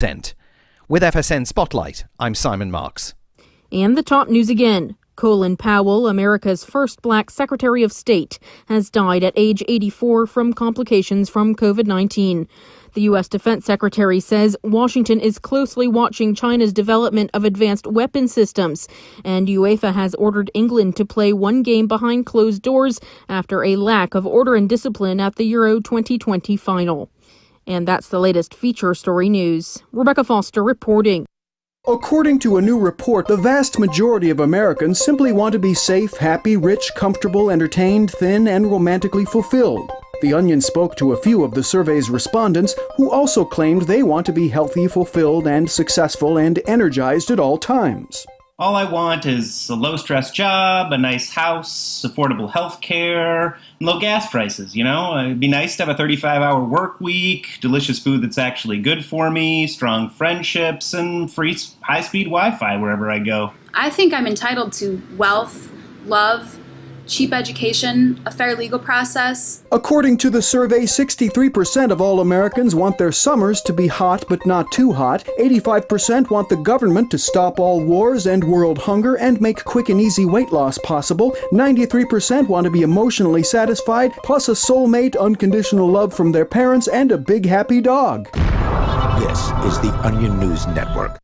With FSN Spotlight, I'm Simon Marks. And the top news again. Colin Powell, America's first black Secretary of State, has died at age 84 from complications from COVID-19. The U.S. Defense Secretary says Washington is closely watching China's development of advanced weapon systems, and UEFA has ordered England to play one game behind closed doors after a lack of order and discipline at the Euro 2020 final. And that's the latest feature story news. Rebecca Foster reporting. According to a new report, the vast majority of Americans simply want to be safe, happy, rich, comfortable, entertained, thin, and romantically fulfilled. The Onion spoke to a few of the survey's respondents who also claimed they want to be healthy, fulfilled, and successful and energized at all times. All I want is a low-stress job, a nice house, affordable health care, and low gas prices, you know? It'd be nice to have a 35-hour work week, delicious food that's actually good for me, strong friendships, and free high-speed Wi-Fi wherever I go. I think I'm entitled to wealth, love, cheap education, a fair legal process. According to the survey, 63% of all Americans want their summers to be hot but not too hot. 85% want the government to stop all wars and world hunger and make quick and easy weight loss possible. 93% want to be emotionally satisfied, plus a soulmate, unconditional love from their parents, and a big happy dog. This is the Onion News Network.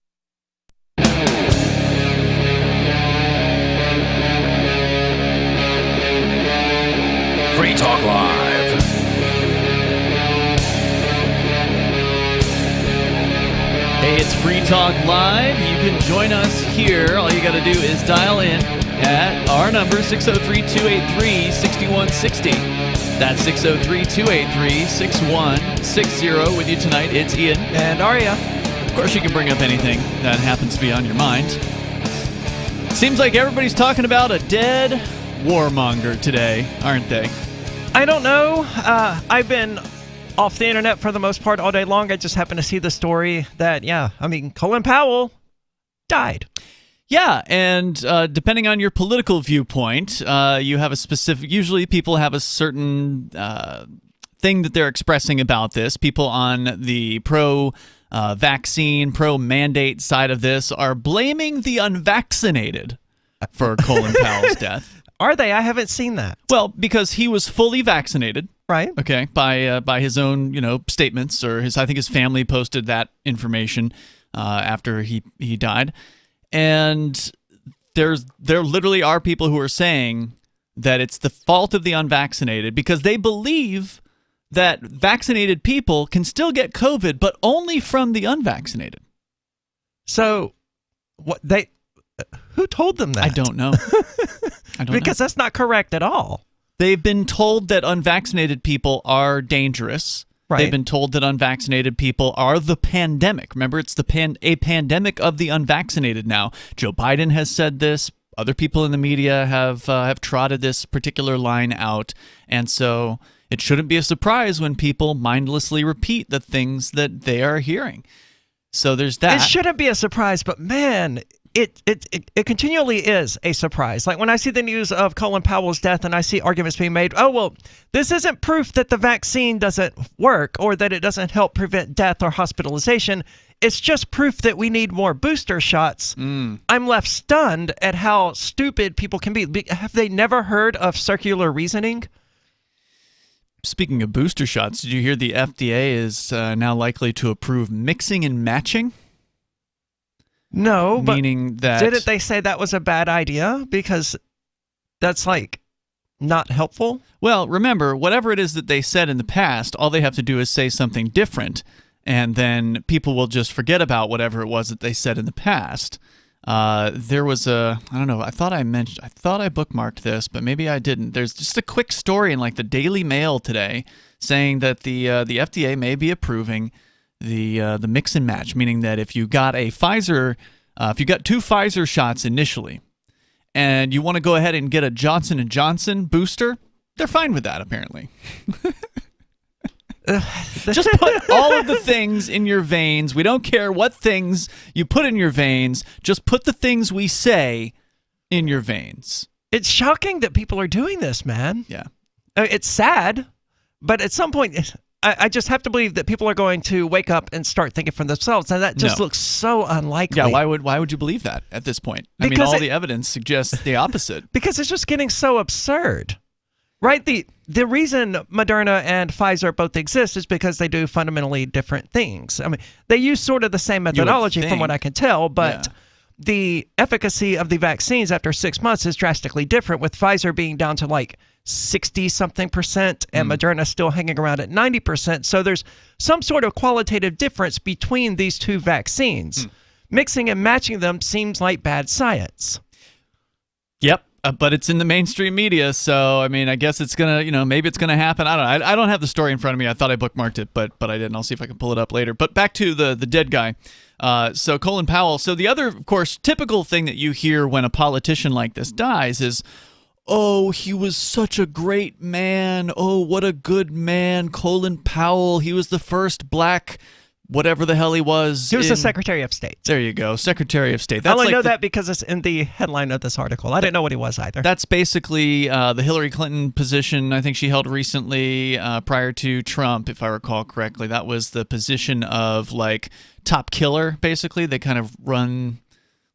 Free Talk Live. Hey, it's Free Talk Live. You can join us here. All you got to do is dial in at our number, 603-283-6160. That's 603-283-6160. With you tonight, it's Ian and Aria. Of course, you can bring up anything that happens to be on your mind. Seems like everybody's talking about a dead warmonger today, aren't they? I don't know. I've been off the internet for the most part all day long. I just happened to see the story that, Colin Powell died. Yeah, and depending on your political viewpoint, you have a specific... Usually people have a certain thing that they're expressing about this. People on the pro-vaccine, pro-mandate side of this are blaming the unvaccinated for Colin Powell's death. Are they? I haven't seen that. Well, because he was fully vaccinated, right? Okay, by his own statements, or I think his family posted that information after he died, and there literally are people who are saying that it's the fault of the unvaccinated because they believe that vaccinated people can still get COVID, but only from the unvaccinated. So, who told them that? I don't know. Because that's not correct at all. They've been told that unvaccinated people are dangerous. Right. They've been told that unvaccinated people are the pandemic. Remember, it's a pandemic of the unvaccinated now. Joe Biden has said this. Other people in the media have trotted this particular line out. And so it shouldn't be a surprise when people mindlessly repeat the things that they are hearing. So there's that. It shouldn't be a surprise, but man... It continually is a surprise. Like when I see the news of Colin Powell's death and I see arguments being made, oh, well, this isn't proof that the vaccine doesn't work or that it doesn't help prevent death or hospitalization. It's just proof that we need more booster shots. I'm left stunned at how stupid people can be. Have they never heard of circular reasoning? Speaking of booster shots, did you hear the FDA is now likely to approve mixing and matching? No, but meaning that didn't they say that was a bad idea because that's not helpful? Well, remember, whatever it is that they said in the past, all they have to do is say something different, and then people will just forget about whatever it was that they said in the past. There was I don't know, I thought I bookmarked this, but maybe I didn't. There's just a quick story in the Daily Mail today saying that the FDA may be approving the mix and match, meaning that if you got a Pfizer, if you got 2 Pfizer shots initially, and you want to go ahead and get a Johnson & Johnson booster, they're fine with that apparently. Just put all of the things in your veins. We don't care what things you put in your veins. Just put the things we say in your veins. It's shocking that people are doing this, man. Yeah. It's sad, but at some point, I just have to believe that people are going to wake up and start thinking for themselves, and that just looks so unlikely. Yeah, why would you believe that at this point? I mean, all the evidence suggests the opposite. Because it's just getting so absurd. Right? The reason Moderna and Pfizer both exist is because they do fundamentally different things. I mean, they use sort of the same methodology from what I can tell, but the efficacy of the vaccines after 6 months is drastically different, with Pfizer being down to like 60-something% and Moderna still hanging around at 90%. So there's some sort of qualitative difference between these two vaccines. Mixing and matching them seems like bad science. Yep. But it's in the mainstream media, so I mean, I guess it's gonna, maybe it's gonna happen. I don't know. I don't have the story in front of me. I thought I bookmarked it, but I didn't. I'll see if I can pull it up later. But back to the dead guy. So Colin Powell. So the other, of course, typical thing that you hear when a politician like this dies is, "Oh, he was such a great man. Oh, what a good man, Colin Powell. He was the first black." Whatever the hell he was. He was the Secretary of State. There you go, Secretary of State. I only know that because it's in the headline of this article. I didn't know what he was either. That's basically the Hillary Clinton position I think she held recently prior to Trump, if I recall correctly. That was the position of like top killer, basically. They kind of run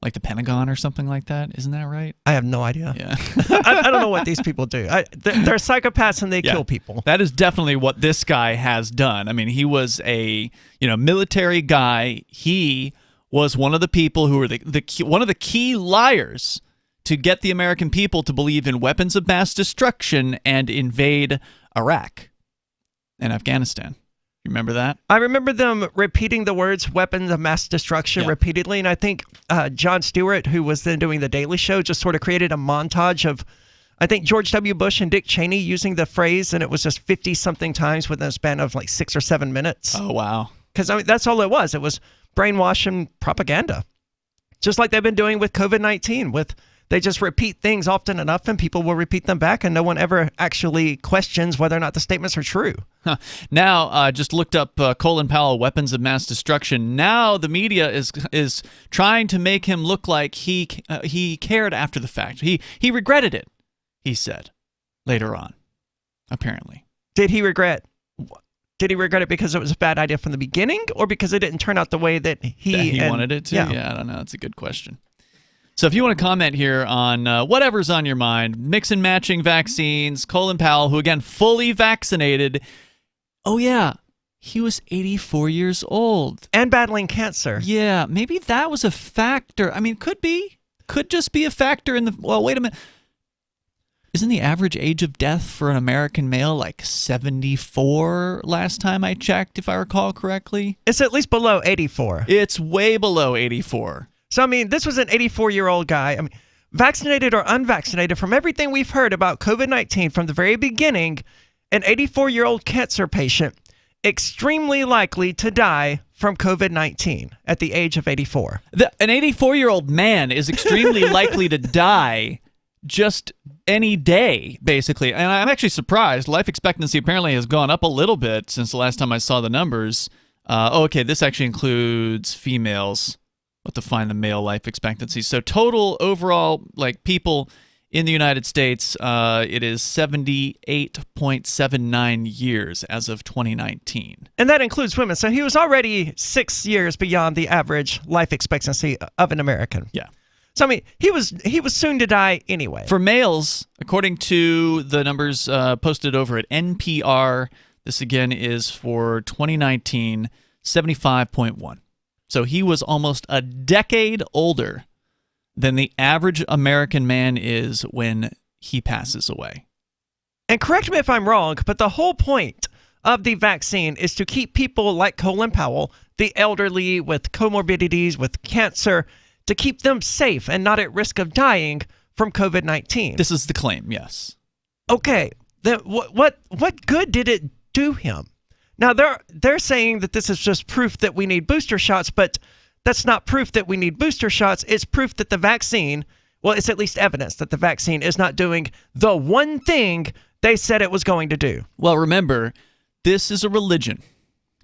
like the Pentagon or something like that. Isn't that right? I have no idea. Yeah. I don't know what these people do. They're psychopaths and they kill people. That is definitely what this guy has done. I mean, he was a military guy. He was one of the people who were one of the key liars to get the American people to believe in weapons of mass destruction and invade Iraq and Afghanistan. You remember that? I remember them repeating the words weapons of mass destruction repeatedly, and I think Jon Stewart, who was then doing The Daily Show, just sort of created a montage of, I think, George W. Bush and Dick Cheney using the phrase, and it was just 50-something times within a span of like 6 or 7 minutes. Oh, wow. Because, I mean, that's all it was. It was brainwash and propaganda. Just like they've been doing with COVID-19, they just repeat things often enough and people will repeat them back and no one ever actually questions whether or not the statements are true. Now, just looked up Colin Powell, weapons of mass destruction. Now the media is trying to make him look like he cared after the fact. He regretted it, he said, later on, apparently. Did he regret it because it was a bad idea from the beginning or because it didn't turn out the way that he wanted it to? Yeah, I don't know. That's a good question. So if you want to comment here on whatever's on your mind, mix and matching vaccines, Colin Powell, who, again, fully vaccinated. Oh, yeah, he was 84 years old. And battling cancer. Yeah, maybe that was a factor. I mean, could be. Could just be a factor in the... Well, wait a minute. Isn't the average age of death for an American male like 74 last time I checked, if I recall correctly? It's at least below 84. It's way below 84. So, I mean, this was an 84-year-old guy. I mean, vaccinated or unvaccinated, from everything we've heard about COVID-19 from the very beginning, an 84-year-old cancer patient extremely likely to die from COVID-19 at the age of 84. An 84-year-old man is extremely likely to die just any day, basically. And I'm actually surprised. Life expectancy apparently has gone up a little bit since the last time I saw the numbers. Okay, this actually includes females. But to find the male life expectancy. So total overall, like people in the United States, it is 78.79 years as of 2019. And that includes women. So he was already 6 years beyond the average life expectancy of an American. Yeah. So, I mean, he was soon to die anyway. For males, according to the numbers posted over at NPR, this again is for 2019, 75.1. So he was almost a decade older than the average American man is when he passes away. And correct me if I'm wrong, but the whole point of the vaccine is to keep people like Colin Powell, the elderly with comorbidities, with cancer, to keep them safe and not at risk of dying from COVID-19. This is the claim, yes. Okay, then what good did it do him? Now, they're saying that this is just proof that we need booster shots, but that's not proof that we need booster shots. It's proof that the vaccine, well, it's at least evidence that the vaccine is not doing the one thing they said it was going to do. Well, remember, this is a religion.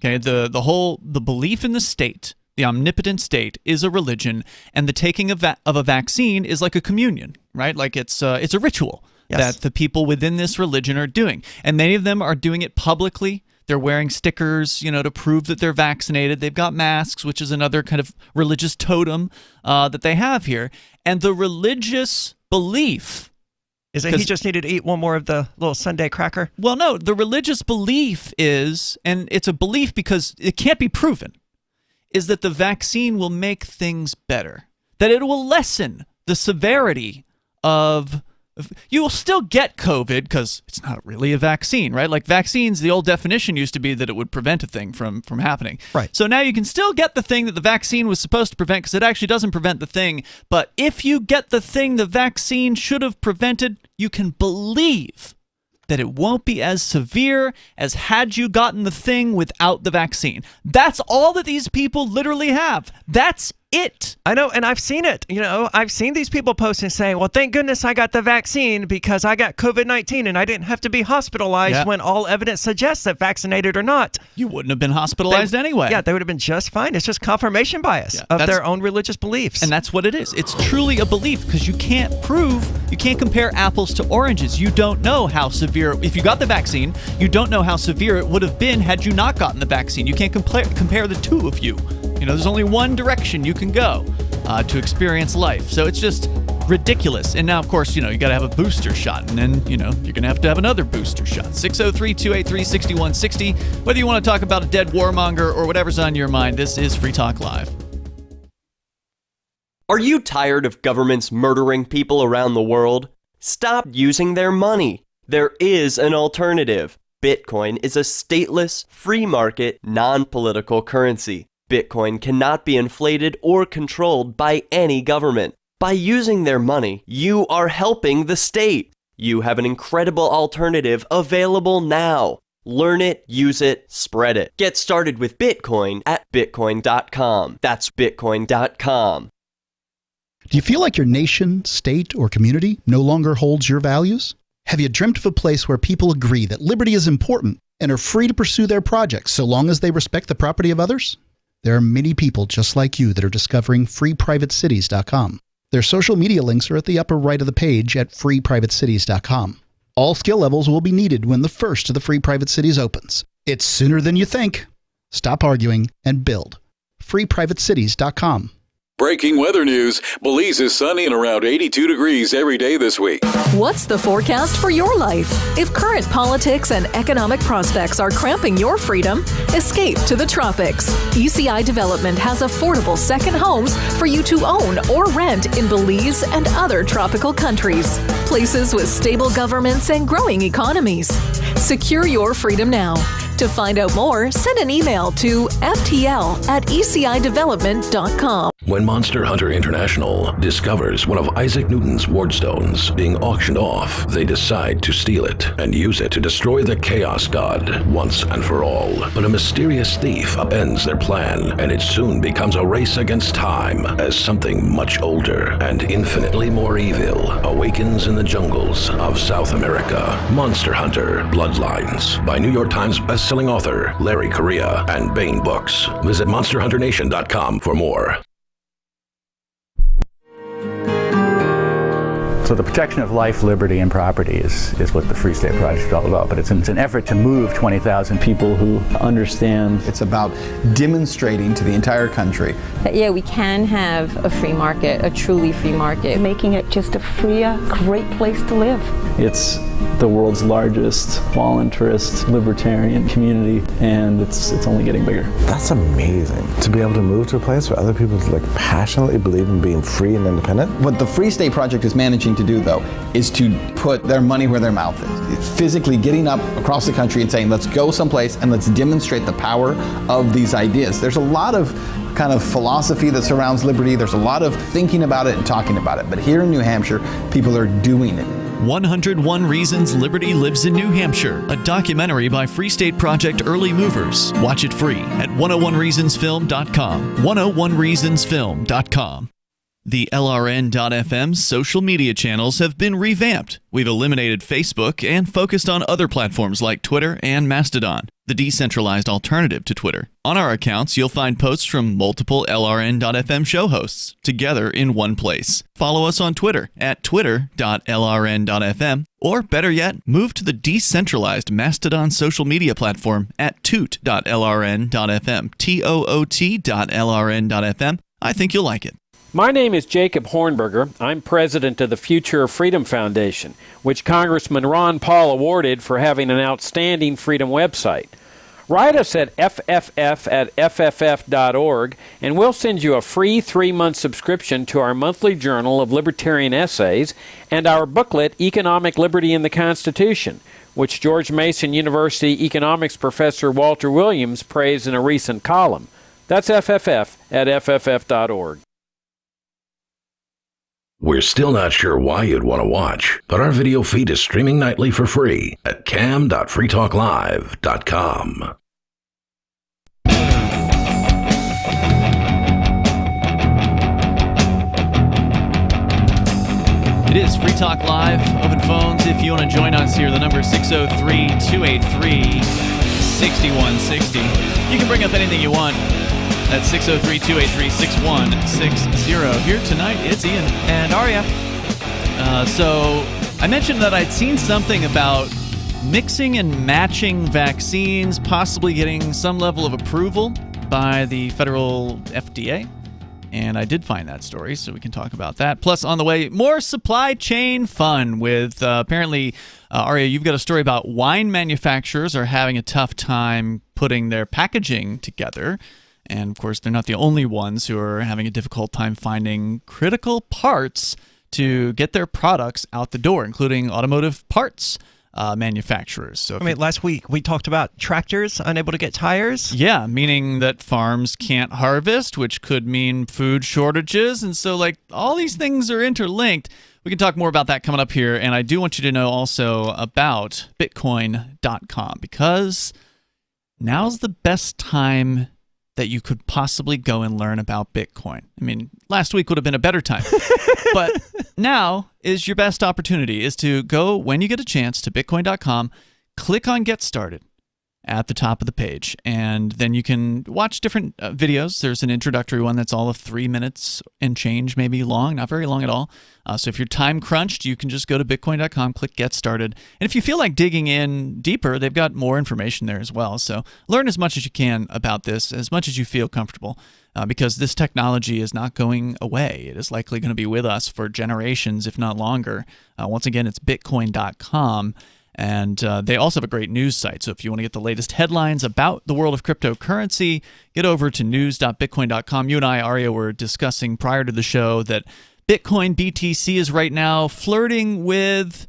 Okay, the belief in the state, the omnipotent state, is a religion, and the taking of a vaccine is like a communion, right? Like it's a ritual that the people within this religion are doing, and many of them are doing it publicly. They're wearing stickers, to prove that they're vaccinated. They've got masks, which is another kind of religious totem that they have here. And the religious belief is that he just needed to eat one more of the little Sunday cracker? Well, no. The religious belief is, and it's a belief because it can't be proven, is that the vaccine will make things better, that it will lessen the severity of. You will still get COVID because it's not really a vaccine, right? Like vaccines, the old definition used to be that it would prevent a thing from happening. Right. So now you can still get the thing that the vaccine was supposed to prevent because it actually doesn't prevent the thing. But if you get the thing the vaccine should have prevented, you can believe that it won't be as severe as had you gotten the thing without the vaccine. That's all that these people literally have. That's it. I know, and I've seen it. I've seen these people posting saying, well, thank goodness I got the vaccine because I got COVID-19 and I didn't have to be hospitalized when all evidence suggests that vaccinated or not. You wouldn't have been hospitalized anyway. Yeah, they would have been just fine. It's just confirmation bias of their own religious beliefs. And that's what it is. It's truly a belief because you can't compare apples to oranges. You don't know how severe, if you got the vaccine, you don't know how severe it would have been had you not gotten the vaccine. You can't compare the two of you. There's only one direction you can go to experience life. So it's just ridiculous. And now, of course, you got to have a booster shot. And then, you're going to have another booster shot. 603-283-6160. Whether you want to talk about a dead warmonger or whatever's on your mind, this is Free Talk Live. Are you tired of governments murdering people around the world? Stop using their money. There is an alternative. Bitcoin is a stateless, free market, non-political currency. Bitcoin cannot be inflated or controlled by any government. By using their money, you are helping the state. You have an incredible alternative available now. Learn it, use it, spread it. Get started with Bitcoin at Bitcoin.com. That's Bitcoin.com. Do you feel like your nation, state, or community no longer holds your values? Have you dreamt of a place where people agree that liberty is important and are free to pursue their projects so long as they respect the property of others? There are many people just like you that are discovering freeprivatecities.com. Their social media links are at the upper right of the page at freeprivatecities.com. All skill levels will be needed when the first of the Free Private Cities opens. It's sooner than you think. Stop arguing and build. freeprivatecities.com. Breaking weather news. Belize is sunny and around 82 degrees every day this week. What's the forecast for your life? If current politics and economic prospects are cramping your freedom, escape to the tropics. ECI Development has affordable second homes for you to own or rent in Belize and other tropical countries. Places with stable governments and growing economies. Secure your freedom now. To find out more, send an email to ftl@ecidevelopment.com. When Monster Hunter International discovers one of Isaac Newton's wardstones being auctioned off, they decide to steal it and use it to destroy the Chaos God once and for all. But a mysterious thief upends their plan, and it soon becomes a race against time as something much older and infinitely more evil awakens in the jungles of South America. Monster Hunter Bloodlines by New York Times best-selling author Larry Correia and Baen Books. Visit monsterhunternation.com for more. So the protection of life, liberty, and property is what the Free State Project is all about. But it's an effort to move 20,000 people who understand. It's about demonstrating to the entire country that, yeah, we can have a free market, a truly free market. Making it just a freer, great place to live. It's the world's largest voluntarist libertarian community, and it's only getting bigger. That's amazing, to be able to move to a place where other people passionately believe in being free and independent. What the Free State Project is managing to do, though, is to put their money where their mouth is. It's physically getting up across the country and saying, let's go someplace and let's demonstrate the power of these ideas. There's a lot of kind of philosophy that surrounds liberty. There's a lot of thinking about it and talking about it. But here in New Hampshire, people are doing it. 101 Reasons Liberty Lives in New Hampshire, a documentary by Free State Project Early Movers. Watch it free at 101reasonsfilm.com. 101reasonsfilm.com. The LRN.FM social media channels have been revamped. We've eliminated Facebook and focused on other platforms like Twitter and Mastodon, the decentralized alternative to Twitter. On our accounts, you'll find posts from multiple LRN.FM show hosts together in one place. Follow us on Twitter at twitter.lrn.fm, or better yet, move to the decentralized Mastodon social media platform at toot.lrn.fm, toot.lrn.fm. I think you'll like it. My name is Jacob Hornberger. I'm president of the Future of Freedom Foundation, which Congressman Ron Paul awarded for having an outstanding freedom website. Write us at fff@fff.org, and we'll send you a free 3-month subscription to our monthly journal of libertarian essays and our booklet, Economic Liberty in the Constitution, which George Mason University economics professor Walter Williams praised in a recent column. That's fff@fff.org. We're still not sure why you'd want to watch, but our video feed is streaming nightly for free at cam.freetalklive.com. It is Free Talk Live. Open phones if you want to join us here. The number is 603-283-6160. You can bring up anything you want. That's 603-283-6160. Here tonight, it's Ian and Arya. So I mentioned that I'd seen something about mixing and matching vaccines, possibly getting some level of approval by the federal FDA. And I did find that story, so we can talk about that. Plus, on the way, more supply chain fun with apparently, Arya, you've got a story about wine manufacturers are having a tough time putting their packaging together. And, of course, they're not the only ones who are having a difficult time finding critical parts to get their products out the door, including automotive parts manufacturers. So, last week we talked about tractors unable to get tires. Yeah, meaning that farms can't harvest, which could mean food shortages. And so, all these things are interlinked. We can talk more about that coming up here. And I do want you to know also about Bitcoin.com, because now's the best time that you could possibly go and learn about Bitcoin. Last week would have been a better time. But now is your best opportunity, is to go, when you get a chance, to Bitcoin.com, click on Get Started at the top of the page, and then you can watch different videos. There's an introductory one that's all of 3 minutes and change, maybe long, not very long at all. So if you're time crunched, you can just go to Bitcoin.com, click Get Started. And if you feel like digging in deeper, they've got more information there as well. So learn as much as you can about this, as much as you feel comfortable, because this technology is not going away. It is likely going to be with us for generations, if not longer. Once again, it's Bitcoin.com. And they also have a great news site. So if you want to get the latest headlines about the world of cryptocurrency, get over to news.bitcoin.com. You and I, Arya, were discussing prior to the show that Bitcoin BTC is right now flirting with,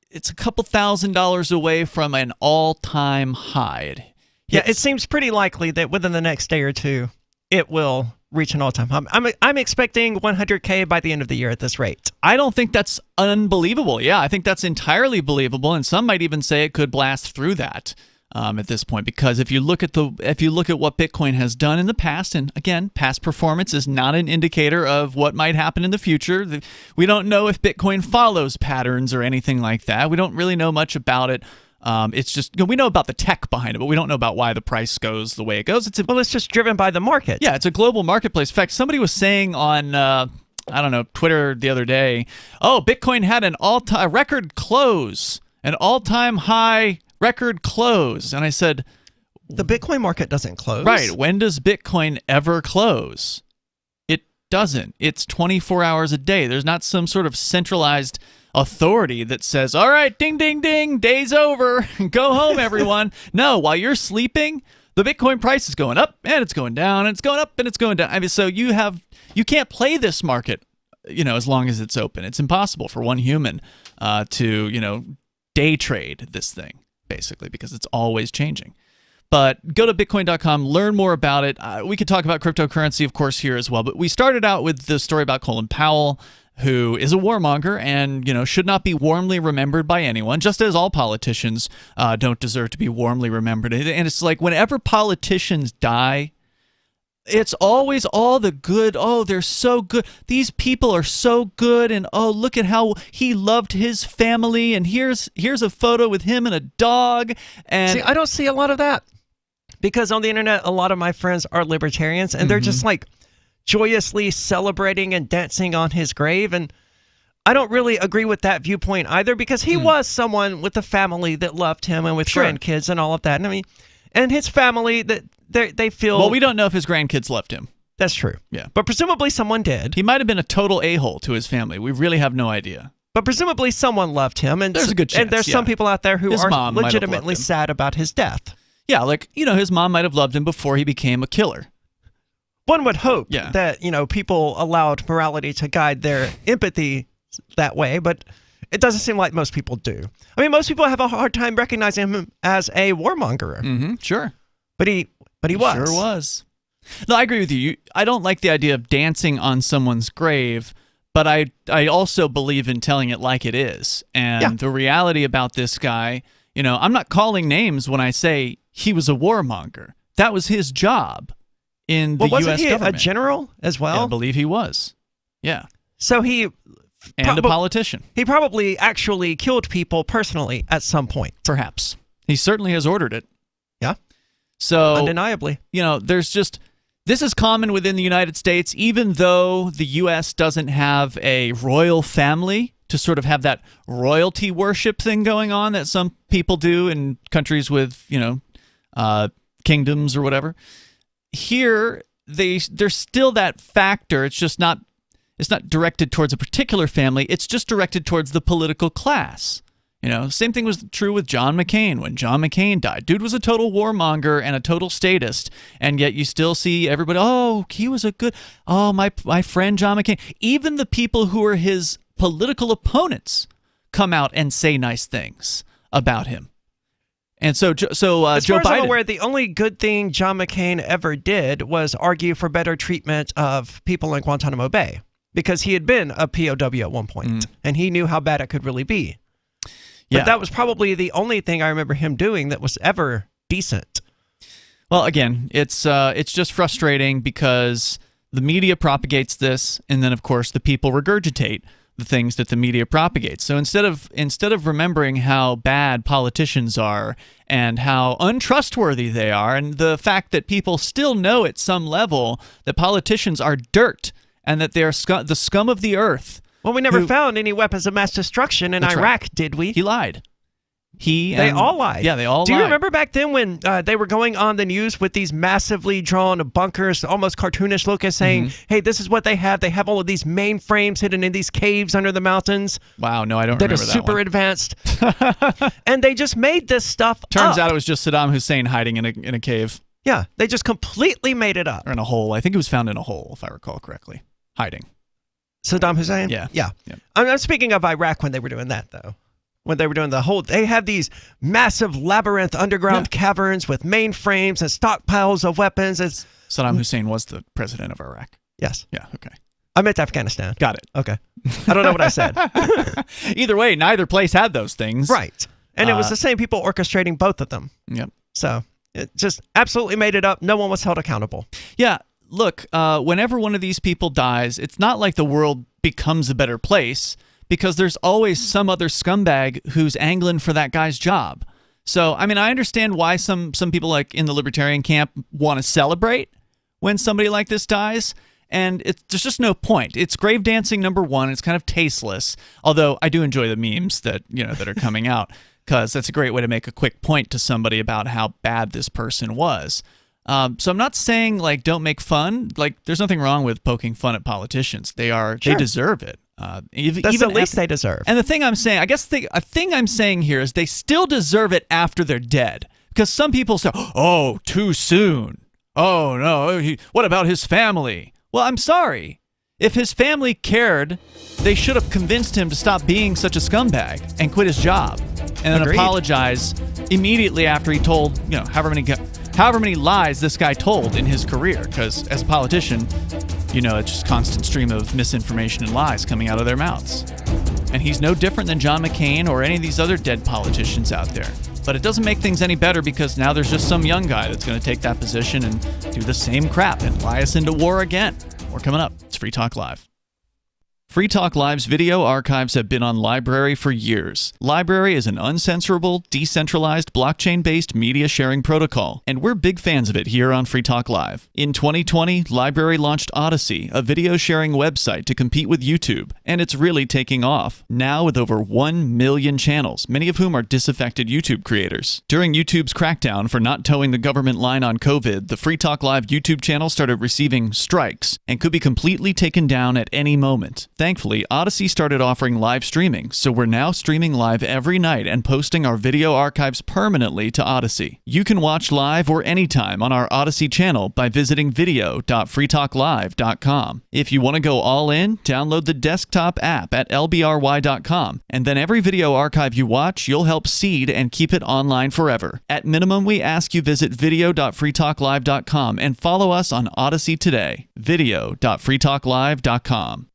it's a couple $1,000s away from an all-time high. Yeah, it seems pretty likely that within the next day or two, it will reach an all-time high. I'm expecting 100K by the end of the year at this rate. I don't think that's unbelievable. Yeah, I think that's entirely believable, and some might even say it could blast through that at this point. Because if you look at what Bitcoin has done in the past, and again, past performance is not an indicator of what might happen in the future. We don't know if Bitcoin follows patterns or anything like that. We don't really know much about it. It's just, we know about the tech behind it, but we don't know about why the price goes the way it goes. It's just driven by the market. Yeah, it's a global marketplace. In fact, somebody was saying on Twitter the other day, Bitcoin had an all-time record close, an all-time high record close. And I said, the Bitcoin market doesn't close. Right. When does Bitcoin ever close? It doesn't. It's 24 hours a day. There's not some sort of centralized authority that says, all right, ding, ding, ding, day's over, go home, everyone. No, while you're sleeping, the Bitcoin price is going up, and it's going down, and it's going up, and it's going down. So you can't play this market, as long as it's open. It's impossible for one human to, day trade this thing, basically, because it's always changing. But go to Bitcoin.com, learn more about it. We could talk about cryptocurrency, of course, here as well. But we started out with the story about Colin Powell, who is a warmonger and, should not be warmly remembered by anyone, just as all politicians don't deserve to be warmly remembered. And it's like whenever politicians die, it's always all the good. Oh, they're so good. These people are so good, and oh, look at how he loved his family, and here's a photo with him and a dog. And see, I don't see a lot of that, because on the internet, a lot of my friends are libertarians, and they're just like joyously celebrating and dancing on his grave, and I don't really agree with that viewpoint either, because he was someone with a family that loved him and with grandkids and all of that. And I mean, and his family, that they feel... Well, we don't know if his grandkids loved him. That's true. Yeah. But presumably someone did. He might have been a total a-hole to his family. We really have no idea. But presumably someone loved him. And there's a good chance. And there's some people out there who his are legitimately sad about his death. Yeah, like, his mom might have loved him before he became a killer. One would hope that, people allowed morality to guide their empathy that way, but it doesn't seem like most people do. I mean, most people have a hard time recognizing him as a warmonger. Sure. But he was. Sure was. No, I agree with you. I don't like the idea of dancing on someone's grave, but I also believe in telling it like it is. And the reality about this guy, I'm not calling names when I say he was a warmonger. That was his job in the U.S. wasn't he government. a general as well? Yeah, I believe he was. Yeah. So he... And a politician. He probably actually killed people personally at some point. Perhaps. He certainly has ordered it. Yeah. So, undeniably. There's just... This is common within the United States, even though the U.S. doesn't have a royal family to sort of have that royalty worship thing going on that some people do in countries with, kingdoms or whatever. Here, there's still that factor. It's just not... It's not directed towards a particular family. It's just directed towards the political class. Same thing was true with John McCain when John McCain died. Dude was a total warmonger and a total statist, and yet you still see everybody, oh, he was a good, oh, my friend John McCain. Even the people who are his political opponents come out and say nice things about him. And so as Joe far as I'm Biden... aware, the only good thing John McCain ever did was argue for better treatment of people in Guantanamo Bay. Because he had been a POW at one point, and he knew how bad it could really be. But that was probably the only thing I remember him doing that was ever decent. Well, again, it's just frustrating because the media propagates this, and then, of course, the people regurgitate the things that the media propagates. So instead of remembering how bad politicians are and how untrustworthy they are, and the fact that people still know at some level that politicians are dirt, and that they're the scum of the earth. Well, we never found any weapons of mass destruction in Iraq, did we? He lied. They all lied. Yeah, they all lied. Do you remember back then when they were going on the news with these massively drawn bunkers, almost cartoonish looking, saying, hey, this is what they have. They have all of these mainframes hidden in these caves under the mountains. Wow, no, I don't remember that are super advanced. And they just made this stuff Turns out it was just Saddam Hussein hiding in a cave. Yeah, they just completely made it up. Or in a hole. I think it was found in a hole, if I recall correctly. Hiding. Saddam Hussein? Yeah. I'm speaking of Iraq when they were doing that, though. When they were doing they have these massive labyrinth underground caverns with mainframes and stockpiles of weapons. Saddam Hussein was the president of Iraq. Yes. Yeah, okay. I meant Afghanistan. Got it. Okay. I don't know what I said. Either way, neither place had those things. Right. And it was the same people orchestrating both of them. Yep. So it just absolutely made it up. No one was held accountable. Yeah. Look, whenever one of these people dies, it's not like the world becomes a better place because there's always some other scumbag who's angling for that guy's job. So, I mean, I understand why some people like in the libertarian camp want to celebrate when somebody like this dies, and there's just no point. It's grave dancing, number one. It's kind of tasteless, although I do enjoy the memes that are coming out because that's a great way to make a quick point to somebody about how bad this person was. So I'm not saying like don't make fun. Like there's nothing wrong with poking fun at politicians. They deserve it. That's the least they deserve. And the thing I'm saying, I guess a thing I'm saying here is they still deserve it after they're dead. Because some people say, "Oh, too soon. Oh no, what about his family?" Well, I'm sorry. If his family cared, they should have convinced him to stop being such a scumbag and quit his job, and then apologize immediately after he told however many lies this guy told in his career, because as a politician, it's just constant stream of misinformation and lies coming out of their mouths. And he's no different than John McCain or any of these other dead politicians out there. But it doesn't make things any better because now there's just some young guy that's going to take that position and do the same crap and lie us into war again. More coming up. It's Free Talk Live. Free Talk Live's video archives have been on LBRY for years. LBRY is an uncensorable, decentralized, blockchain-based media sharing protocol, and we're big fans of it here on Free Talk Live. In 2020, LBRY launched Odysee, a video sharing website to compete with YouTube, and it's really taking off. Now with over 1 million channels, many of whom are disaffected YouTube creators. During YouTube's crackdown for not towing the government line on COVID, the Free Talk Live YouTube channel started receiving strikes and could be completely taken down at any moment. Thankfully, Odysee started offering live streaming, so we're now streaming live every night and posting our video archives permanently to Odysee. You can watch live or anytime on our Odysee channel by visiting video.freetalklive.com. If you want to go all in, download the desktop app at lbry.com, and then every video archive you watch, you'll help seed and keep it online forever. At minimum, we ask you visit video.freetalklive.com and follow us on Odysee today. video.freetalklive.com.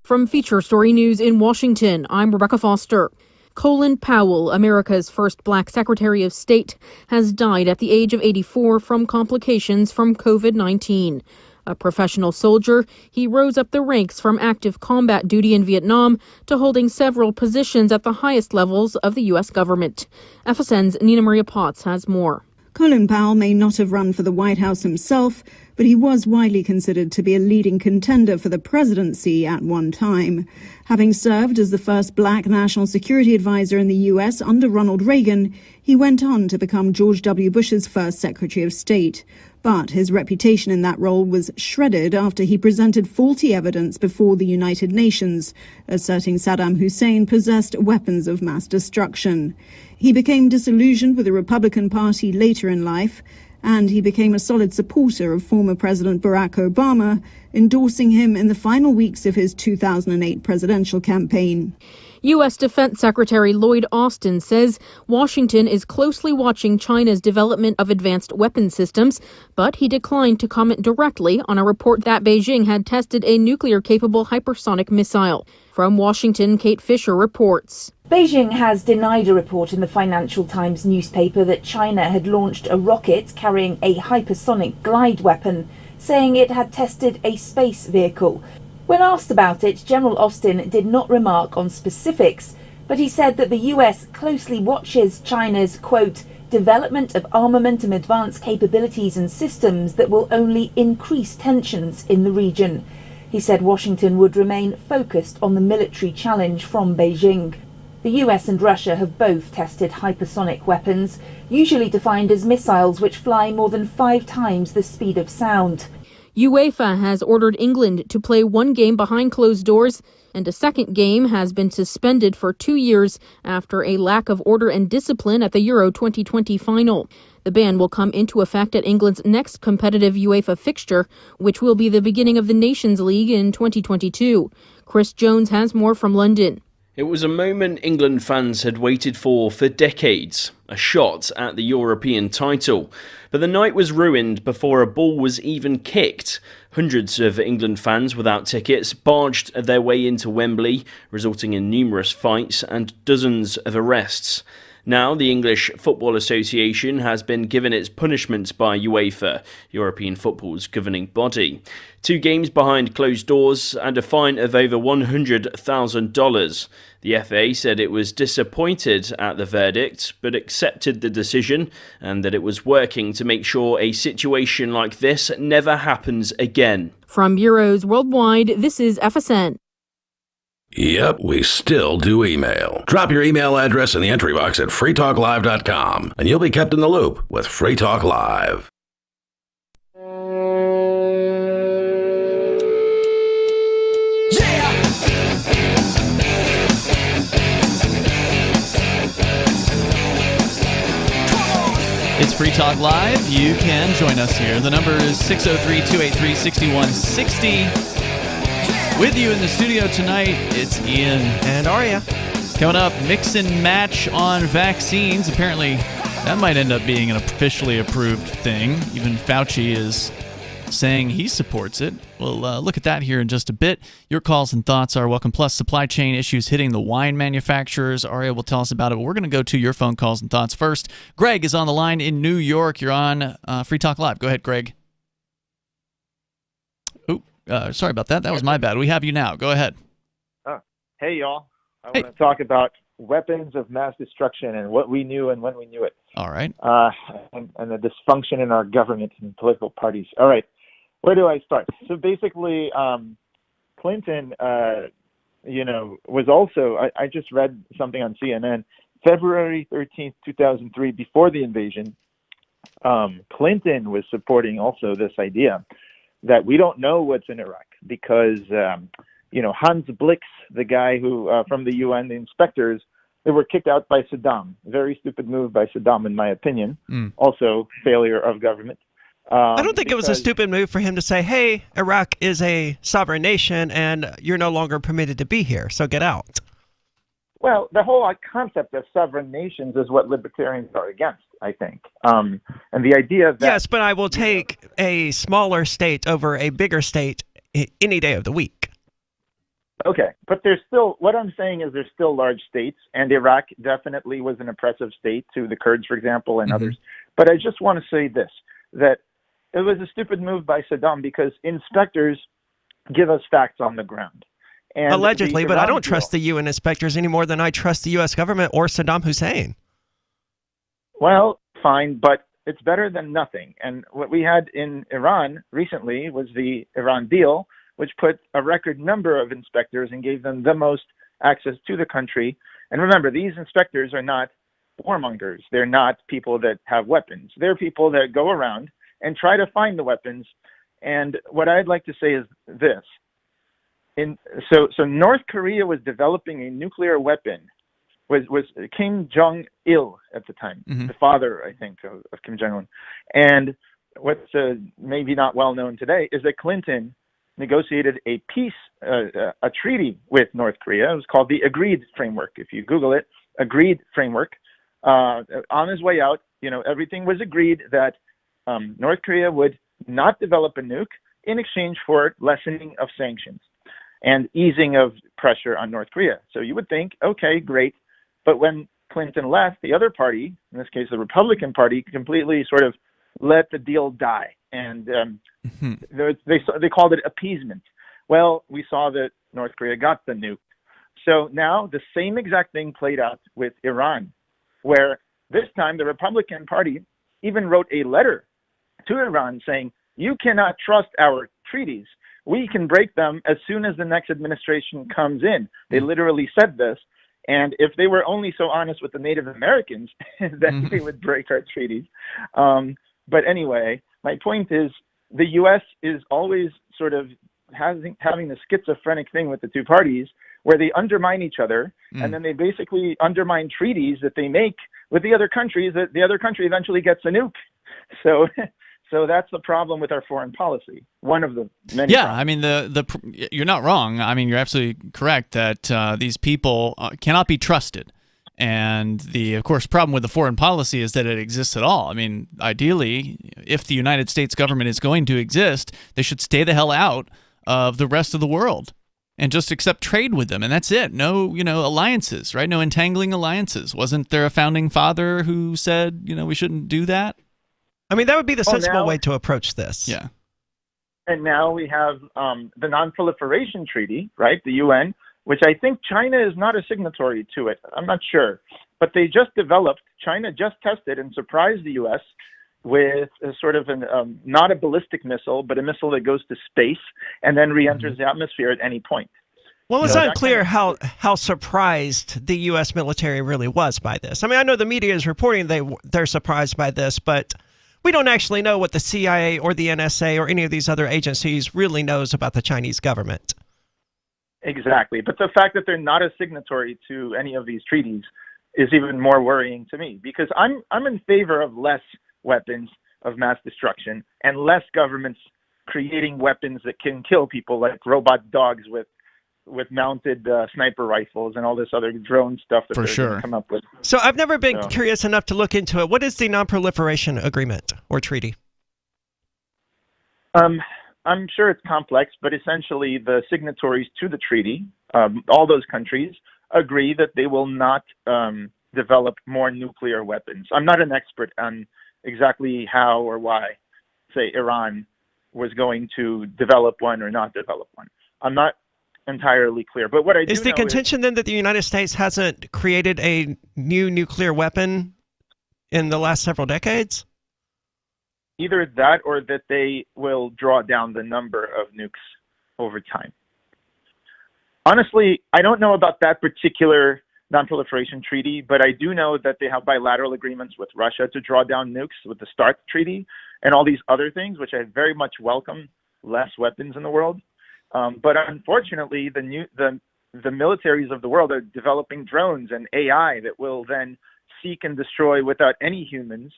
From Feature Story News in Washington, I'm Rebecca Foster. Colin Powell, America's first black Secretary of State, has died at the age of 84 from complications from COVID-19. A professional soldier, he rose up the ranks from active combat duty in Vietnam to holding several positions at the highest levels of the U.S. government. FSN's Nina Maria Potts has more. Colin Powell may not have run for the White House himself, but he was widely considered to be a leading contender for the presidency at one time. Having served as the first black national security advisor in the U.S. under Ronald Reagan, he went on to become George W. Bush's first Secretary of State. But his reputation in that role was shredded after he presented faulty evidence before the United Nations, asserting Saddam Hussein possessed weapons of mass destruction. He became disillusioned with the Republican Party later in life, and he became a solid supporter of former President Barack Obama, endorsing him in the final weeks of his 2008 presidential campaign. U.S. Defense Secretary Lloyd Austin says Washington is closely watching China's development of advanced weapon systems, but he declined to comment directly on a report that Beijing had tested a nuclear-capable hypersonic missile. From Washington, Kate Fisher reports. Beijing has denied a report in the Financial Times newspaper that China had launched a rocket carrying a hypersonic glide weapon, saying it had tested a space vehicle. When asked about it, General Austin did not remark on specifics, but he said that the US closely watches China's, quote, development of armament and advanced capabilities and systems that will only increase tensions in the region. He said Washington would remain focused on the military challenge from Beijing. The US and Russia have both tested hypersonic weapons, usually defined as missiles which fly more than 5 times the speed of sound. UEFA has ordered England to play one game behind closed doors, and a second game has been suspended for 2 years after a lack of order and discipline at the Euro 2020 final. The ban will come into effect at England's next competitive UEFA fixture, which will be the beginning of the Nations League in 2022. Chris Jones has more from London. It was a moment England fans had waited for decades, a shot at the European title. But the night was ruined before a ball was even kicked. Hundreds of England fans without tickets barged their way into Wembley, resulting in numerous fights and dozens of arrests. Now, the English Football Association has been given its punishment by UEFA, European football's governing body. 2 games behind closed doors and a fine of over $100,000. The FA said it was disappointed at the verdict, but accepted the decision and that it was working to make sure a situation like this never happens again. From Bureaus Worldwide, this is FSN. Yep, we still do email. Drop your email address in the entry box at freetalklive.com, and you'll be kept in the loop with Free Talk Live. It's Free Talk Live. You can join us here. The number is 603-283-6160. With you in the studio tonight, it's Ian. And Arya. Coming up, mix and match on vaccines. Apparently, that might end up being an officially approved thing. Even Fauci is saying he supports it. We'll look at that here in just a bit. Your calls and thoughts are welcome. Plus, supply chain issues hitting the wine manufacturers. Aria will tell us about it, but we're going to go to your phone calls and thoughts first. Greg is on the line in New York. You're on Free Talk Live. Go ahead, Greg. Sorry about that. That was my bad. We have you now. Go ahead. Hey, y'all. I want to talk about weapons of mass destruction and what we knew and when we knew it. All right. And the dysfunction in our government and political parties. All right. Where do I start? So basically, Clinton, was also, I just read something on CNN, February 13th, 2003, before the invasion, Clinton was supporting also this idea that we don't know what's in Iraq because, Hans Blix, the guy who, from the UN, the inspectors, they were kicked out by Saddam. Very stupid move by Saddam, in my opinion. Also, failure of government. I don't think it was a stupid move for him to say, hey, Iraq is a sovereign nation and you're no longer permitted to be here, so get out. Well, the whole concept of sovereign nations is what libertarians are against, I think. And the idea that... Yes, but I will take a smaller state over a bigger state any day of the week. Okay, but there's still, what I'm saying is there's still large states, and Iraq definitely was an oppressive state to the Kurds, for example, and others. But I just want to say this, that it was a stupid move by Saddam because inspectors give us facts on the ground. And allegedly, but I don't trust the UN inspectors any more than I trust the U.S. government or Saddam Hussein. Well, fine, but it's better than nothing. And what we had in Iran recently was the Iran deal, which put a record number of inspectors and gave them the most access to the country. And remember, these inspectors are not warmongers. They're not people that have weapons. They're people that go around and try to find the weapons. And what I'd like to say is this. So North Korea was developing a nuclear weapon, was Kim Jong-il at the time, the father, I think, of Kim Jong-un. And what's maybe not well known today is that Clinton negotiated a peace, a treaty with North Korea. It was called the Agreed Framework. If you Google it, Agreed Framework. On his way out, everything was agreed that North Korea would not develop a nuke in exchange for lessening of sanctions and easing of pressure on North Korea. So you would think, okay, great. But when Clinton left, the other party, in this case the Republican Party, completely sort of let the deal die. And they called it appeasement. Well, we saw that North Korea got the nuke. So now the same exact thing played out with Iran, where this time the Republican Party even wrote a letter to Iran saying, you cannot trust our treaties. We can break them as soon as the next administration comes in. They literally said this. And if they were only so honest with the Native Americans, then they would break our treaties. But anyway, my point is the U.S. is always sort of having the schizophrenic thing with the two parties where they undermine each other, and then they basically undermine treaties that they make with the other countries that the other country eventually gets a nuke. So that's the problem with our foreign policy. One of the many. Yeah, problems. I mean, you're not wrong. I mean, you're absolutely correct that these people cannot be trusted. And of course, problem with the foreign policy is that it exists at all. I mean, ideally, if the United States government is going to exist, they should stay the hell out of the rest of the world and just accept trade with them, and that's it. No, alliances, right? No entangling alliances. Wasn't there a founding father who said, we shouldn't do that? I mean, that would be the sensible way to approach this. Yeah. And now we have the Non-Proliferation Treaty, right? The UN, which I think China is not a signatory to it. I'm not sure. But they just developed, China just tested and surprised the U.S. with a sort of not a ballistic missile, but a missile that goes to space and then re-enters the atmosphere at any point. Well, it's unclear how surprised the U.S. military really was by this. I mean, I know the media is reporting they're surprised by this, but we don't actually know what the CIA or the NSA or any of these other agencies really knows about the Chinese government. Exactly. But the fact that they're not a signatory to any of these treaties is even more worrying to me, because I'm in favor of less weapons of mass destruction and less governments creating weapons that can kill people, like robot dogs with mounted sniper rifles and all this other drone stuff that they're going to come up with. So I've never been curious enough to look into it. What is the Non-Proliferation Agreement or treaty? I'm sure it's complex, but essentially the signatories to the treaty, all those countries, agree that they will not develop more nuclear weapons. I'm not an expert on exactly how or why, say, Iran was going to develop one or not develop one. I'm not entirely clear. But what I do is the know contention then that the United States hasn't created a new nuclear weapon in the last several decades? Either that or that they will draw down the number of nukes over time. Honestly, I don't know about that particular non-proliferation treaty, but I do know that they have bilateral agreements with Russia to draw down nukes with the START treaty and all these other things, which I very much welcome, less weapons in the world. But unfortunately, the militaries of the world are developing drones and AI that will then seek and destroy without any humans,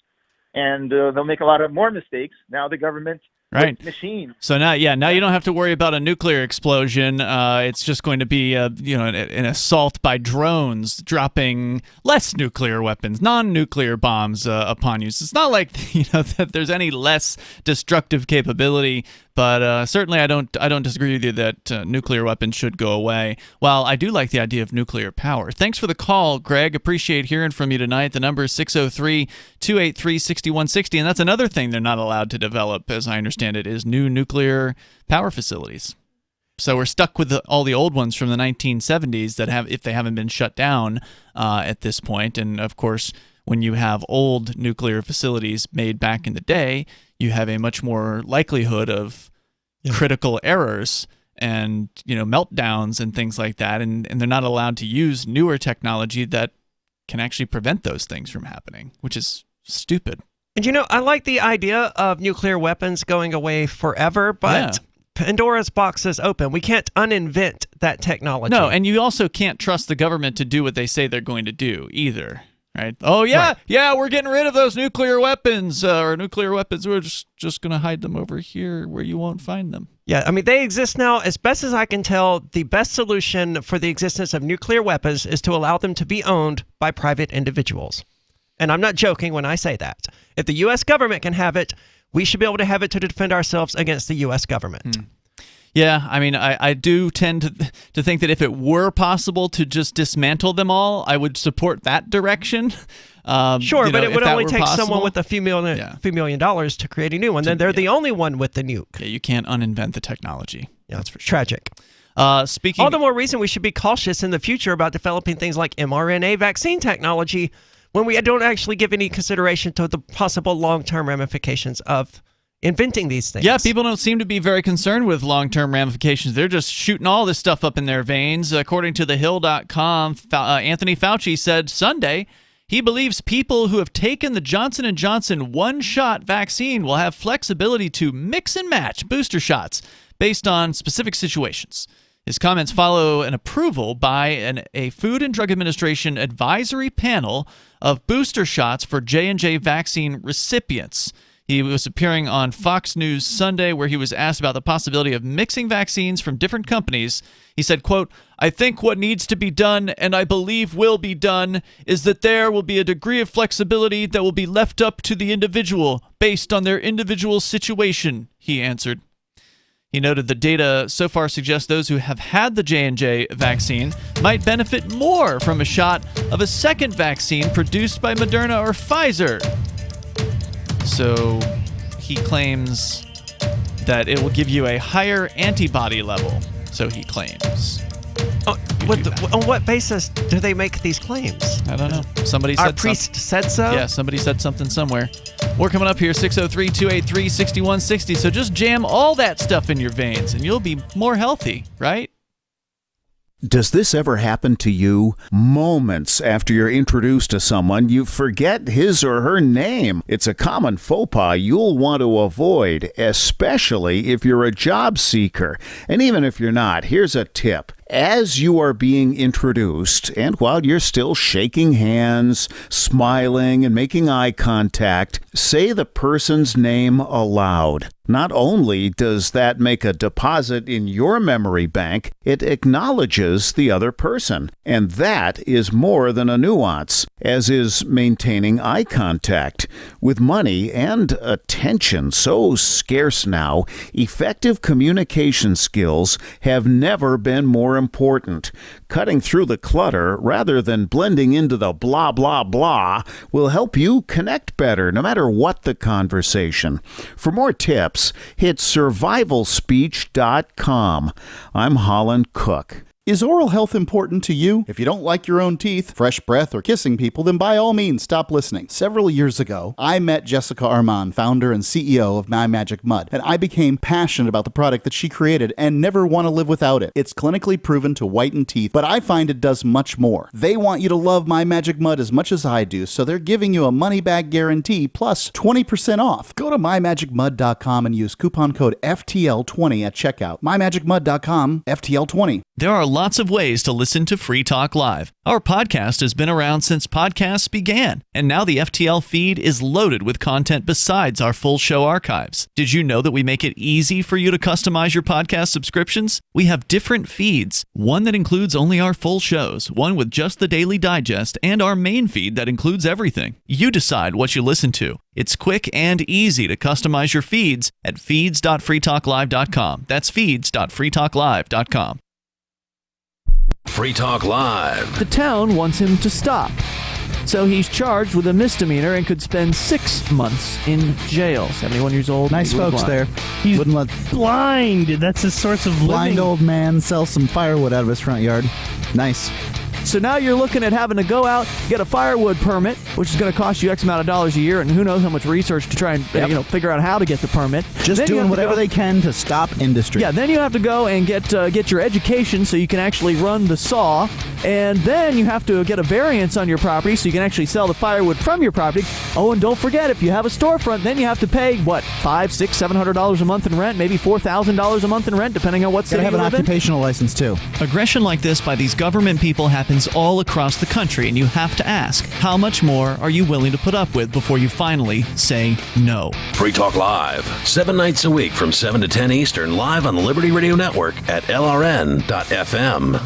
and they'll make a lot of more mistakes. Now the government, right, machine. So now you don't have to worry about a nuclear explosion. It's just going to be an assault by drones dropping less nuclear weapons, non-nuclear bombs upon you. So it's not like that there's any less destructive capability. But certainly, I don't disagree with you that nuclear weapons should go away. While I do like the idea of nuclear power. Thanks for the call, Greg. Appreciate hearing from you tonight. The number is 603-283-6160, and that's another thing they're not allowed to develop, as I understand it, is new nuclear power facilities. So we're stuck with all the old ones from the 1970s that if they haven't been shut down at this point. And of course, when you have old nuclear facilities made back in the day, you have a much more likelihood of critical errors and meltdowns and things like that, and they're not allowed to use newer technology that can actually prevent those things from happening, which is stupid. And I like the idea of nuclear weapons going away forever, but Pandora's box is open. We can't uninvent that technology. No, and you also can't trust the government to do what they say they're going to do either. Right? Oh, yeah, we're getting rid of those nuclear weapons, or nuclear weapons. We're just going to hide them over here where you won't find them. Yeah, I mean, they exist now. As best as I can tell, the best solution for the existence of nuclear weapons is to allow them to be owned by private individuals. And I'm not joking when I say that. If the U.S. government can have it, we should be able to have it to defend ourselves against the U.S. government. Yeah, I mean, I do tend to think that if it were possible to just dismantle them all, I would support that direction. Sure, but it would only take someone with a few million dollars to create a new one. Then they're the only one with the nuke. Yeah, you can't uninvent the technology. Yeah, that's for sure. Tragic. All the more reason we should be cautious in the future about developing things like mRNA vaccine technology when we don't actually give any consideration to the possible long-term ramifications of inventing these things. Yeah, people don't seem to be very concerned with long-term ramifications. They're just shooting all this stuff up in their veins. According to thehill.com, Anthony Fauci said Sunday he believes people who have taken the Johnson & Johnson one-shot vaccine will have flexibility to mix and match booster shots based on specific situations. His comments follow an approval by a Food and Drug Administration advisory panel of booster shots for J&J vaccine recipients. He was appearing on Fox News Sunday where he was asked about the possibility of mixing vaccines from different companies. He said, quote, "I think what needs to be done, and I believe will be done, is that there will be a degree of flexibility that will be left up to the individual based on their individual situation," he answered. He noted the data so far suggests those who have had the J&J vaccine might benefit more from a shot of a second vaccine produced by Moderna or Pfizer. So he claims that it will give you a higher antibody level, so he claims. On what basis do they make these claims? I don't know. Somebody said Our priest said so? Yeah, somebody said something somewhere. We're coming up here, 603-283-6160, so just jam all that stuff in your veins, and you'll be more healthy, right? Does this ever happen to you? Moments after you're introduced to someone, you forget his or her name. It's a common faux pas you'll want to avoid, especially if you're a job seeker. And even if you're not, here's a tip. As you are being introduced, and while you're still shaking hands, smiling, and making eye contact, say the person's name aloud. Not only does that make a deposit in your memory bank, it acknowledges the other person. And that is more than a nuance, as is maintaining eye contact. With money and attention so scarce now, effective communication skills have never been more important. Cutting through the clutter rather than blending into the blah, blah, blah will help you connect better, no matter what the conversation. For more tips, hit survivalspeech.com. I'm Holland Cook. Is oral health important to you? If you don't like your own teeth, fresh breath, or kissing people, then by all means, stop listening. Several years ago, I met Jessica Armand, founder and CEO of My Magic Mud, and I became passionate about the product that she created and never want to live without it. It's clinically proven to whiten teeth, but I find it does much more. They want you to love My Magic Mud as much as I do, so they're giving you a money-back guarantee plus 20% off. Go to mymagicmud.com and use coupon code FTL20 at checkout. mymagicmud.com, FTL20. There are lots of ways to listen to Free Talk Live. Our podcast has been around since podcasts began, and now the FTL feed is loaded with content besides our full show archives. Did you know that we make it easy for you to customize your podcast subscriptions? We have different feeds, one that includes only our full shows, one with just the Daily Digest, and our main feed that includes everything. You decide what you listen to. It's quick and easy to customize your feeds at feeds.freetalklive.com. That's feeds.freetalklive.com. Free Talk Live. The town wants him to stop. So he's charged with a misdemeanor and could spend 6 months in jail. 71 years old. Nice folks there. He's wouldn't let blind. That's his source of living. Blind old man sell some firewood out of his front yard. Nice. So now you're looking at having to go out, get a firewood permit, which is going to cost you X amount of dollars a year, and who knows how much research to try and figure out how to get the permit. Just doing whatever they can to stop industry. Yeah, then you have to go and get your education so you can actually run the saw, and then you have to get a variance on your property so you can actually sell the firewood from your property. Oh, and don't forget, if you have a storefront, then you have to pay, what, $500, $600, $700 a month in rent, maybe $4,000 a month in rent, depending on what city you live in. Gotta have an occupational license, too. Aggression like this by these government people happens all across the country, and you have to ask, how much more are you willing to put up with before you finally say no? Free Talk Live, 7 nights a week from 7 to 10 Eastern, live on the Liberty Radio Network at LRN.FM.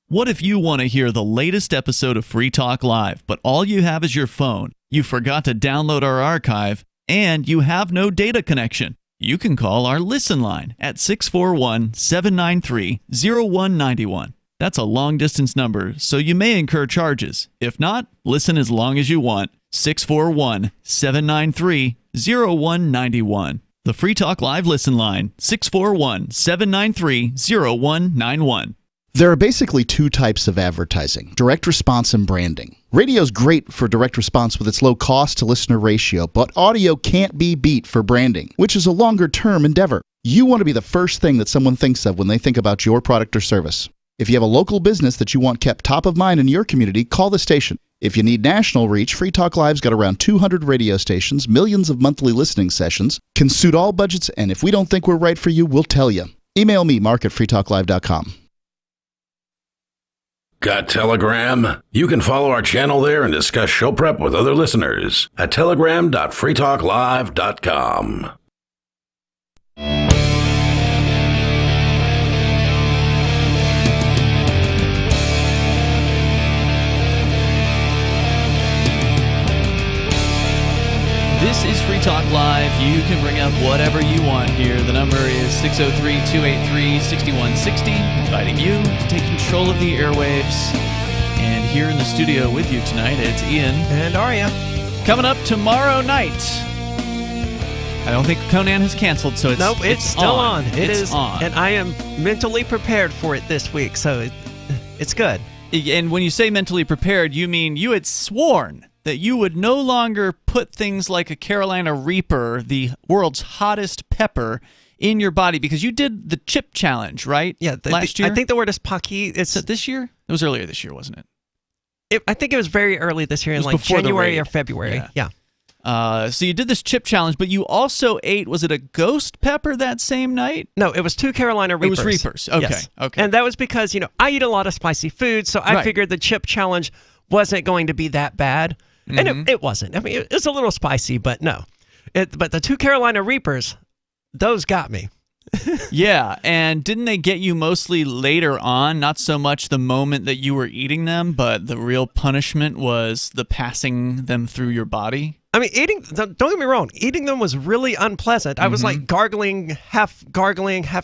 What if you want to hear the latest episode of Free Talk Live, but all you have is your phone, you forgot to download our archive, and you have no data connection? You can call our Listen line at 641-793-0191. That's a long-distance number, so you may incur charges. If not, listen as long as you want. 641-793-0191. The Free Talk Live Listen line, 641-793-0191. There are basically two types of advertising, direct response and branding. Radio's great for direct response with its low cost to listener ratio, but audio can't be beat for branding, which is a longer-term endeavor. You want to be the first thing that someone thinks of when they think about your product or service. If you have a local business that you want kept top of mind in your community, call the station. If you need national reach, Free Talk Live's got around 200 radio stations, millions of monthly listening sessions, can suit all budgets, and if we don't think we're right for you, we'll tell you. Email me, mark@freetalklive.com. Got Telegram? You can follow our channel there and discuss show prep with other listeners at telegram.freetalklive.com. This is Free Talk Live. You can bring up whatever you want here. The number is 603-283-6160, inviting you to take control of the airwaves. And here in the studio with you tonight, it's Ian. And Arya. Coming up tomorrow night. I don't think Conan has canceled, so it's still on. It is on. And I am mentally prepared for it this week, so it's good. And when you say mentally prepared, you mean you had sworn that you would no longer put things like a Carolina Reaper, the world's hottest pepper, in your body because you did the chip challenge, right? Yeah, last year. I think the word is Paki. Is it this year? It was earlier this year, wasn't it? I think it was very early this year, in like January or February. Yeah. So you did this chip challenge, but you also ate, was it a ghost pepper that same night? No, it was 2 Carolina Reapers. It was Reapers. Okay. Yes. Okay. And that was because, I eat a lot of spicy food, so I figured the chip challenge wasn't going to be that bad. And it wasn't. I mean, it was a little spicy, but no. But the 2 Carolina Reapers, those got me. Yeah, and didn't they get you mostly later on? Not so much the moment that you were eating them, but the real punishment was the passing them through your body? I mean, don't get me wrong, eating them was really unpleasant. I was like gargling, half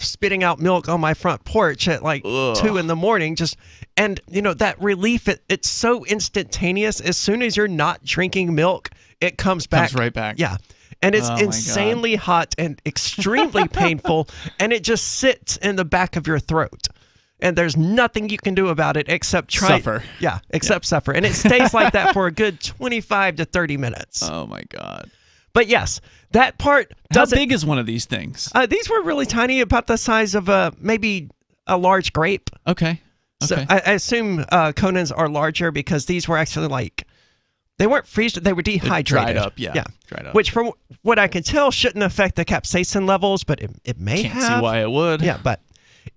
spitting out milk on my front porch at like 2 in the morning. And that relief, it's so instantaneous. As soon as you're not drinking milk, it comes back. Comes right back. Yeah. And it's insanely hot and extremely painful, and it just sits in the back of your throat. And there's nothing you can do about it except suffer. Yeah, except suffer. And it stays like that for a good 25 to 30 minutes. Oh, my God. But yes, that part doesn't... How big is one of these things? These were really tiny, about the size of maybe a large grape. Okay. So I assume Conan's are larger because these were actually like... They weren't freezed, they were dehydrated. Dried up, yeah. Dried up. Which, from what I can tell, shouldn't affect the capsaicin levels, but it may have. Can't see why it would. Yeah, but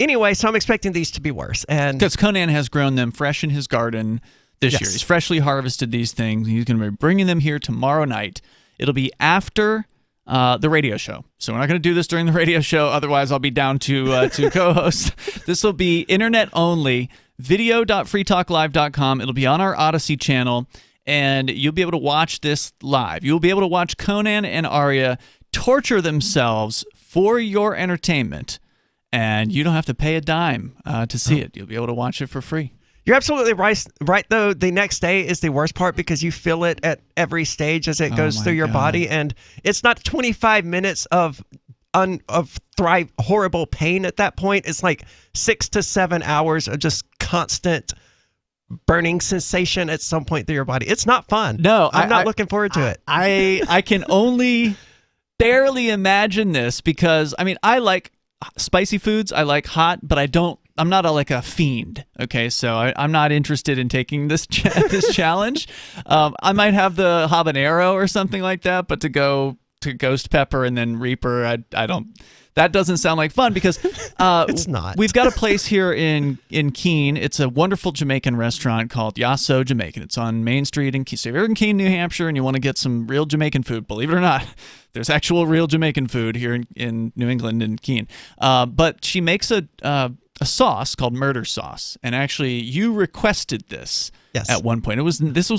anyway, so I'm expecting these to be worse. Because Conan has grown them fresh in his garden this year. He's freshly harvested these things. He's going to be bringing them here tomorrow night. It'll be after the radio show. So we're not going to do this during the radio show. Otherwise, I'll be down to co-host. This will be internet only, video.freetalklive.com. It'll be on our Odyssey channel. And you'll be able to watch this live. You'll be able to watch Conan and Arya torture themselves for your entertainment. And you don't have to pay a dime to see it. You'll be able to watch it for free. You're absolutely right, though. The next day is the worst part because you feel it at every stage as it goes through your body. And it's not 25 minutes of horrible pain at that point. It's like 6 to 7 hours of just constant burning sensation at some point through your body. It's not fun. No, I'm not looking forward to it. I can only barely imagine this because, I mean, I like spicy foods. I like hot, but I'm not like a fiend. Okay, so I'm not interested in taking this this challenge. I might have the habanero or something like that, but to go to ghost pepper and then Reaper, I don't. That doesn't sound like fun because it's not. We've got a place here in Keene. It's a wonderful Jamaican restaurant called Yasso Jamaican. It's on Main Street in Keene. So if you're in Keene, New Hampshire, and you want to get some real Jamaican food, believe it or not, there's actual real Jamaican food here in New England and Keene. But she makes a sauce called murder sauce, and actually you requested this at one point. This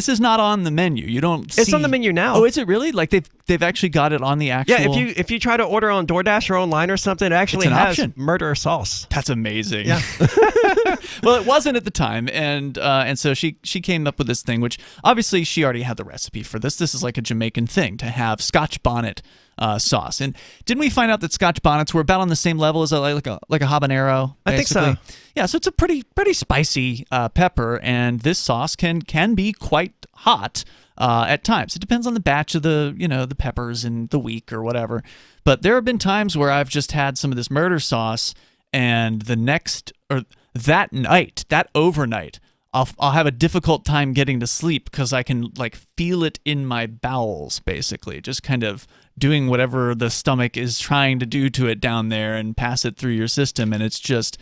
is not on the menu. You don't see. It's on the menu now. Oh, is it really? Like they've actually got it on the actual. Yeah, if you try to order on DoorDash or online or something, it actually has option. Murder sauce. That's amazing. Yeah. Well, it wasn't at the time, and so she came up with this thing, which obviously she already had the recipe for this. This is like a Jamaican thing to have Scotch bonnet sauce. And didn't we find out that Scotch bonnets were about on the same level as like a habanero? I think so. Yeah, so it's a pretty spicy pepper, and this sauce can be quite hot at times. It depends on the batch of the peppers and the week or whatever. But there have been times where I've just had some of this murder sauce, and that night, that overnight, I'll have a difficult time getting to sleep because I can like feel it in my bowels, basically, just kind of doing whatever the stomach is trying to do to it down there and pass it through your system. And it's just,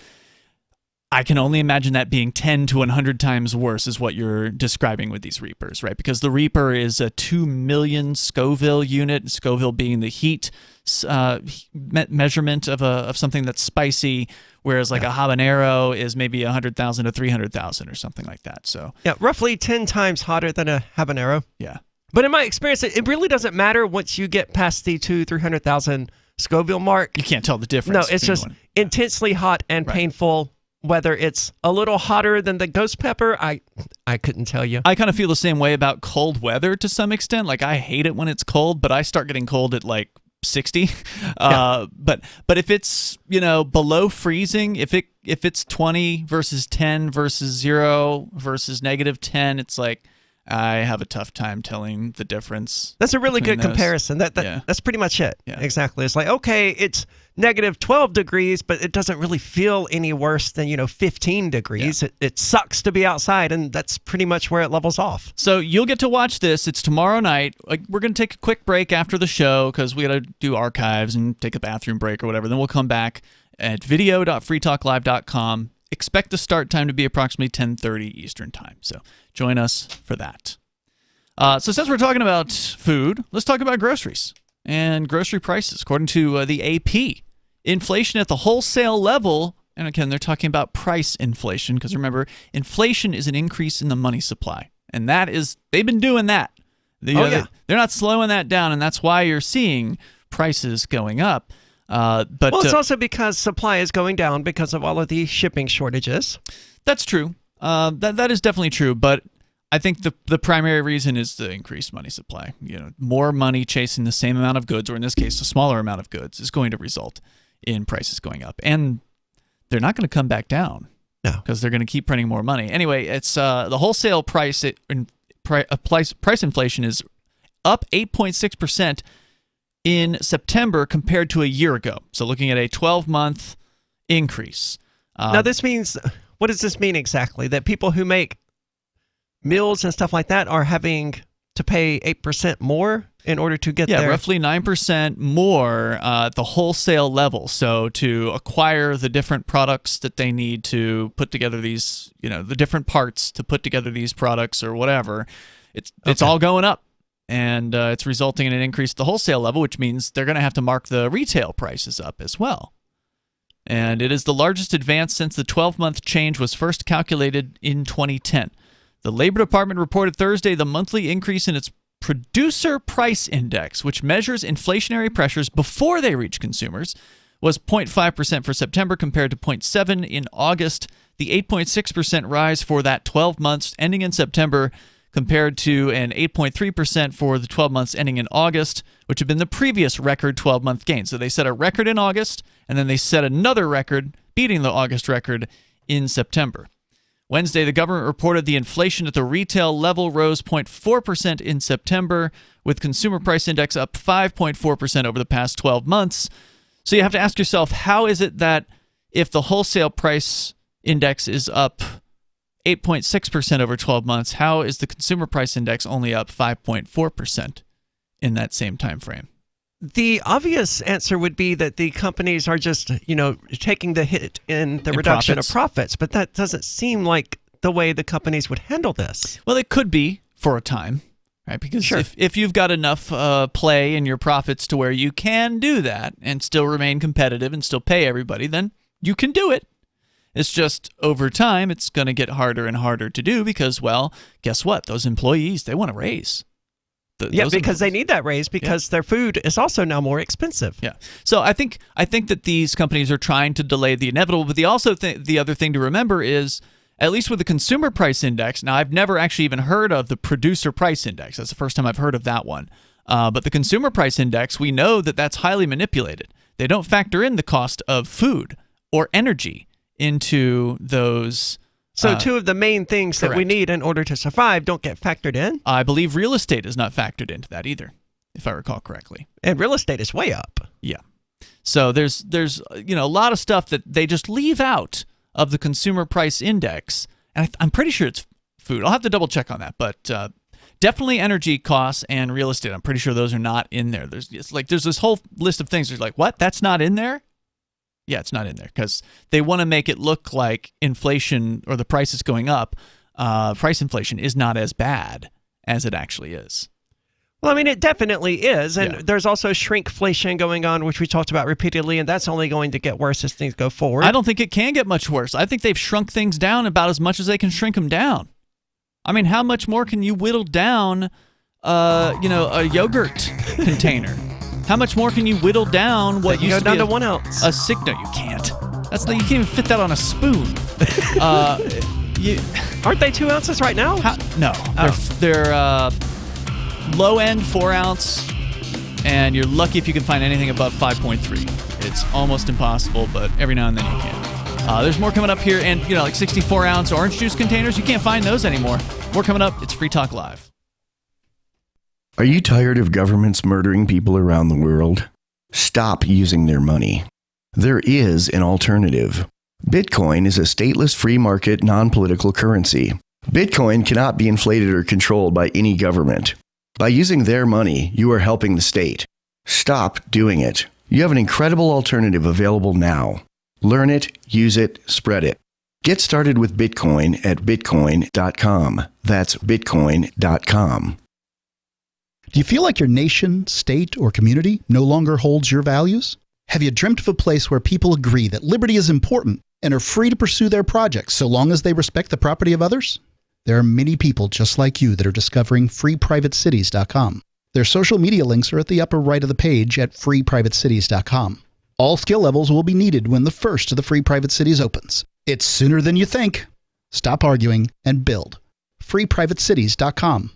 I can only imagine that being 10 to 100 times worse is what you're describing with these Reapers, right? Because the Reaper is a 2 million Scoville unit, Scoville being the heat measurement of something that's spicy, whereas like a habanero is maybe 100,000 to 300,000 or something like that. So yeah, roughly 10 times hotter than a habanero. Yeah. But in my experience, it really doesn't matter once you get past the 200,000-300,000 Scoville mark. You can't tell the difference. No, it's just intensely hot and painful. Whether it's a little hotter than the ghost pepper, I couldn't tell you. I kind of feel the same way about cold weather to some extent. Like I hate it when it's cold, but I start getting cold at like 60. But if it's below freezing, if it's 20 versus 10 versus 0 versus -10, it's like I have a tough time telling the difference. That's a really good those. comparison. That's pretty much it. Yeah. Exactly. It's like, okay, it's negative 12 degrees, but it doesn't really feel any worse than, 15 degrees. Yeah. It sucks to be outside, and that's pretty much where it levels off. So you'll get to watch this. It's tomorrow night. We're going to take a quick break after the show because we got to do archives and take a bathroom break or whatever. Then we'll come back at video.freetalklive.com. Expect the start time to be approximately 10:30 Eastern Time. So join us for that. So since we're talking about food, let's talk about groceries and grocery prices. According to the AP, inflation at the wholesale level, and again, they're talking about price inflation because remember, inflation is an increase in the money supply. And they've been doing that. They're not slowing that down, and that's why you're seeing prices going up. But it's also because supply is going down because of all of the shipping shortages. That's true. That is definitely true. But I think the primary reason is the increased money supply. More money chasing the same amount of goods, or in this case, a smaller amount of goods, is going to result in prices going up. And they're not going to come back down because they're going to keep printing more money. Anyway, it's the wholesale price inflation is up 8.6%. in September compared to a year ago. So looking at a 12-month increase. Now this means, what does this mean exactly? That people who make meals and stuff like that are having to pay 8% more in order to get their... roughly 9% more at the wholesale level. So to acquire the different products that they need to put together these, the different parts to put together these products or whatever, it's all going up. And it's resulting in an increase at the wholesale level, which means they're going to have to mark the retail prices up as well. And it is the largest advance since the 12-month change was first calculated in 2010. The Labor Department reported Thursday the monthly increase in its Producer Price Index, which measures inflationary pressures before they reach consumers, was 0.5% for September compared to 0.7% in August. The 8.6% rise for that 12 months ending in September compared to an 8.3% for the 12 months ending in August, which had been the previous record 12-month gain. So they set a record in August, and then they set another record, beating the August record in September. Wednesday, the government reported the inflation at the retail level rose 0.4% in September, with consumer price index up 5.4% over the past 12 months. So you have to ask yourself, how is it that if the wholesale price index is up 8.6% over 12 months, how is the consumer price index only up 5.4% in that same time frame? The obvious answer would be that the companies are just, taking the hit in the reduction of profits, but that doesn't seem like the way the companies would handle this. Well, it could be for a time, right? Because if you've got enough play in your profits to where you can do that and still remain competitive and still pay everybody, then you can do it. It's just over time, it's going to get harder and harder to do because, well, guess what? Those employees, they want a raise. Because they need that raise because their food is also now more expensive. Yeah. So I think that these companies are trying to delay the inevitable, but the other thing to remember is, at least with the consumer price index, now I've never actually even heard of the producer price index. That's the first time I've heard of that one. But the consumer price index, we know that that's highly manipulated. They don't factor in the cost of food or energy into those. So two of the main things that we need in order to survive don't get factored in? I believe real estate is not factored into that either, if I recall correctly. And real estate is way up. Yeah. So there's a lot of stuff that they just leave out of the consumer price index. And I'm pretty sure it's food. I'll have to double check on that, but definitely energy costs and real estate. I'm pretty sure those are not in there. There's this whole list of things. There's like, what? That's not in there? Yeah, it's not in there because they want to make it look like inflation or the prices going up, price inflation is not as bad as it actually is. Well, I mean, it definitely is. And there's also shrinkflation going on, which we talked about repeatedly, and that's only going to get worse as things go forward. I don't think it can get much worse. I think they've shrunk things down about as much as they can shrink them down. I mean, how much more can you whittle down, a yogurt container? How much more can you whittle down what used to be down to 1 ounce? No, you can't. You can't even fit that on a spoon. Aren't they 2 ounces right now? No, they're low end 4 ounce, and you're lucky if you can find anything above 5.3. It's almost impossible, but every now and then you can. There's more coming up here, and like 64 ounce orange juice containers, you can't find those anymore. More coming up. It's Free Talk Live. Are you tired of governments murdering people around the world? Stop using their money. There is an alternative. Bitcoin is a stateless free market non-political currency. Bitcoin cannot be inflated or controlled by any government. By using their money, you are helping the state. Stop doing it. You have an incredible alternative available now. Learn it, use it, spread it. Get started with Bitcoin at bitcoin.com. That's bitcoin.com. Do you feel like your nation, state, or community no longer holds your values? Have you dreamt of a place where people agree that liberty is important and are free to pursue their projects so long as they respect the property of others? There are many people just like you that are discovering freeprivatecities.com. Their social media links are at the upper right of the page at freeprivatecities.com. All skill levels will be needed when the first of the Free Private Cities opens. It's sooner than you think. Stop arguing and build. freeprivatecities.com.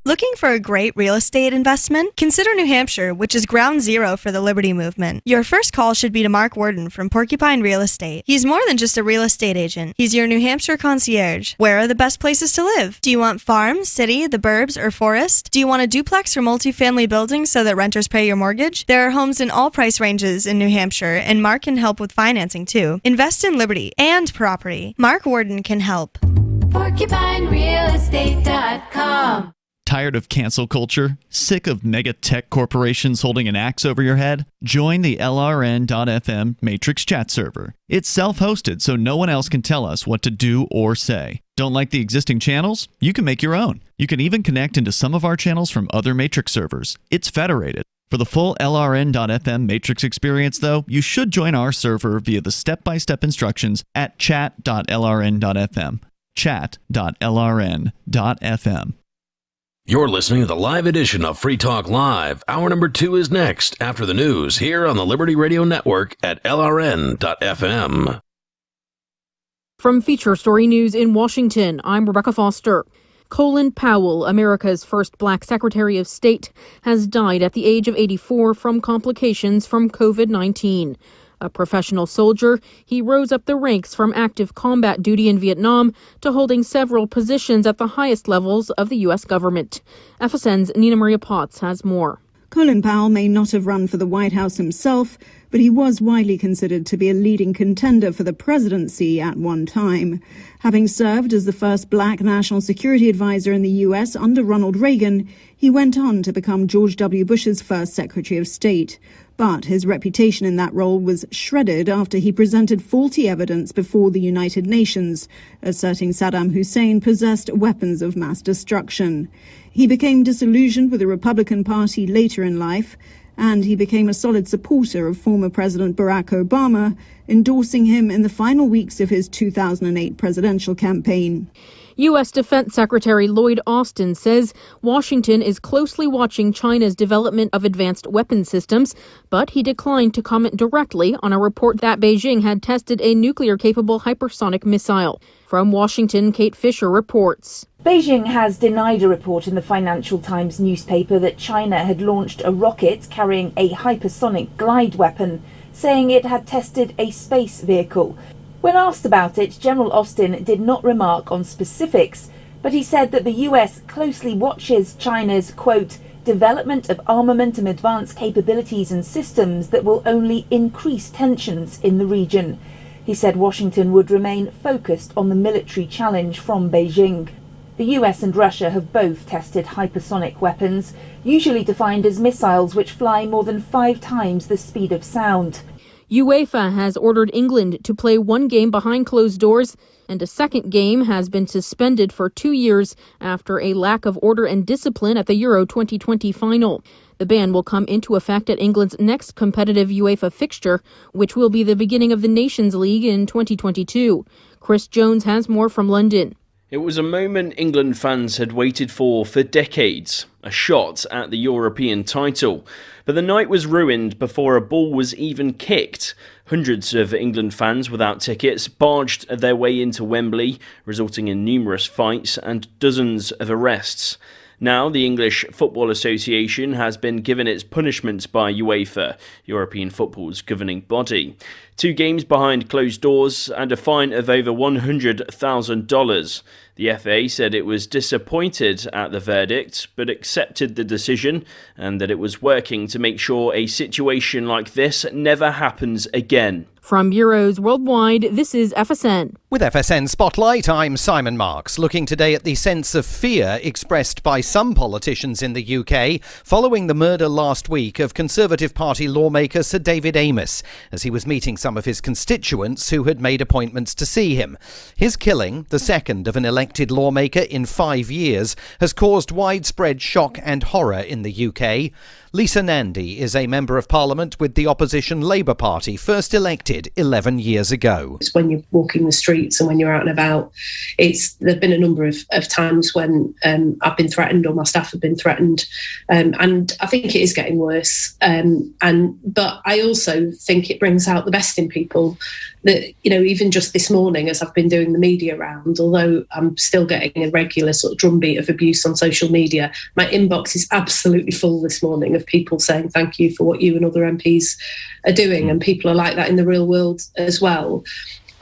Looking for a great real estate investment? Consider New Hampshire, which is ground zero for the Liberty Movement. Your first call should be to Mark Worden from Porcupine Real Estate. He's more than just a real estate agent. He's your New Hampshire concierge. Where are the best places to live? Do you want farm, city, the burbs, or forest? Do you want a duplex or multifamily building so that renters pay your mortgage? There are homes in all price ranges in New Hampshire, and Mark can help with financing too. Invest in liberty and property. Mark Worden can help. PorcupineRealEstate.com. Tired of cancel culture? Sick of mega tech corporations holding an axe over your head? Join the LRN.FM Matrix chat server. It's self-hosted, so no one else can tell us what to do or say. Don't like the existing channels? You can make your own. You can even connect into some of our channels from other Matrix servers. It's federated. For the full LRN.FM Matrix experience, though, you should join our server via the step-by-step instructions at chat.lrn.fm. chat.lrn.fm. You're listening to the live edition of Free Talk Live. Hour number 2 is next, after the news, here on the Liberty Radio Network at LRN.FM. From Feature Story News in Washington, I'm Rebecca Foster. Colin Powell, America's first black Secretary of State, has died at the age of 84 from complications from COVID-19. A professional soldier, he rose up the ranks from active combat duty in Vietnam to holding several positions at the highest levels of the U.S. government. FSN's Nina Maria Potts has more. Colin Powell may not have run for the White House himself, but he was widely considered to be a leading contender for the presidency at one time. Having served as the first black national security advisor in the U.S. under Ronald Reagan, he went on to become George W. Bush's first Secretary of State. But his reputation in that role was shredded after he presented faulty evidence before the United Nations, asserting Saddam Hussein possessed weapons of mass destruction. He became disillusioned with the Republican Party later in life, and he became a solid supporter of former President Barack Obama, endorsing him in the final weeks of his 2008 presidential campaign. U.S. Defense Secretary Lloyd Austin says Washington is closely watching China's development of advanced weapon systems, but he declined to comment directly on a report that Beijing had tested a nuclear-capable hypersonic missile. From Washington, Kate Fisher reports. Beijing has denied a report in the Financial Times newspaper that China had launched a rocket carrying a hypersonic glide weapon, saying it had tested a space vehicle. When asked about it, General Austin did not remark on specifics, but he said that the US closely watches China's, quote, development of armament and advanced capabilities and systems that will only increase tensions in the region. He said Washington would remain focused on the military challenge from Beijing. The US and Russia have both tested hypersonic weapons, usually defined as missiles which fly more than 5 times the speed of sound. UEFA has ordered England to play one game behind closed doors, and a second game has been suspended for 2 years after a lack of order and discipline at the Euro 2020 final. The ban will come into effect at England's next competitive UEFA fixture, which will be the beginning of the Nations League in 2022. Chris Jones has more from London. It was a moment England fans had waited for decades, a shot at the European title. But the night was ruined before a ball was even kicked. Hundreds of England fans without tickets barged their way into Wembley, resulting in numerous fights and dozens of arrests. Now, the English Football Association has been given its punishment by UEFA, European football's governing body. 2 games behind closed doors and a fine of over $100,000. The FA said it was disappointed at the verdict, but accepted the decision and that it was working to make sure a situation like this never happens again. From bureaus worldwide, this is FSN. With FSN Spotlight, I'm Simon Marks, looking today at the sense of fear expressed by some politicians in the UK following the murder last week of Conservative Party lawmaker Sir David Amess, as he was meeting some of his constituents who had made appointments to see him. His killing, the second of an elected lawmaker in 5 years, has caused widespread shock and horror in the UK. Lisa Nandy is a Member of Parliament with the opposition Labour Party, first elected 11 years ago. It's when you're walking the streets and when you're out and about. There've been a number of times when I've been threatened or my staff have been threatened, and I think it is getting worse. But I also think it brings out the best in people. That, even just this morning, as I've been doing the media round, although I'm still getting a regular sort of drumbeat of abuse on social media, my inbox is absolutely full this morning of people saying thank you for what you and other MPs are doing, and people are like that in the real world as well.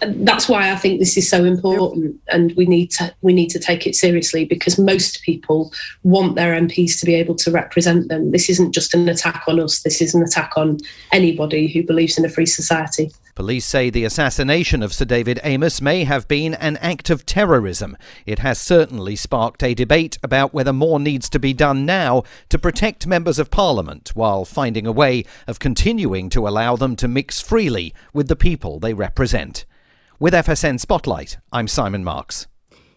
And that's why I think this is so important, and we need to take it seriously, because most people want their MPs to be able to represent them. This isn't just an attack on us, this is an attack on anybody who believes in a free society. Police say the assassination of Sir David Amess may have been an act of terrorism. It has certainly sparked a debate about whether more needs to be done now to protect members of Parliament, while finding a way of continuing to allow them to mix freely with the people they represent. With FSN Spotlight, I'm Simon Marks.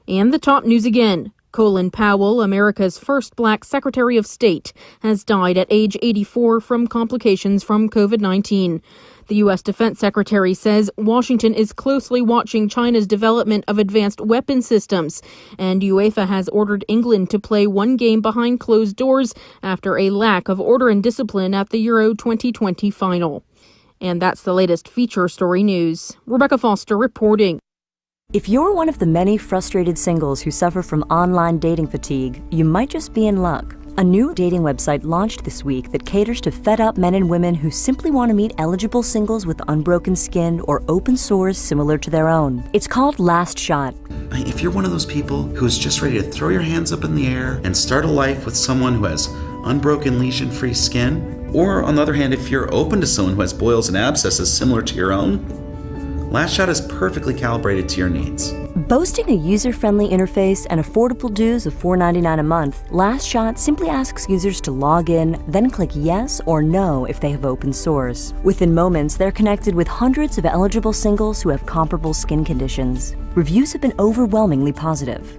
And the top news again. Colin Powell, America's first black Secretary of State, has died at age 84 from complications from COVID-19. The U.S. Defense Secretary says Washington is closely watching China's development of advanced weapon systems, and UEFA has ordered England to play one game behind closed doors after a lack of order and discipline at the Euro 2020 final. And that's the latest feature story news. Rebecca Foster reporting. If you're one of the many frustrated singles who suffer from online dating fatigue, you might just be in luck. A new dating website launched this week that caters to fed-up men and women who simply want to meet eligible singles with unbroken skin or open sores similar to their own. It's called Last Shot. If you're one of those people who's just ready to throw your hands up in the air and start a life with someone who has unbroken lesion-free skin, or on the other hand, if you're open to someone who has boils and abscesses similar to your own, Last Shot is perfectly calibrated to your needs. Boasting a user-friendly interface and affordable dues of $4.99 a month, Last Shot simply asks users to log in, then click yes or no if they have open sores. Within moments, they're connected with hundreds of eligible singles who have comparable skin conditions. Reviews have been overwhelmingly positive.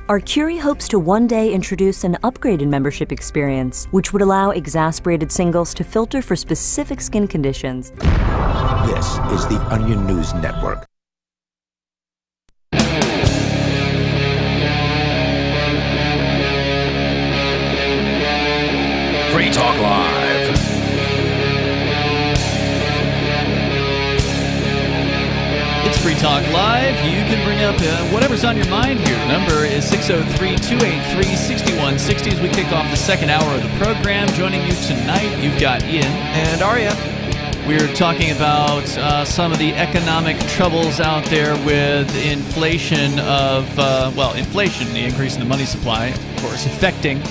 Arcuri hopes to one day introduce an upgraded membership experience, which would allow exasperated singles to filter for specific skin conditions. This is the Onion News Network. Free Talk Live. It's Free Talk Live. You can bring up whatever's on your mind here. The number is 603-283-6160 as we kick off the second hour of the program. Joining you tonight, you've got Ian. And Aria. We're talking about some of the economic troubles out there with inflation inflation, the increase in the money supply, of course, affecting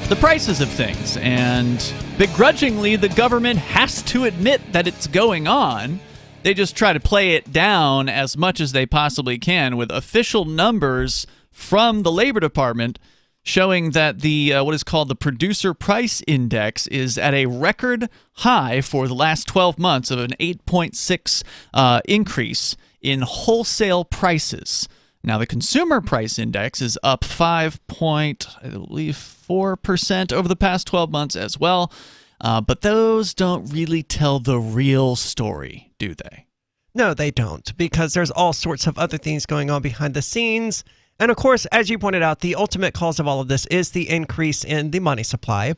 the prices of things. And begrudgingly, the government has to admit that it's going on. They just try to play it down as much as they possibly can, with official numbers from the Labor Department showing that the what is called the Producer Price Index is at a record high for the last 12 months of an 8.6 increase in wholesale prices. Now, the Consumer Price Index is up 5.4% over the past 12 months as well. But those don't really tell the real story, do they? No, they don't, because there's all sorts of other things going on behind the scenes. And of course, as you pointed out, the ultimate cause of all of this is the increase in the money supply.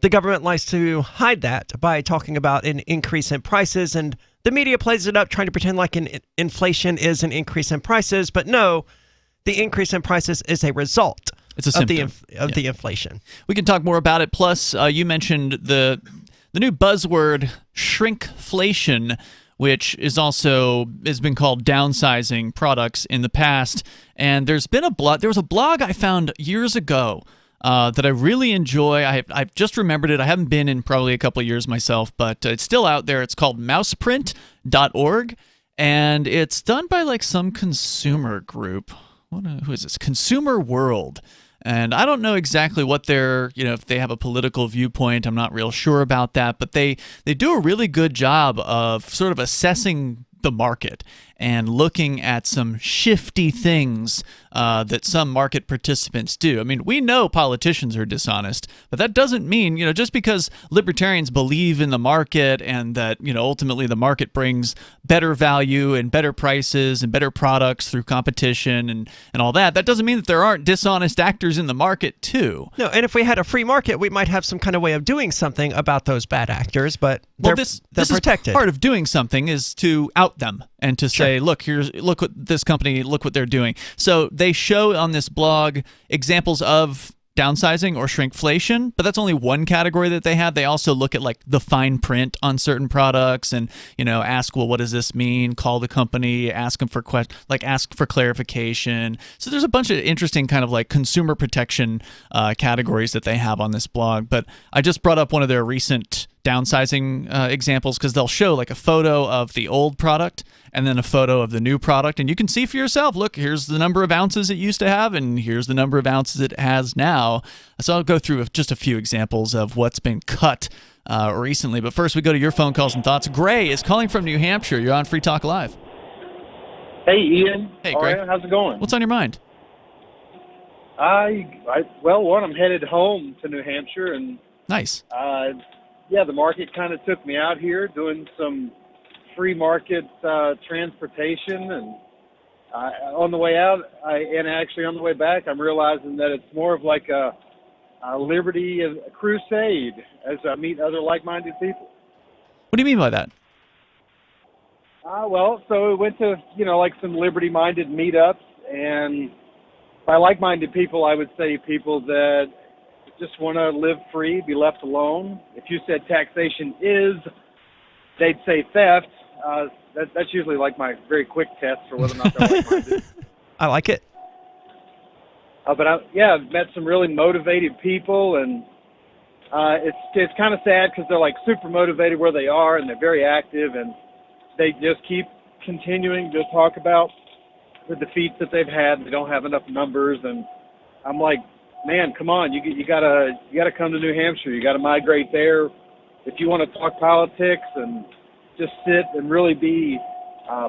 The government likes to hide that by talking about an increase in prices, and the media plays it up trying to pretend like inflation is an increase in prices. But no, the increase in prices is a result of the inflation. We can talk more about it. Plus, you mentioned the new buzzword shrinkflation, which is also has been called downsizing products in the past. And there was a blog I found years ago that I really enjoy. I've just remembered it. I haven't been in probably a couple of years myself, but it's still out there. It's called mouseprint.org, and it's done by like some consumer group. Who is this? Consumer World. And I don't know exactly what if they have a political viewpoint. I'm not real sure about that, but they do a really good job of sort of assessing the market and looking at some shifty things that some market participants do. I mean, we know politicians are dishonest, but that doesn't mean, just because libertarians believe in the market and that, ultimately the market brings better value and better prices and better products through competition and all that, that doesn't mean that there aren't dishonest actors in the market too. No, and if we had a free market, we might have some kind of way of doing something about those bad actors, but they're protected. Is part of doing something is to out them and to say, look what this company, look what they're doing. So they show on this blog examples of downsizing or shrinkflation, but that's only one category that they have. They also look at like the fine print on certain products and, ask, well, what does this mean? Call the company, ask them for ask for clarification. So there's a bunch of interesting kind of like consumer protection categories that they have on this blog. But I just brought up one of their recent downsizing examples because they'll show like a photo of the old product and then a photo of the new product, and you can see for yourself, look, here's the number of ounces it used to have and here's the number of ounces it has now. So I'll go through just a few examples of what's been cut recently, but first we go to your phone calls and thoughts. Gray is calling from New Hampshire. You're on Free Talk Live. Hey, Ian. Hey, Gray. Right, how's it going? What's on your mind? Well, I'm headed home to New Hampshire, and nice. The market kind of took me out here doing some free market transportation, and on the way out, and actually on the way back, I'm realizing that it's more of like a liberty crusade as I meet other like-minded people. What do you mean by that? So we went to, like some liberty-minded meetups, and by like-minded people, I would say people that just want to live free, be left alone. If you said taxation is, they'd say theft. That's usually like my very quick test for whether or not they're like-minded. I like it. But I've met some really motivated people, and it's kind of sad because they're like super motivated where they are, and they're very active, and they just keep continuing to talk about the defeats that they've had. They don't have enough numbers, and I'm like, man, come on, you gotta come to New Hampshire. You gotta migrate there if you want to talk politics and just sit and really be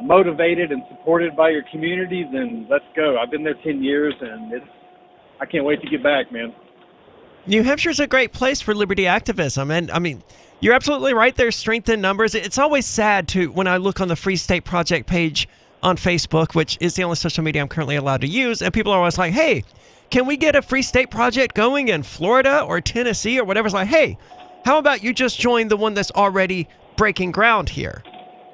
motivated and supported by your community. Then let's go. I've been there 10 years, and I can't wait to get back, man. New Hampshire's a great place for liberty activism, and I mean, you're absolutely right. There's strength in numbers. It's always sad when I look on the Free State Project page on Facebook, which is the only social media I'm currently allowed to use, and people are always like, hey, can we get a Free State Project going in Florida or Tennessee or whatever? It's like, hey, how about you just join the one that's already breaking ground here?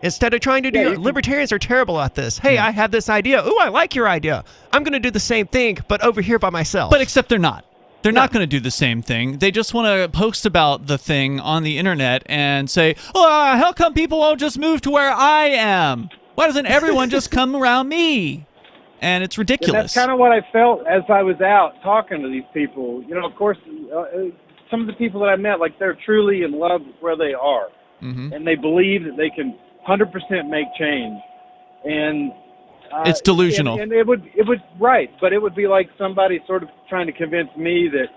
Instead of trying to do libertarians are terrible at this. Hey, I have this idea. Ooh, I like your idea. I'm going to do the same thing, but over here by myself. But except they're not. They're not going to do the same thing. They just want to post about the thing on the internet and say, oh, how come people won't just move to where I am? Why doesn't everyone just come around me? And it's ridiculous. And that's kind of what I felt as I was out talking to these people. Of course, some of the people that I met, like, they're truly in love with where they are. Mm-hmm. And they believe that they can 100% make change. And it's delusional. And it would right, but it would be like somebody sort of trying to convince me that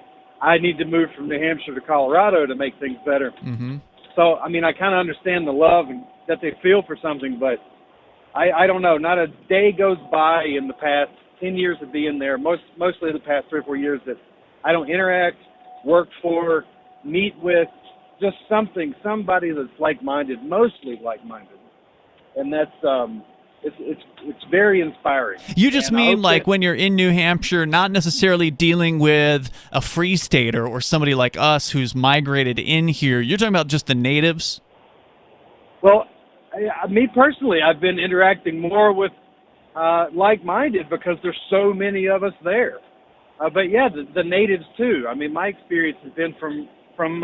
I need to move from New Hampshire to Colorado to make things better. Mm-hmm. So, I mean, I kind of understand the love that they feel for something, but I don't know. Not a day goes by in the past 10 years of being there, mostly the past 3 or 4 years, that I don't interact, work for, meet with, just somebody that's like-minded, mostly like-minded. And that's it's very inspiring. You just mean like when you're in New Hampshire, not necessarily dealing with a free stater or somebody like us who's migrated in here. You're talking about just the natives? Well, me personally, I've been interacting more with like-minded because there's so many of us there. But yeah, the natives too. I mean, my experience has been from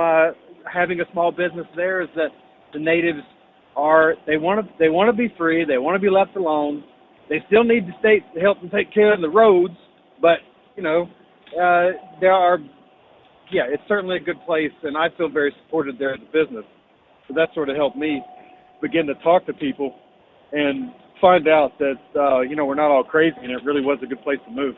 having a small business there is that the natives they want to be free. They want to be left alone. They still need the state to help them take care of the roads, but there are. Yeah, it's certainly a good place, and I feel very supported there as a business. So that sort of helped me begin to talk to people and find out that, we're not all crazy, and it really was a good place to move.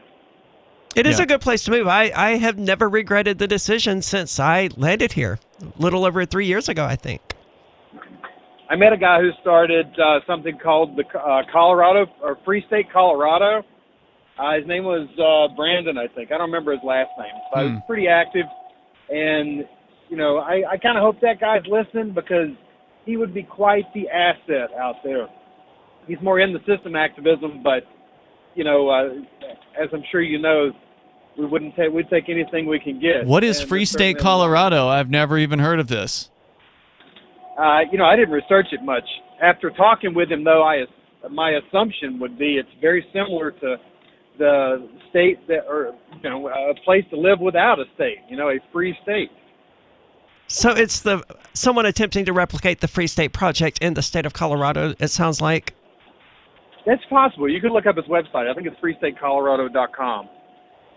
It is a good place to move. I have never regretted the decision since I landed here, a little over 3 years ago, I think. I met a guy who started something called the Colorado, or Free State Colorado. His name was Brandon, I think. I don't remember his last name, but he was pretty active. And, I kind of hope that guy's listening, because he would be quite the asset out there. He's more in the system activism, but, as I'm sure you know, we'd take anything we can get. What is Free State Colorado? I've never even heard of this. I didn't research it much. After talking with him, though, my assumption would be it's very similar to the state a place to live without a state, a free state. So it's someone attempting to replicate the Free State Project in the state of Colorado, it sounds like. That's possible. You can look up his website. I think it's freestatecolorado.com.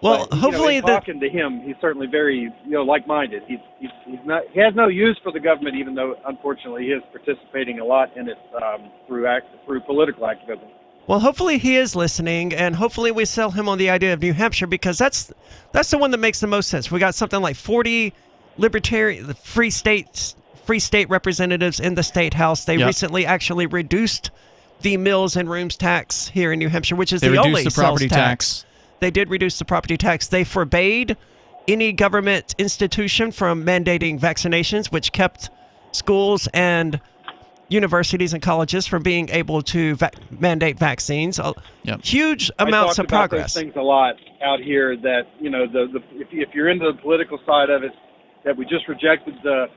Well, but, hopefully, talking to him, he's certainly very, like-minded. He has no use for the government, even though, unfortunately, he is participating a lot in it through political activism. Well, hopefully he is listening, and hopefully we sell him on the idea of New Hampshire, because that's the one that makes the most sense. We got something like 40 libertarian free state representatives in the state house. They recently actually reduced the mills and rooms tax here in New Hampshire, which is the only property tax. They did reduce the property tax. They forbade any government institution from mandating vaccinations, which kept schools and universities and colleges from being able to mandate vaccines. Huge amounts of progress. I talk about those things a lot out here, that if you're into the political side of it, that we just rejected the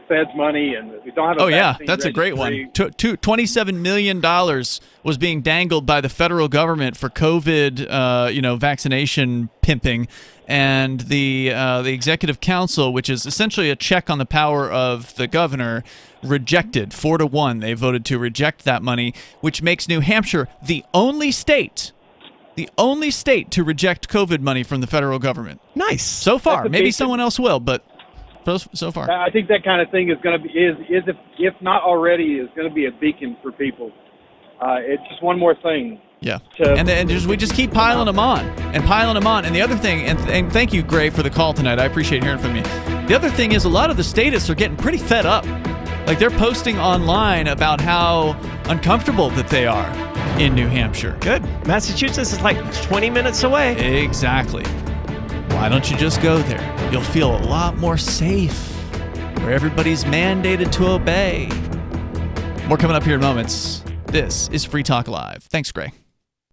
Fed's money, and we don't have a vaccine that's a great one. $27 million was being dangled by the federal government for COVID vaccination pimping, and the executive council, which is essentially a check on the power of the governor, rejected 4-1. They voted to reject that money, which makes New Hampshire the only state to reject COVID money from the federal government. Nice. So far. Maybe someone else will, but so far. I think that kind of thing is going to be, if not already, is going to be a beacon for people. It's just one more thing. Yeah. And we just keep piling them on. And the other thing, and thank you, Gray, for the call tonight. I appreciate hearing from you. The other thing is, a lot of the statists are getting pretty fed up. Like, they're posting online about how uncomfortable that they are in New Hampshire. Good. Massachusetts is like 20 minutes away. Exactly. Why don't you just go there? You'll feel a lot more safe, where everybody's mandated to obey. More coming up here in moments. This is Free Talk Live. Thanks, Gray.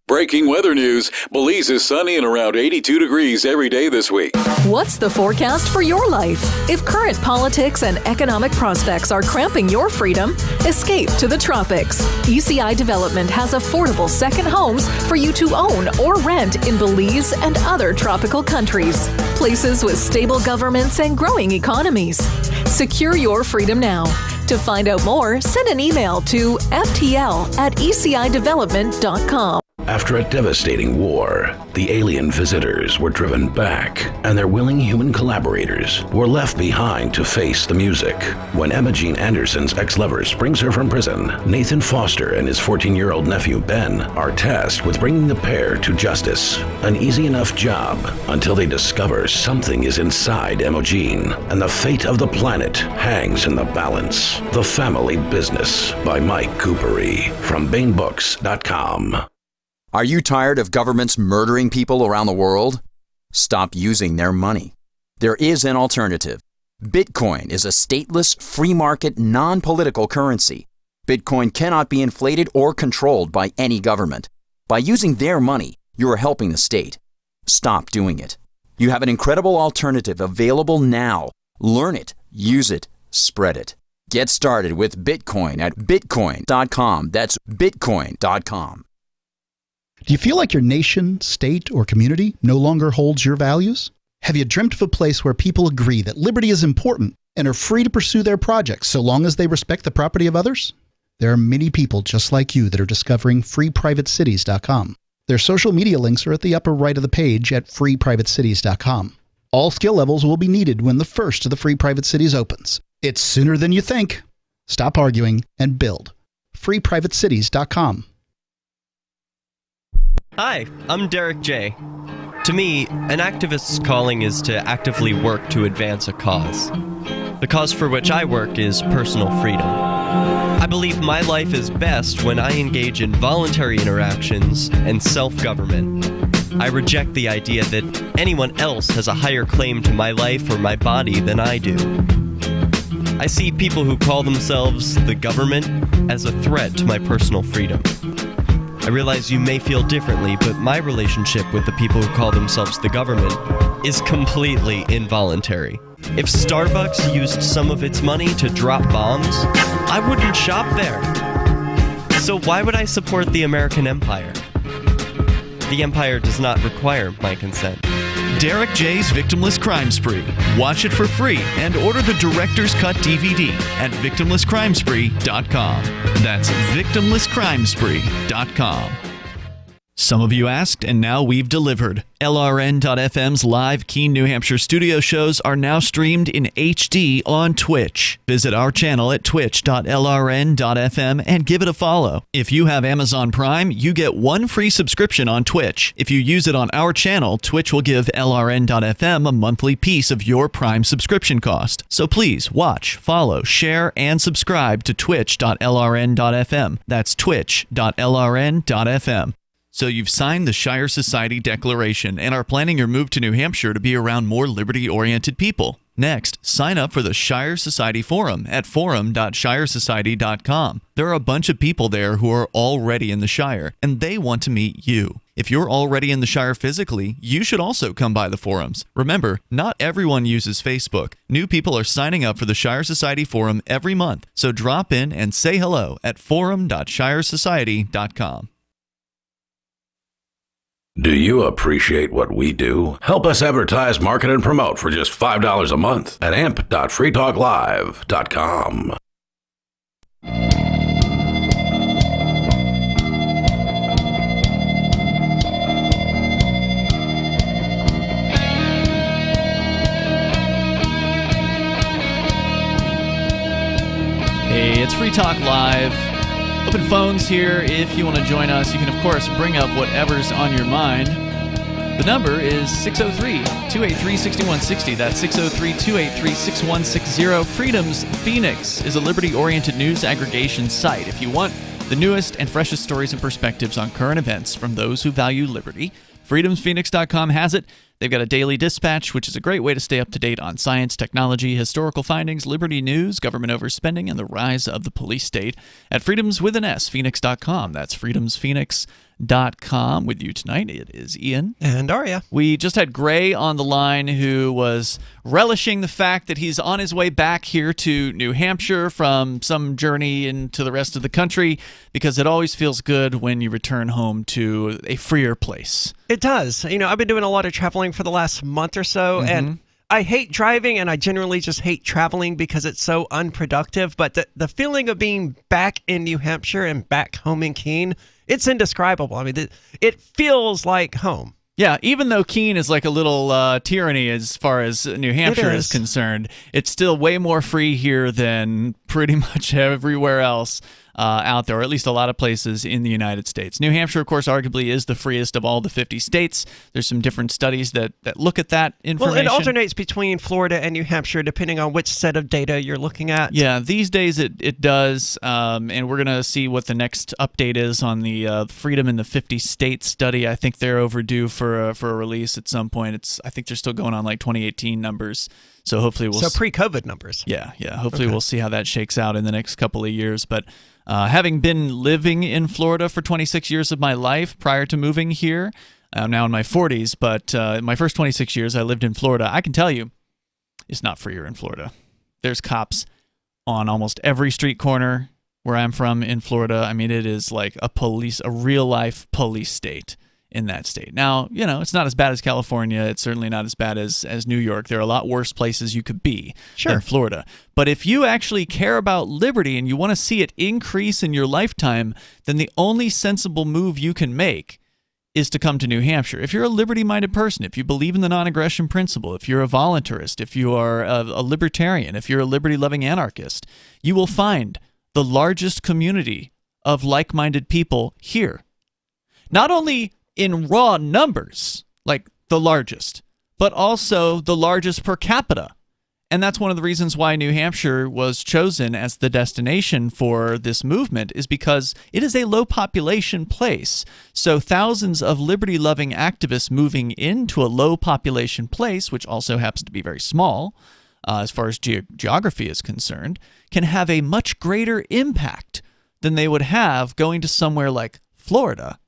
Breaking weather news. Belize is sunny and around 82 degrees every day this week. What's the forecast for your life? If current politics and economic prospects are cramping your freedom, escape to the tropics. ECI Development has affordable second homes for you to own or rent in Belize and other tropical countries. Places with stable governments and growing economies. Secure your freedom now. To find out more, send an email to ftl@ecidevelopment.com. After a devastating war, the alien visitors were driven back, and their willing human collaborators were left behind to face the music. When Emma Jean Anderson's ex-lover springs her from prison, Nathan Foster and his 14-year-old nephew Ben are tasked with bringing the pair to justice. An easy enough job until they discover something is inside Emma Jean, and the fate of the planet hangs in the balance. The Family Business by Mike Coopery from BaneBooks.com. Are you tired of governments murdering people around the world? Stop using their money. There is an alternative. Bitcoin is a stateless, free market, non-political currency. Bitcoin cannot be inflated or controlled by any government. By using their money, you are helping the state. Stop doing it. You have an incredible alternative available now. Learn it, use it, spread it. Get started with Bitcoin at Bitcoin.com. That's Bitcoin.com. Do you feel like your nation, state, or community no longer holds your values? Have you dreamt of a place where people agree that liberty is important and are free to pursue their projects so long as they respect the property of others? There are many people just like you that are discovering freeprivatecities.com. Their social media links are at the upper right of the page at freeprivatecities.com. All skill levels will be needed when the first of the Free Private Cities opens. It's sooner than you think. Stop arguing and build. freeprivatecities.com. Hi, I'm Derek J. To me, an activist's calling is to actively work to advance a cause. The cause for which I work is personal freedom. I believe my life is best when I engage in voluntary interactions and self-government. I reject the idea that anyone else has a higher claim to my life or my body than I do. I see people who call themselves the government as a threat to my personal freedom. I realize you may feel differently, but my relationship with the people who call themselves the government is completely involuntary. If Starbucks used some of its money to drop bombs, I wouldn't shop there. So why would I support the American empire? The empire does not require my consent. Derek J's Victimless Crime Spree. Watch it for free and order the Director's Cut DVD at victimlesscrimespree.com. That's victimlesscrimespree.com. Some of you asked, and now we've delivered. LRN.FM's live Keene, New Hampshire studio shows are now streamed in HD on Twitch. Visit our channel at twitch.lrn.fm and give it a follow. If you have Amazon Prime, you get one free subscription on Twitch. If you use it on our channel, Twitch will give LRN.FM a monthly piece of your Prime subscription cost. So please watch, follow, share, and subscribe to twitch.lrn.fm. That's twitch.lrn.fm. So you've signed the Shire Society Declaration and are planning your move to New Hampshire to be around more liberty-oriented people. Next, sign up for the Shire Society Forum at forum.shiresociety.com. There are a bunch of people there who are already in the Shire, and they want to meet you. If you're already in the Shire physically, you should also come by the forums. Remember, not everyone uses Facebook. New people are signing up for the Shire Society Forum every month, so drop in and say hello at forum.shiresociety.com. Do you appreciate what we do? Help us advertise, market, and promote for just $5 a month at amp.freetalklive.com. Hey, it's Free Talk Live. Open phones here if you want to join us. You can, of course, bring up whatever's on your mind. The number is 603-283-6160. That's 603-283-6160. Freedom's Phoenix is a liberty-oriented news aggregation site. If you want the newest and freshest stories and perspectives on current events from those who value liberty, freedomsphoenix.com has it. They've got a daily dispatch, which is a great way to stay up to date on science, technology, historical findings, liberty news, government overspending, and the rise of the police state at freedomsphoenix.com. That's freedomsphoenix.com. With you tonight, it is Ian. And Aria. We just had Gray on the line, who was relishing the fact that he's on his way back here to New Hampshire from some journey into the rest of the country, because it always feels good when you return home to a freer place. It does. You know, I've been doing a lot of traveling for the last month or so, and I hate driving, and I generally just hate traveling because it's so unproductive. But the feeling of being back in New Hampshire and back home in Keene, it's indescribable. I mean, it feels like home. Yeah, even though Keene is like a little tyranny as far as New Hampshire is concerned, it's still way more free here than pretty much everywhere else out there, or at least a lot of places in the United States. New Hampshire, of course, arguably is the freest of all the 50 states. There's some different studies that look at that information. Well, it alternates between Florida and New Hampshire depending on which set of data you're looking at. Yeah, these days it does, and we're going to see what the next update is on the Freedom in the 50 States study. I think they're overdue for a release at some point. I think they're still going on like 2018 numbers. So hopefully we'll... So pre-COVID numbers. Yeah. Hopefully we'll see how that shakes out in the next couple of years. But having been living in Florida for 26 years of my life prior to moving here, I'm now in my 40s, but my first 26 years I lived in Florida. I can tell you, it's not freer in Florida. There's cops on almost every street corner where I'm from in Florida. I mean, it is like a real-life police state. in that state. Now, it's not as bad as California. It's certainly not as bad as New York. There are a lot worse places you could be than Florida. But if you actually care about liberty and you want to see it increase in your lifetime, then the only sensible move you can make is to come to New Hampshire. If you're a liberty-minded person, if you believe in the non-aggression principle, if you're a voluntarist, if you are a libertarian, if you're a liberty-loving anarchist, you will find the largest community of like-minded people here. Not only in raw numbers, like the largest, but also the largest per capita. And that's one of the reasons why New Hampshire was chosen as the destination for this movement, is because it is a low population place. So thousands of liberty-loving activists moving into a low population place, which also happens to be very small as far as geography is concerned, can have a much greater impact than they would have going to somewhere like Florida,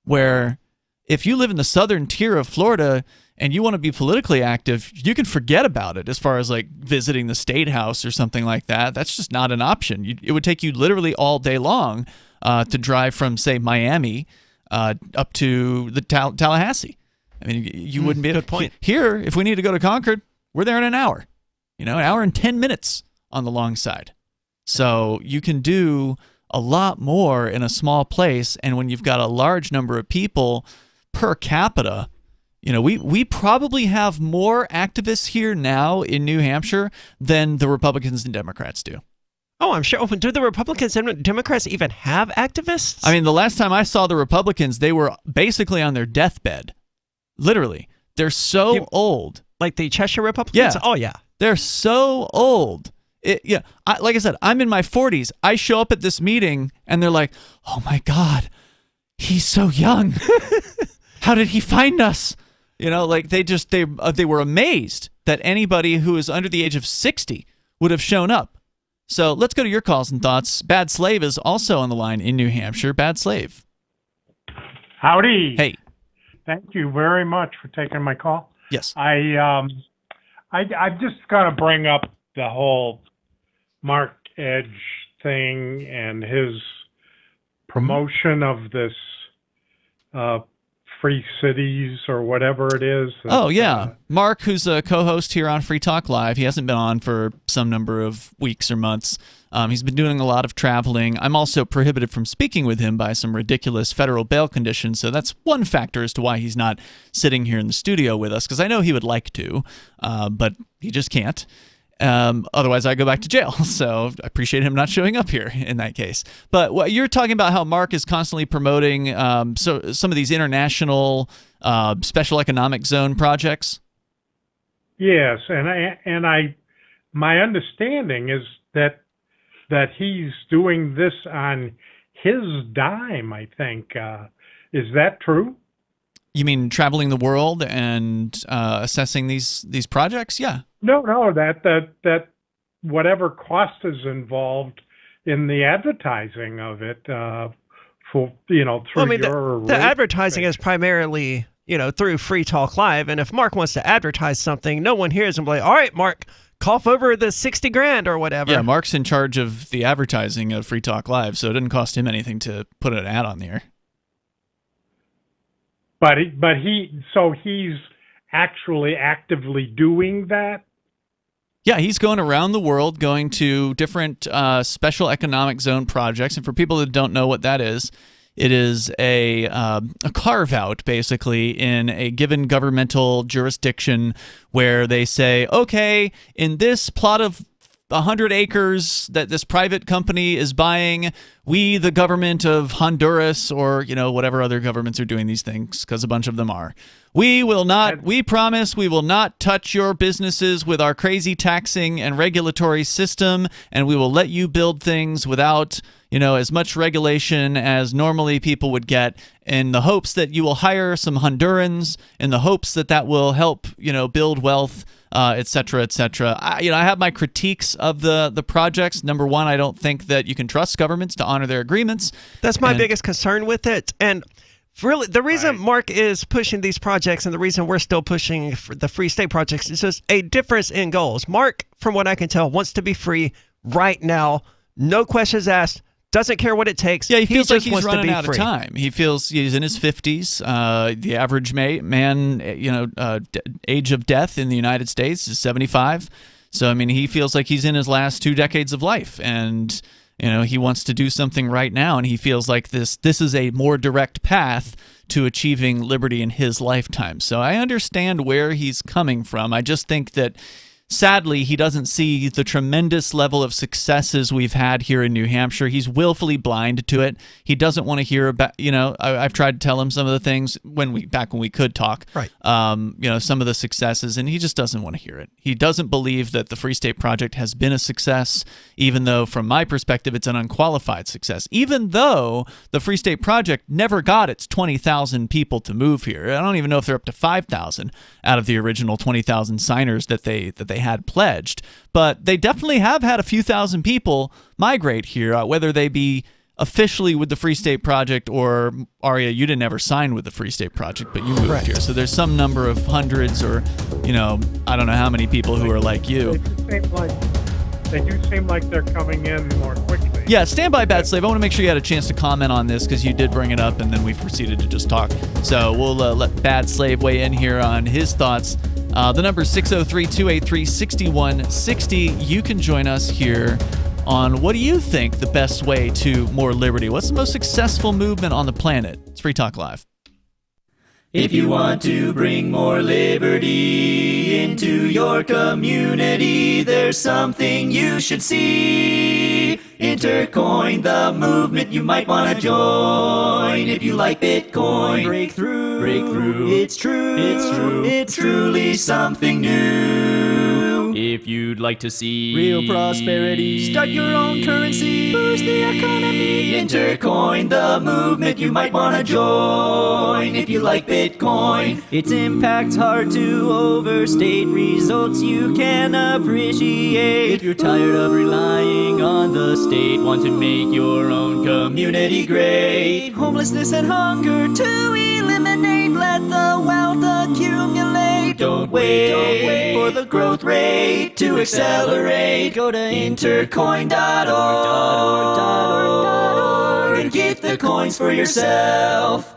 where if you live in the southern tier of Florida and you want to be politically active, you can forget about it as far as like visiting the State House or something like that. That's just not an option. It would take you literally all day long to drive from, say, Miami up to the Tallahassee. I mean, you wouldn't be able to. Good point. Here, if we need to go to Concord, we're there in an hour. An hour and 10 minutes on the long side. So you can do a lot more in a small place, and when you've got a large number of people per capita, we probably have more activists here now in New Hampshire than the Republicans and Democrats do. Oh, I'm sure. Do the Republicans and Democrats even have activists? I mean, the last time I saw the Republicans, they were basically on their deathbed. Literally. They're so old. Like the Cheshire Republicans? Yeah. Oh, yeah. They're so old. Like I said, I'm in my 40s. I show up at this meeting, and they're like, oh, my God, he's so young. How did he find us? They were amazed that anybody who is under the age of 60 would have shown up. So let's go to your calls and thoughts. Bad Slave is also on the line in New Hampshire. Bad Slave. Howdy. Hey. Thank you very much for taking my call. Yes. I just got to bring up the whole Mark Edge thing and his promotion of this Free Cities or whatever it is. Oh, yeah. Mark, who's a co-host here on Free Talk Live, he hasn't been on for some number of weeks or months. He's been doing a lot of traveling. I'm also prohibited from speaking with him by some ridiculous federal bail conditions, so that's one factor as to why he's not sitting here in the studio with us, because I know he would like to, but he just can't. Otherwise, I go back to jail. So I appreciate him not showing up here in that case. But what you're talking about, how Mark is constantly promoting some of these international special economic zone projects. Yes, and my understanding is that he's doing this on his dime. I think is that true? You mean traveling the world and assessing these projects? Yeah. No, that whatever cost is involved in the advertising of it through the advertising is primarily through Free Talk Live, and if Mark wants to advertise something, no one hears him like, all right, Mark, cough over the $60,000 or whatever. Yeah, Mark's in charge of the advertising of Free Talk Live, so it didn't cost him anything to put an ad on the air. But he's actually actively doing that? Yeah, he's going around the world, going to different special economic zone projects. And for people that don't know what that is, it is a carve-out, basically, in a given governmental jurisdiction where they say, okay, in this plot of 100 acres that this private company is buying, we, the government of Honduras, or whatever other governments are doing these things, because a bunch of them are, we promise we will not touch your businesses with our crazy taxing and regulatory system, and we will let you build things without as much regulation as normally people would get, in the hopes that you will hire some Hondurans, in the hopes that will help build wealth, et cetera, et cetera. I have my critiques of the projects. Number one, I don't think that you can trust governments to honor their agreements. That's my biggest concern with it. And really, the reason Mark is pushing these projects and the reason we're still pushing for the Free State projects is just a difference in goals. Mark, from what I can tell, wants to be free right now. No questions asked. doesn't care what it takes. Yeah, he feels like just he's wants to running be out free. of time. He feels he's in his 50s. The average man, age of death in the United States is 75. So, I mean, he feels like he's in his last 2 decades of life, and he wants to do something right now, and he feels like this is a more direct path to achieving liberty in his lifetime. So I understand where he's coming from. I just think that sadly, he doesn't see the tremendous level of successes we've had here in New Hampshire. He's willfully blind to it. He doesn't want to hear about, I've tried to tell him some of the things back when we could talk, right? Some of the successes, and he just doesn't want to hear it. He doesn't believe that the Free State Project has been a success, even though from my perspective, it's an unqualified success. Even though the Free State Project never got its 20,000 people to move here. I don't even know if they're up to 5,000 out of the original 20,000 signers that they had pledged, but they definitely have had a few thousand people migrate here, whether they be officially with the Free State Project or, Aria, you didn't ever sign with the Free State Project, but you moved here. So there's some number of hundreds or, I don't know how many people who are like you. They do seem like they're coming in more quickly. Yeah, stand by, Bad Slave. I want to make sure you had a chance to comment on this because you did bring it up and then we proceeded to just talk. So we'll let Bad Slave weigh in here on his thoughts. The number is 603-283-6160. You can join us here on what do you think the best way to more liberty? What's the most successful movement on the planet? It's Free Talk Live. If you want to bring more liberty into your community, there's something you should see. Intercoin, the movement you might want to join. If you like Bitcoin, break through. It's true. It's truly something new. If you'd like to see real prosperity, start your own currency, boost the economy. Intercoin, the movement you might want to join. If you like Bitcoin, its impact's hard to overstate, results you can appreciate. If you're tired of relying on the state, want to make your own community great, homelessness and hunger to eliminate, let the wealth accumulate. Don't wait for the growth rate to accelerate. Go to intercoin.org and get the coins for yourself.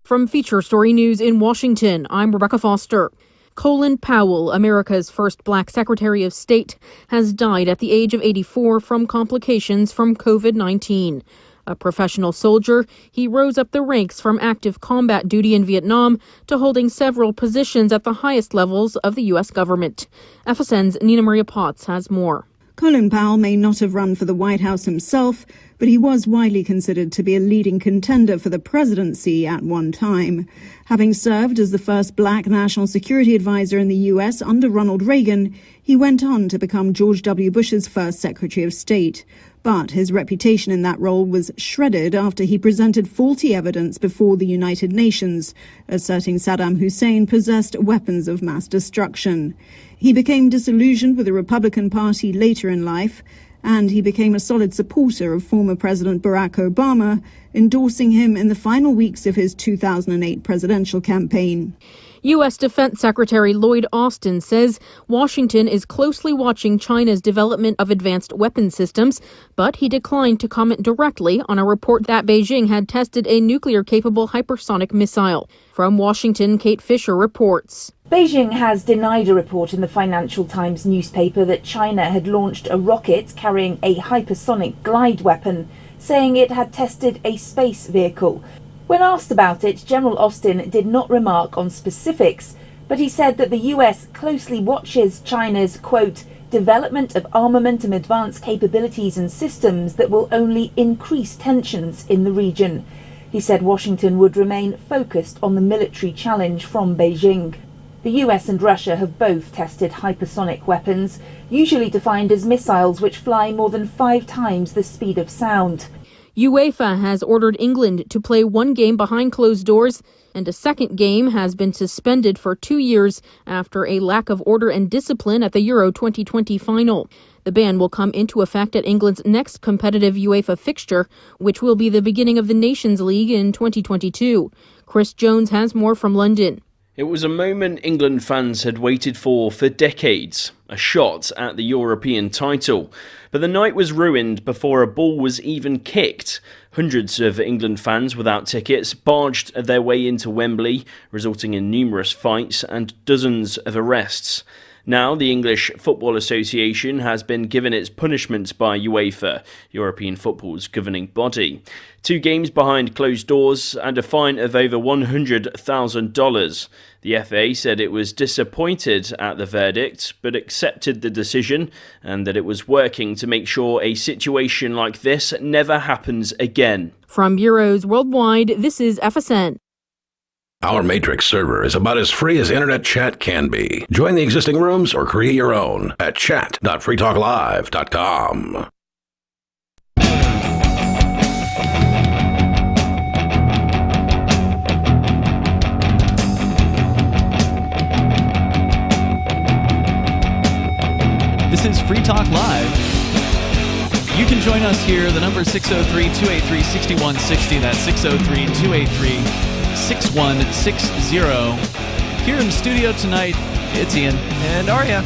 From Feature Story News in Washington, I'm Rebecca Foster. Colin Powell, America's first black Secretary of State, has died at the age of 84 from complications from COVID-19. A professional soldier, he rose up the ranks from active combat duty in Vietnam to holding several positions at the highest levels of the U.S. government. FSN's Nina Maria Potts has more. Colin Powell may not have run for the White House himself, but he was widely considered to be a leading contender for the presidency at one time. Having served as the first black national security advisor in the U.S. under Ronald Reagan, he went on to become George W. Bush's first Secretary of State. But his reputation in that role was shredded after he presented faulty evidence before the United Nations, asserting Saddam Hussein possessed weapons of mass destruction. He became disillusioned with the Republican Party later in life, and he became a solid supporter of former President Barack Obama, endorsing him in the final weeks of his 2008 presidential campaign. U.S. Defense Secretary Lloyd Austin says Washington is closely watching China's development of advanced weapon systems, but he declined to comment directly on a report that Beijing had tested a nuclear-capable hypersonic missile. From Washington, Kate Fisher reports. Beijing has denied a report in the Financial Times newspaper that China had launched a rocket carrying a hypersonic glide weapon, saying it had tested a space vehicle. When asked about it, General Austin did not remark on specifics, but he said that the US closely watches China's, quote, development of armament and advanced capabilities and systems that will only increase tensions in the region. He said Washington would remain focused on the military challenge from Beijing. The US and Russia have both tested hypersonic weapons, usually defined as missiles which fly more than 5 times the speed of sound. UEFA has ordered England to play one game behind closed doors, and a second game has been suspended for 2 years after a lack of order and discipline at the Euro 2020 final. The ban will come into effect at England's next competitive UEFA fixture, which will be the beginning of the Nations League in 2022. Chris Jones has more from London. It was a moment England fans had waited for decades, a shot at the European title. But the night was ruined before a ball was even kicked. Hundreds of England fans without tickets barged their way into Wembley, resulting in numerous fights and dozens of arrests. Now, the English Football Association has been given its punishment by UEFA, European football's governing body. 2 games behind closed doors and a fine of over $100,000. The FA said it was disappointed at the verdict, but accepted the decision and that it was working to make sure a situation like this never happens again. From bureaus worldwide, this is FSN. Our Matrix server is about as free as internet chat can be. Join the existing rooms or create your own at chat.freetalklive.com. This is Free Talk Live. You can join us here. The number is 603-283-6160. That's 603-283-6160. Here in the studio tonight, it's Ian. And Arya.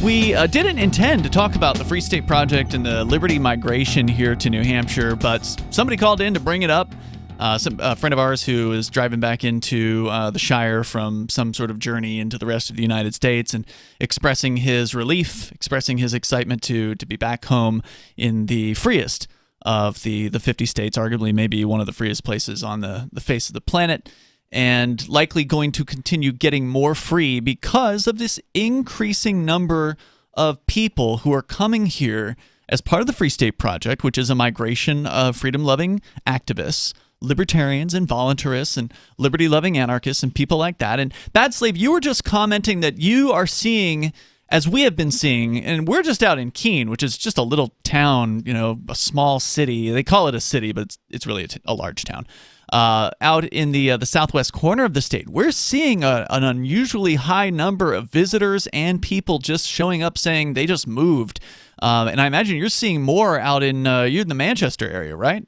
We didn't intend to talk about the Free State Project and the Liberty migration here to New Hampshire, but somebody called in to bring it up. A friend of ours who is driving back into the Shire from some sort of journey into the rest of the United States and expressing his relief, expressing his excitement to be back home in the freest of the 50 states, arguably maybe one of the freest places on the face of the planet, and likely going to continue getting more free because of this increasing number of people who are coming here as part of the Free State Project, which is a migration of freedom-loving activists, libertarians and voluntarists and liberty-loving anarchists and people like that. And Bad Slave, you were just commenting that you are seeing, as we have been seeing, and we're just out in Keene, which is just a little town, a small city. They call it a city, but it's really a large town. Out in the southwest corner of the state, we're seeing an unusually high number of visitors and people just showing up saying they just moved. And I imagine you're seeing more out in you're in the Manchester area, right?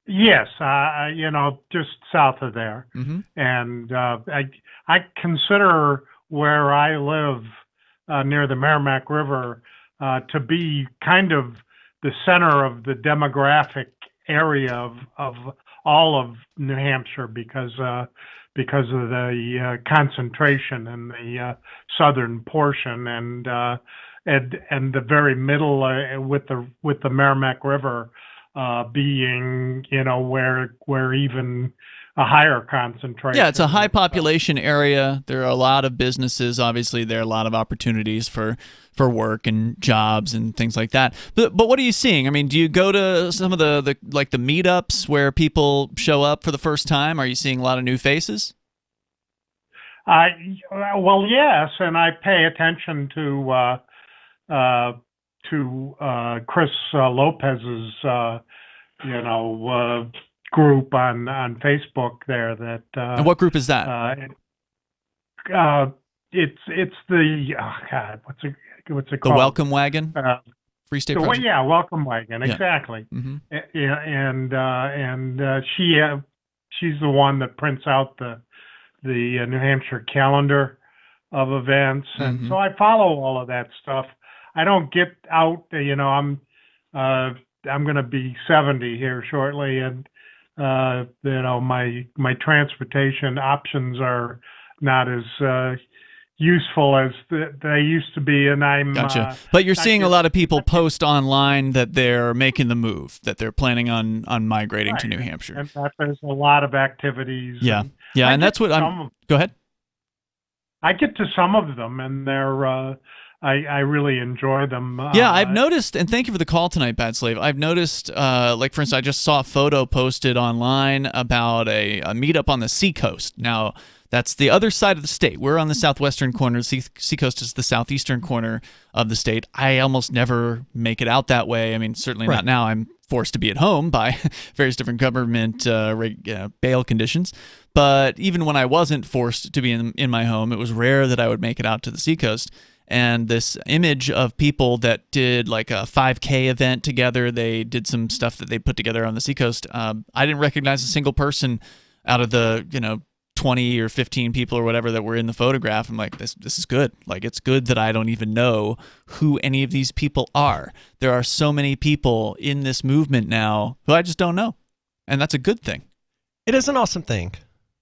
Yes, just south of there. Mm-hmm. And I consider where I live near the Merrimack River to be kind of the center of the demographic area of all of New Hampshire because of the concentration in the southern portion and the very middle with the Merrimack River being where even a higher concentration. Yeah, it's a high population area. There are a lot of businesses. Obviously, there are a lot of opportunities for work and jobs and things like that. But what are you seeing? I mean, do you go to some of the meetups where people show up for the first time? Are you seeing a lot of new faces? Well, yes, and I pay attention to Chris Lopez's group on Facebook there. That and what group is that? It's the what's it called? The Welcome Wagon. Free State Project. Yeah, Welcome Wagon, exactly. Yeah. Mm-hmm. And she's the one that prints out the New Hampshire calendar of events, and so I follow all of that stuff. I don't get out. I'm going to be 70 here shortly, and my transportation options are not as useful as they used to be, and I'm gotcha. But you're seeing a lot of people post online that they're making the move, that they're planning on migrating to New Hampshire, and that there's a lot of activities. Yeah, and that's what I'm. Go ahead. I get to some of them, and they're. I really enjoy them. Yeah, I've noticed, and thank you for the call tonight, Bad Slave. I've noticed, like for instance, I just saw a photo posted online about a meetup on the seacoast. Now, that's the other side of the state. We're on the southwestern corner. The seacoast is the southeastern corner of the state. I almost never make it out that way. I mean, certainly not now. I'm forced to be at home by various different government bail conditions. But even when I wasn't forced to be in my home, it was rare that I would make it out to the seacoast. And this image of people that did like a 5K event together, they did some stuff that they put together on the seacoast. I didn't recognize a single person out of the 20 or 15 people or whatever that were in the photograph. I'm like, this is good. Like, it's good that I don't even know who any of these people are. There are so many people in this movement now who I just don't know. And that's a good thing. It is an awesome thing.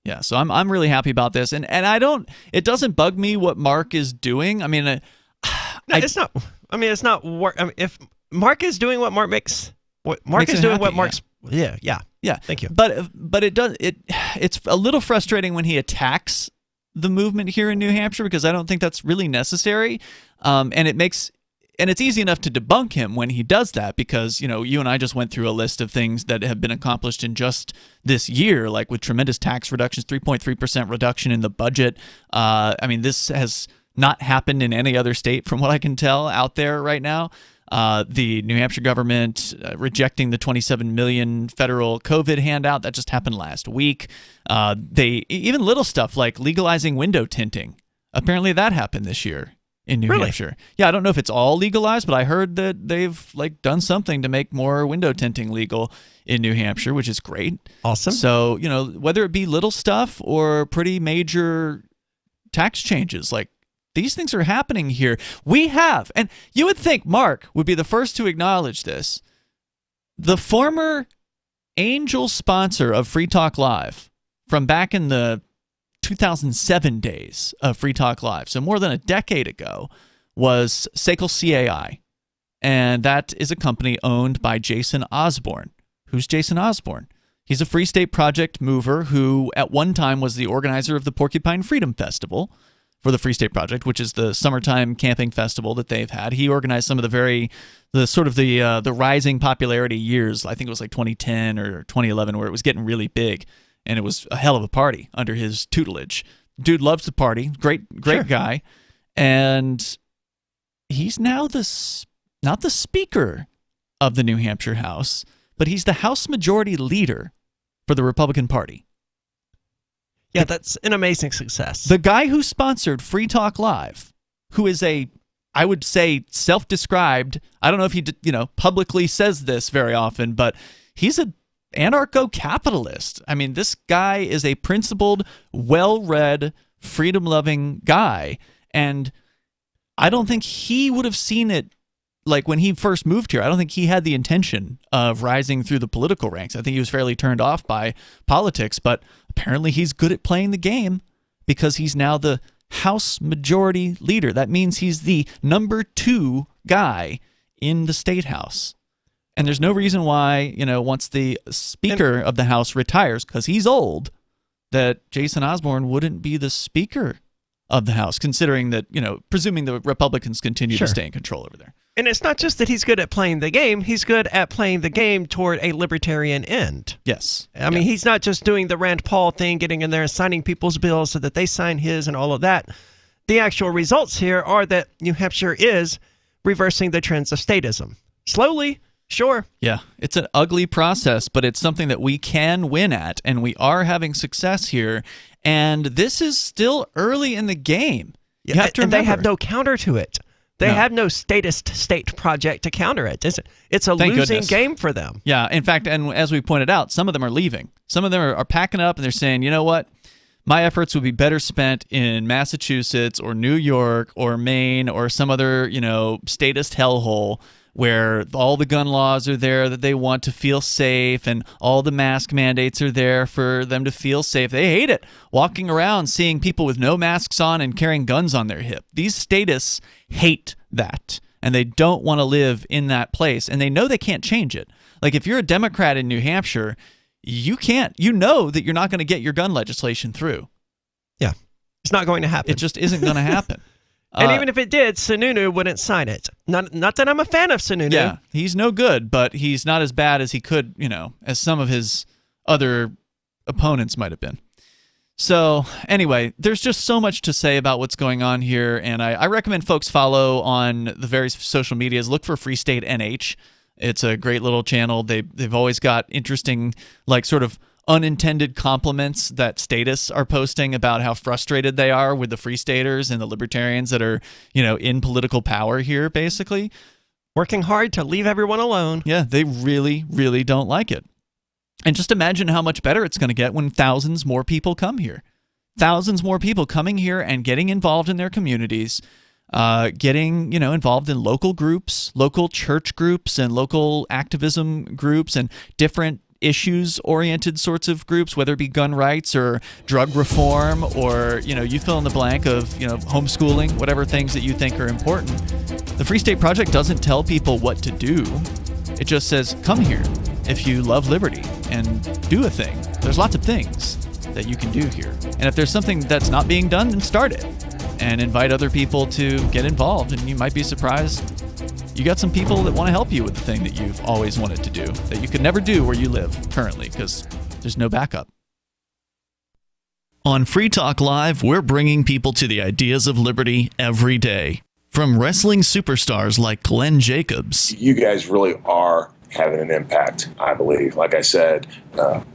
Yeah, so I'm really happy about this. And it doesn't bug me what Mark is doing. I mean, it's not. I mean, it's not work. I mean, if Mark is doing what Mark makes, Mark's. Yeah. Thank you. But it's a little frustrating when he attacks the movement here in New Hampshire, because I don't think that's really necessary. And it's easy enough to debunk him when he does that, because, you and I just went through a list of things that have been accomplished in just this year, like with tremendous tax reductions, 3.3% reduction in the budget. I mean, this has not happened in any other state, from what I can tell, out there right now. The New Hampshire government rejecting the $27 million federal COVID handout that just happened last week. Even little stuff like legalizing window tinting. Apparently that happened this year in New Hampshire. Yeah, I don't know if it's all legalized, but I heard that they've done something to make more window tinting legal in New Hampshire, which is great. Awesome. So, whether it be little stuff or pretty major tax changes, these things are happening here. We have, and you would think Mark would be the first to acknowledge this, the former angel sponsor of Free Talk Live from back in the 2007 days of Free Talk Live, so more than a decade ago, was SACL CAI. And that is a company owned by Jason Osborne. Who's Jason Osborne? He's a Free State Project mover who at one time was the organizer of the Porcupine Freedom Festival for the Free State Project, which is the summertime camping festival that they've had. He organized some of the rising popularity years. I think it was like 2010 or 2011, where it was getting really big, and it was a hell of a party under his tutelage. Dude loves to party. Great sure. guy. And he's now not the Speaker of the New Hampshire House, but he's the House Majority Leader for the Republican Party. Yeah, that's an amazing success. The guy who sponsored Free Talk Live, who is I would say, self-described, I don't know if he publicly says this very often, but he's an anarcho-capitalist. I mean, this guy is a principled, well-read, freedom-loving guy, and I don't think he would have seen it. Like, when he first moved here, I don't think he had the intention of rising through the political ranks. I think he was fairly turned off by politics, but apparently he's good at playing the game, because he's now the House Majority Leader. That means he's the number 2 guy in the State House. And there's no reason why, once the Speaker of the House retires, because he's old, that Jason Osborne wouldn't be the Speaker of the House, considering that, presuming the Republicans continue to stay in control over there. And it's not just that he's good at playing the game, he's good at playing the game toward a libertarian end. Yes. I mean, he's not just doing the Rand Paul thing, getting in there and signing people's bills so that they sign his and all of that. The actual results here are that New Hampshire is reversing the trends of statism. Slowly, sure. Yeah, it's an ugly process, but it's something that we can win at, and we are having success here. And this is still early in the game. You have to remember. And they have no counter to it. They have no statist state project to counter it. It's a losing game for them. Yeah, in fact, and as we pointed out, some of them are leaving. Some of them are packing up, and they're saying, you know what? My efforts would be better spent in Massachusetts or New York or Maine or some other, statist hellhole, where all the gun laws are there that they want to feel safe, and all the mask mandates are there for them to feel safe. They hate it, walking around seeing people with no masks on and carrying guns on their hip. These statists hate that, and they don't want to live in that place, and they know they can't change it. Like, if you're a Democrat in New Hampshire, you know that you're not going to get your gun legislation through. Yeah, it's not going to happen. It just isn't going to happen. And even if it did, Sununu wouldn't sign it. Not that I'm a fan of Sununu. Yeah, he's no good, but he's not as bad as he could, as some of his other opponents might have been. So anyway, there's just so much to say about what's going on here, and I recommend folks follow on the various social medias. Look for Free State NH. It's a great little channel. They've always got interesting, sort of unintended compliments that statists are posting about how frustrated they are with the Free Staters and the libertarians that are, in political power here, basically. Working hard to leave everyone alone. Yeah, they really, really don't like it. And just imagine how much better it's going to get when thousands more people come here. thousands more people coming here and getting involved in their communities, getting involved in local groups, local church groups, and local activism groups, and different issues-oriented sorts of groups, whether it be gun rights or drug reform, or you fill in the blank of homeschooling, whatever things that you think are important. The Free State Project doesn't tell people what to do. It just says, come here if you love liberty and do a thing. There's lots of things that you can do here. And if there's something that's not being done, then start it and invite other people to get involved. And you might be surprised you got some people that want to help you with the thing that you've always wanted to do, that you could never do where you live currently because there's no backup. On Free Talk Live, we're bringing people to the ideas of liberty every day. From wrestling superstars like Glenn Jacobs. You guys really are having an impact, I believe. Like I said,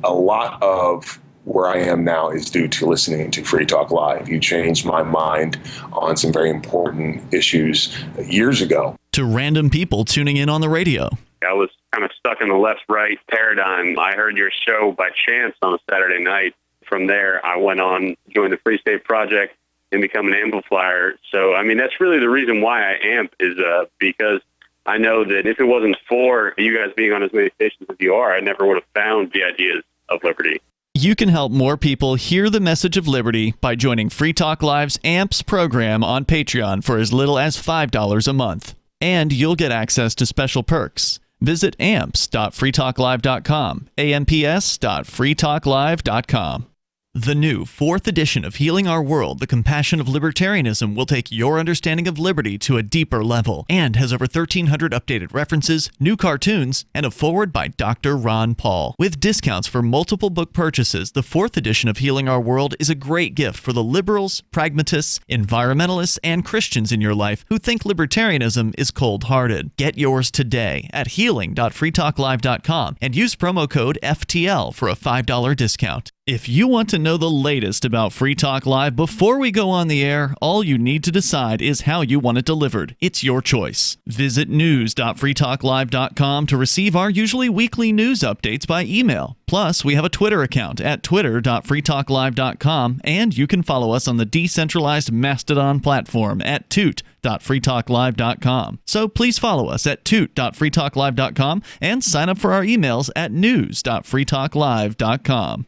a lot of where I am now is due to listening to Free Talk Live. You changed my mind on some very important issues years ago. To random people tuning in on the radio. I was kind of stuck in the left-right paradigm. I heard your show by chance on a Saturday night. From there, I went on, joined the Free State Project, and become an amplifier. So, I mean, that's really the reason why I amp is because I know that if it wasn't for you guys being on as many stations as you are, I never would have found the ideas of liberty. You can help more people hear the message of liberty by joining Free Talk Live's AMPS program on Patreon for as little as $5 a month. And you'll get access to special perks. Visit amps.freetalklive.com, amps.freetalklive.com. The new 4th edition of Healing Our World, The Compassion of Libertarianism, will take your understanding of liberty to a deeper level and has over 1,300 updated references, new cartoons, and a foreword by Dr. Ron Paul. With discounts for multiple book purchases, the 4th edition of Healing Our World is a great gift for the liberals, pragmatists, environmentalists, and Christians in your life who think libertarianism is cold-hearted. Get yours today at healing.freetalklive.com and use promo code FTL for a $5 discount. If you want to know the latest about Free Talk Live before we go on the air, all you need to decide is how you want it delivered. It's your choice. Visit news.freetalklive.com to receive our usually weekly news updates by email. Plus, we have a Twitter account at twitter.freetalklive.com, and you can follow us on the decentralized Mastodon platform at toot.freetalklive.com. So please follow us at toot.freetalklive.com and sign up for our emails at news.freetalklive.com.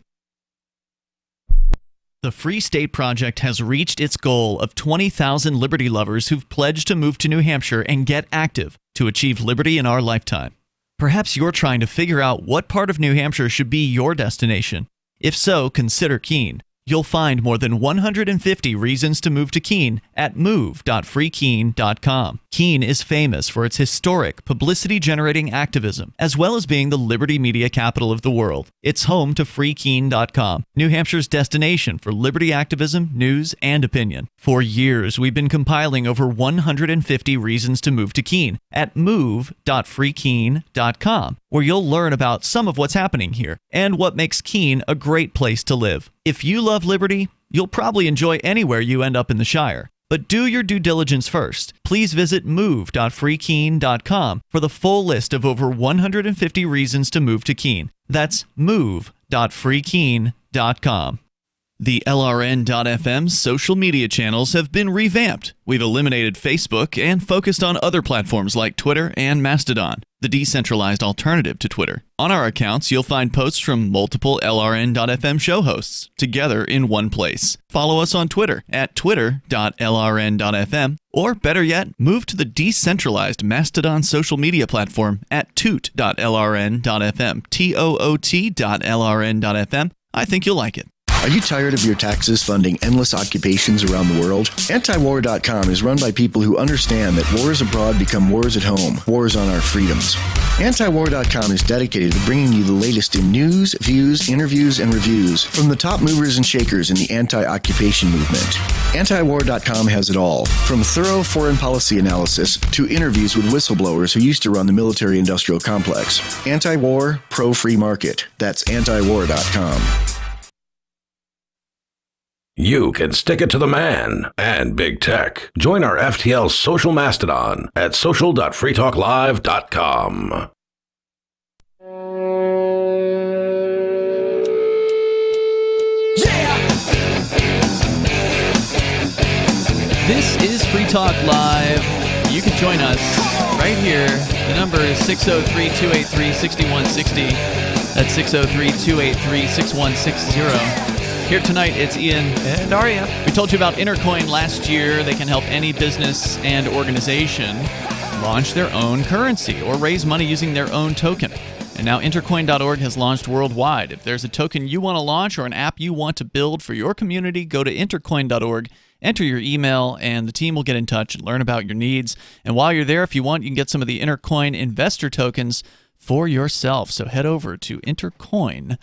The Free State Project has reached its goal of 20,000 liberty lovers who've pledged to move to New Hampshire and get active to achieve liberty in our lifetime. Perhaps you're trying to figure out what part of New Hampshire should be your destination. If so, consider Keene. You'll find more than 150 reasons to move to Keene at move.freekeene.com. Keene is famous for its historic, publicity-generating activism, as well as being the liberty media capital of the world. It's home to freekeene.com, New Hampshire's destination for liberty activism, news, and opinion. For years, we've been compiling over 150 reasons to move to Keene at move.freekeene.com, where you'll learn about some of what's happening here and what makes Keene a great place to live. If you love liberty, you'll probably enjoy anywhere you end up in the Shire. But do your due diligence first. Please visit move.freekeene.com for the full list of over 150 reasons to move to Keene. That's move.freekeene.com. The LRN.FM social media channels have been revamped. We've eliminated Facebook and focused on other platforms like Twitter and Mastodon, the decentralized alternative to Twitter. On our accounts, you'll find posts from multiple LRN.FM show hosts together in one place. Follow us on Twitter at twitter.lrn.fm, or better yet, move to the decentralized Mastodon social media platform at toot.lrn.fm, toot.lrn.fm. I think you'll like it. Are you tired of your taxes funding endless occupations around the world? Antiwar.com is run by people who understand that wars abroad become wars at home, wars on our freedoms. Antiwar.com is dedicated to bringing you the latest in news, views, interviews, and reviews from the top movers and shakers in the anti-occupation movement. Antiwar.com has it all, from thorough foreign policy analysis to interviews with whistleblowers who used to run the military-industrial complex. Anti-war, pro-free market. That's antiwar.com. You can stick it to the man and big tech. Join our FTL social mastodon at social.freetalklive.com. Yeah! This is Free Talk Live. You can join us right here. The number is 603-283-6160. That's 603-283-6160. Here tonight, it's Ian and Aria. We told you about Intercoin last year. They can help any business and organization launch their own currency or raise money using their own token. And now Intercoin.org has launched worldwide. If there's a token you want to launch or an app you want to build for your community, go to Intercoin.org, enter your email, and the team will get in touch and learn about your needs. And while you're there, if you want, you can get some of the Intercoin investor tokens for yourself. So head over to Intercoin.org.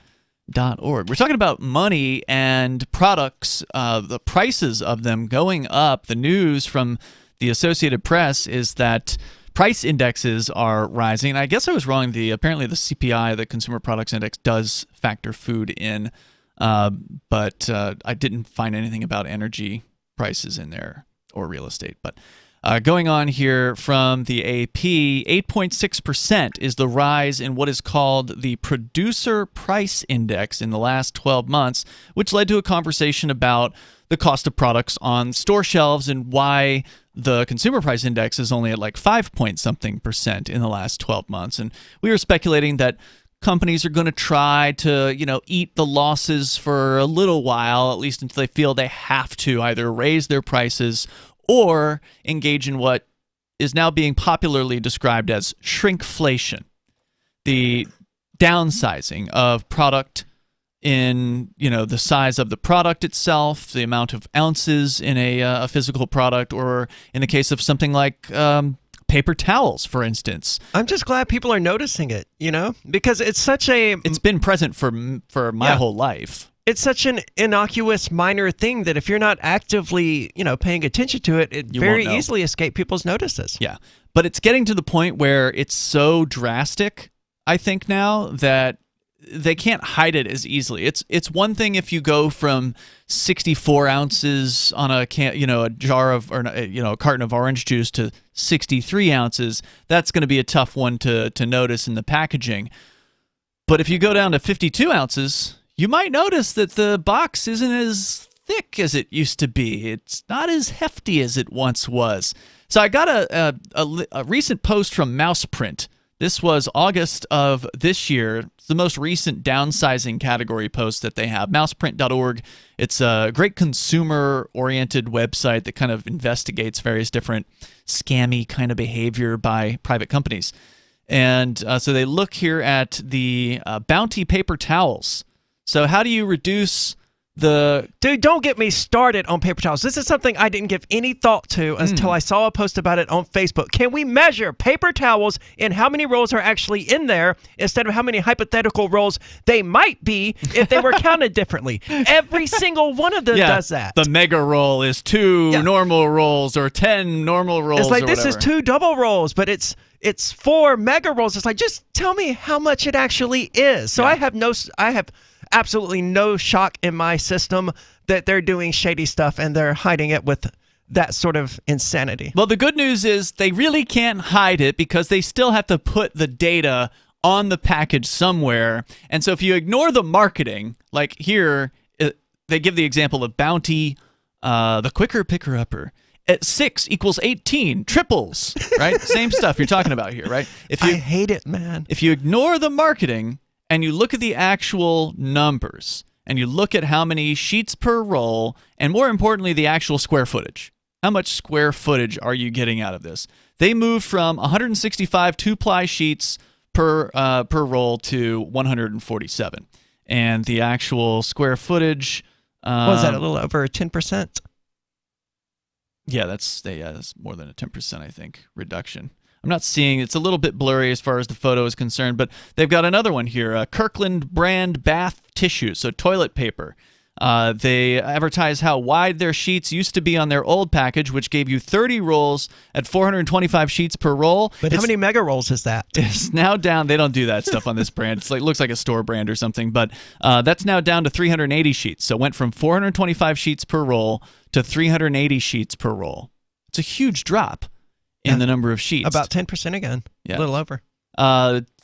We're talking about money and products, the prices of them going up. The news from the Associated Press is that price indexes are rising. And I guess I was wrong. Apparently the CPI, the Consumer Products Index, does factor food in, but I didn't find anything about energy prices in there or real estate. But going on here from the AP, 8.6% is the rise in what is called the Producer Price Index in the last 12 months, which led to a conversation about the cost of products on store shelves and why the Consumer Price Index is only at like 5-point-something% in the last 12 months. And we were speculating that companies are going to try to, eat the losses for a little while, at least until they feel they have to either raise their prices or engage in what is now being popularly described as shrinkflation, the downsizing of product in the size of the product itself, the amount of ounces in a physical product, or in the case of something like paper towels, for instance. I'm just glad people are noticing it, because it's been present for my whole life. It's such an innocuous, minor thing that if you're not actively, paying attention to it, it very easily escape people's notices. Yeah, but it's getting to the point where it's so drastic, I think now, that they can't hide it as easily. It's one thing if you go from 64 ounces on a jar of, or a carton of orange juice to 63 ounces. That's going to be a tough one to notice in the packaging. But if you go down to 52 ounces, you might notice that the box isn't as thick as it used to be. It's not as hefty as it once was. So I got a recent post from Mouseprint. This was August of this year. It's the most recent downsizing category post that they have. Mouseprint.org. It's a great consumer-oriented website that kind of investigates various different scammy kind of behavior by private companies. And so they look here at the Bounty paper towels. So how do you reduce the... Dude, don't get me started on paper towels. This is something I didn't give any thought to until I saw a post about it on Facebook. Can we measure paper towels and how many rolls are actually in there instead of how many hypothetical rolls they might be if they were counted differently? Every single one of them does that. The mega roll is 2 normal rolls or 10 normal rolls. It's like, or this whatever. is 2 double rolls, but it's 4 mega rolls. It's like, just tell me how much it actually is. So I have absolutely no shock in my system that they're doing shady stuff and they're hiding it with that sort of insanity. Well, the good news is they really can't hide it because they still have to put the data on the package somewhere. And so if you ignore the marketing, like here, they give the example of Bounty, the quicker picker-upper. At 6 equals 18, triples, right? Same stuff you're talking about here, right? I hate it, man. If you ignore the marketing and you look at the actual numbers and you look at how many sheets per roll and more importantly, the actual square footage, how much square footage are you getting out of this? They moved from 165 2-ply sheets per roll to 147. And the actual square footage... was that a little over 10%? Yeah, that's more than a 10%, I think, reduction. I'm not seeing, it's a little bit blurry as far as the photo is concerned, but they've got another one here, Kirkland brand bath tissue, so toilet paper. They advertise how wide their sheets used to be on their old package, which gave you 30 rolls at 425 sheets per roll. But how many mega rolls is that? It's now down. They don't do that stuff on this brand. It's looks like a store brand or something, but that's now down to 380 sheets. So it went from 425 sheets per roll to 380 sheets per roll. It's a huge drop in the number of sheets. About 10% again. Yeah. A little over.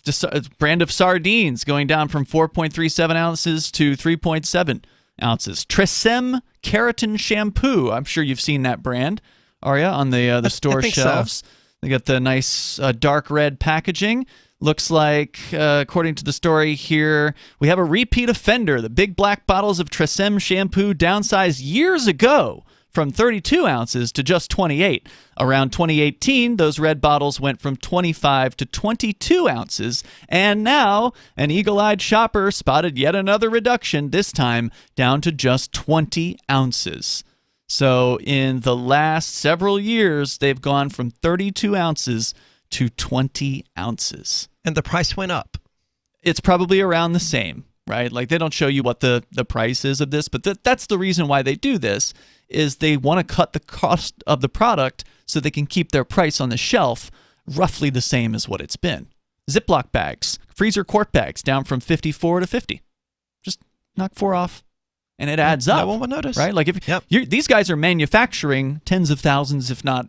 Just a brand of sardines going down from 4.37 ounces to 3.7. ounces. Tresemme Keratin Shampoo. I'm sure you've seen that brand, Arya, on the store shelves. So. They got the nice dark red packaging. Looks like, according to the story here, we have a repeat offender. The big black bottles of Tresemme shampoo downsized years ago from 32 ounces to just 28. Around 2018, those red bottles went from 25 to 22 ounces, and now an eagle-eyed shopper spotted yet another reduction, this time down to just 20 ounces. So in the last several years, they've gone from 32 ounces to 20 ounces. And the price went up. It's probably around the same, right? Like, they don't show you what the price is of this, but that's the reason why they do this, is they want to cut the cost of the product so they can keep their price on the shelf roughly the same as what it's been. Ziploc bags, freezer quart bags, down from 54 to 50. Just knock 4 off. And it adds up. No one will notice. Right? Like, if these guys are manufacturing tens of thousands, if not,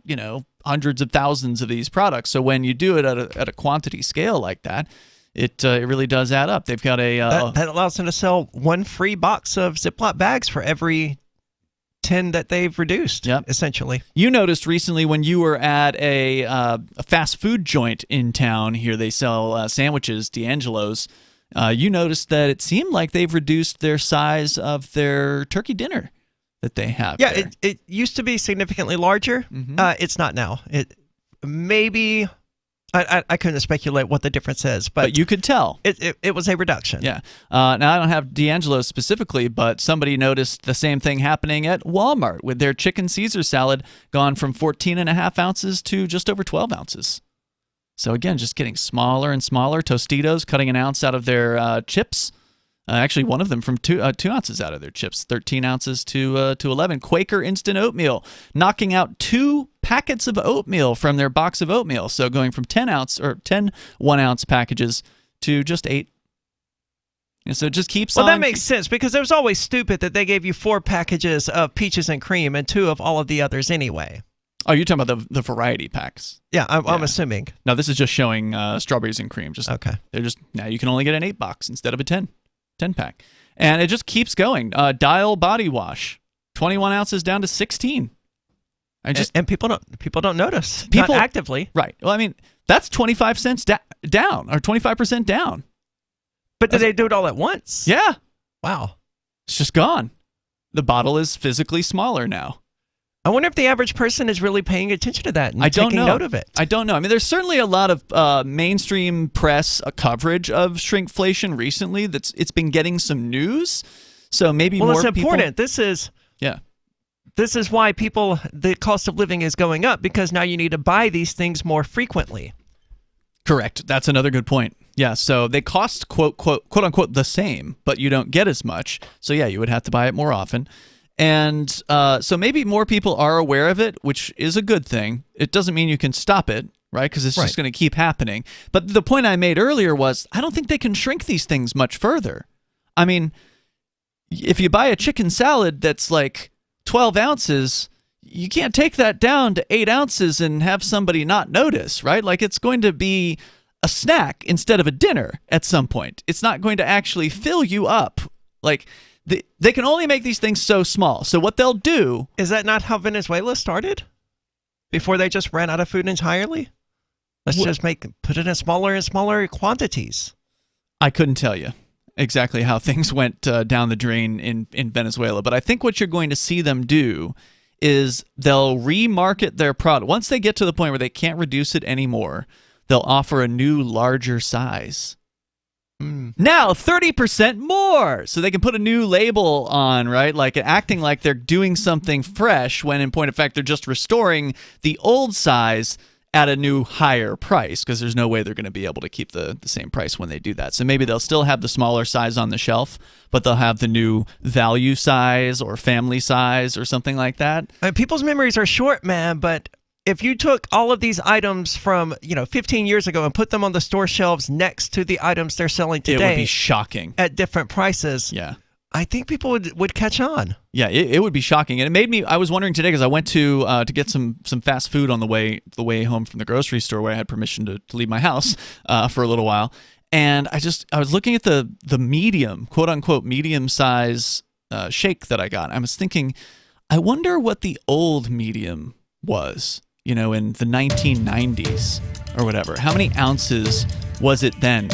hundreds of thousands of these products. So when you do it at a quantity scale like that, it really does add up. They've got that allows them to sell one free box of Ziploc bags for every 10 that they've reduced, essentially. You noticed recently when you were at a fast food joint in town here, they sell sandwiches, D'Angelo's. You noticed that it seemed like they've reduced their size of their turkey dinner that they have. Yeah, it used to be significantly larger. Mm-hmm. It's not now. It maybe I couldn't speculate what the difference is, but you could tell it was a reduction. Yeah. Now I don't have D'Angelo's specifically, but somebody noticed the same thing happening at Walmart with their chicken Caesar salad gone from 14.5 ounces to just over 12 ounces. So again, just getting smaller and smaller. Tostitos cutting an ounce out of their chips. Actually, one of them from 2 ounces out of their chips, 13 ounces to 11. Quaker Instant Oatmeal knocking out 2 packets of oatmeal from their box of oatmeal. So going from 10 1-ounce packages to just 8. And so it just keeps on. Well, that makes sense, because it was always stupid that they gave you 4 packages of peaches and cream and 2 of all of the others anyway. Oh, you're talking about the variety packs. Yeah, I'm assuming. No, this is just showing strawberries and cream. Okay. They're just, now you can only get an 8 box instead of a 10 pack. And it just keeps going. Dial body wash, 21 ounces down to 16. And people don't notice. Not actively. Right. Well, I mean, that's 25 cents down, or 25% down. But did they do it all at once? Yeah. Wow. It's just gone. The bottle is physically smaller now. I wonder if the average person is really paying attention to that and taking note of it. I don't know. I mean, there's certainly a lot of mainstream press coverage of shrinkflation recently. It's been getting some news. So maybe more people. Well, it's important. This is why the cost of living is going up, because now you need to buy these things more frequently. Correct. That's another good point. Yeah, so they cost quote unquote the same, but you don't get as much. So yeah, you would have to buy it more often. And so maybe more people are aware of it, which is a good thing. It doesn't mean you can stop it, right? Because it's just going to keep happening. But the point I made earlier was, I don't think they can shrink these things much further. I mean, if you buy a chicken salad that's like 12 ounces, you can't take that down to 8 ounces and have somebody not notice, right? Like, it's going to be a snack instead of a dinner at some point. It's not going to actually fill you up. Like, they can only make these things so small. So what they'll do... Is that not how Venezuela started? Before they just ran out of food entirely? Let's just put it in smaller and smaller quantities. I couldn't tell you exactly how things went down the drain in Venezuela. But I think what you're going to see them do is they'll remarket their product. Once they get to the point where they can't reduce it anymore, they'll offer a new, larger size. Now 30% more, so they can put a new label on, right? Like acting like they're doing something fresh, when in point of fact they're just restoring the old size at a new higher price, because there's no way they're going to be able to keep the same price when they do that. So maybe they'll still have the smaller size on the shelf, but they'll have the new value size or family size or something like that. People's memories are short, man, but if you took all of these items from 15 years ago and put them on the store shelves next to the items they're selling today, it would be shocking at different prices. Yeah, I think people would catch on. Yeah, it would be shocking, and it made me. I was wondering today, because I went to get some fast food on the way home from the grocery store, where I had permission to leave my house for a little while, and I was looking at the medium, quote unquote medium size shake that I got. I was thinking, I wonder what the old medium was, in the 1990s or whatever. How many ounces was it then?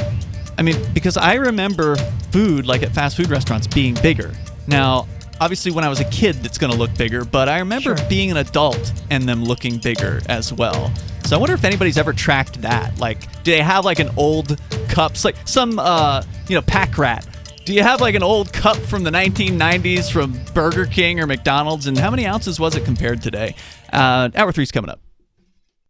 I mean, because I remember food, like at fast food restaurants, being bigger. Now, obviously, when I was a kid, it's going to look bigger, but I remember being an adult and them looking bigger as well. So I wonder if anybody's ever tracked that. Like, do they have like an old cups, like some, pack rat? Do you have like an old cup from the 1990s from Burger King or McDonald's? And how many ounces was it compared today? Hour 3's coming up.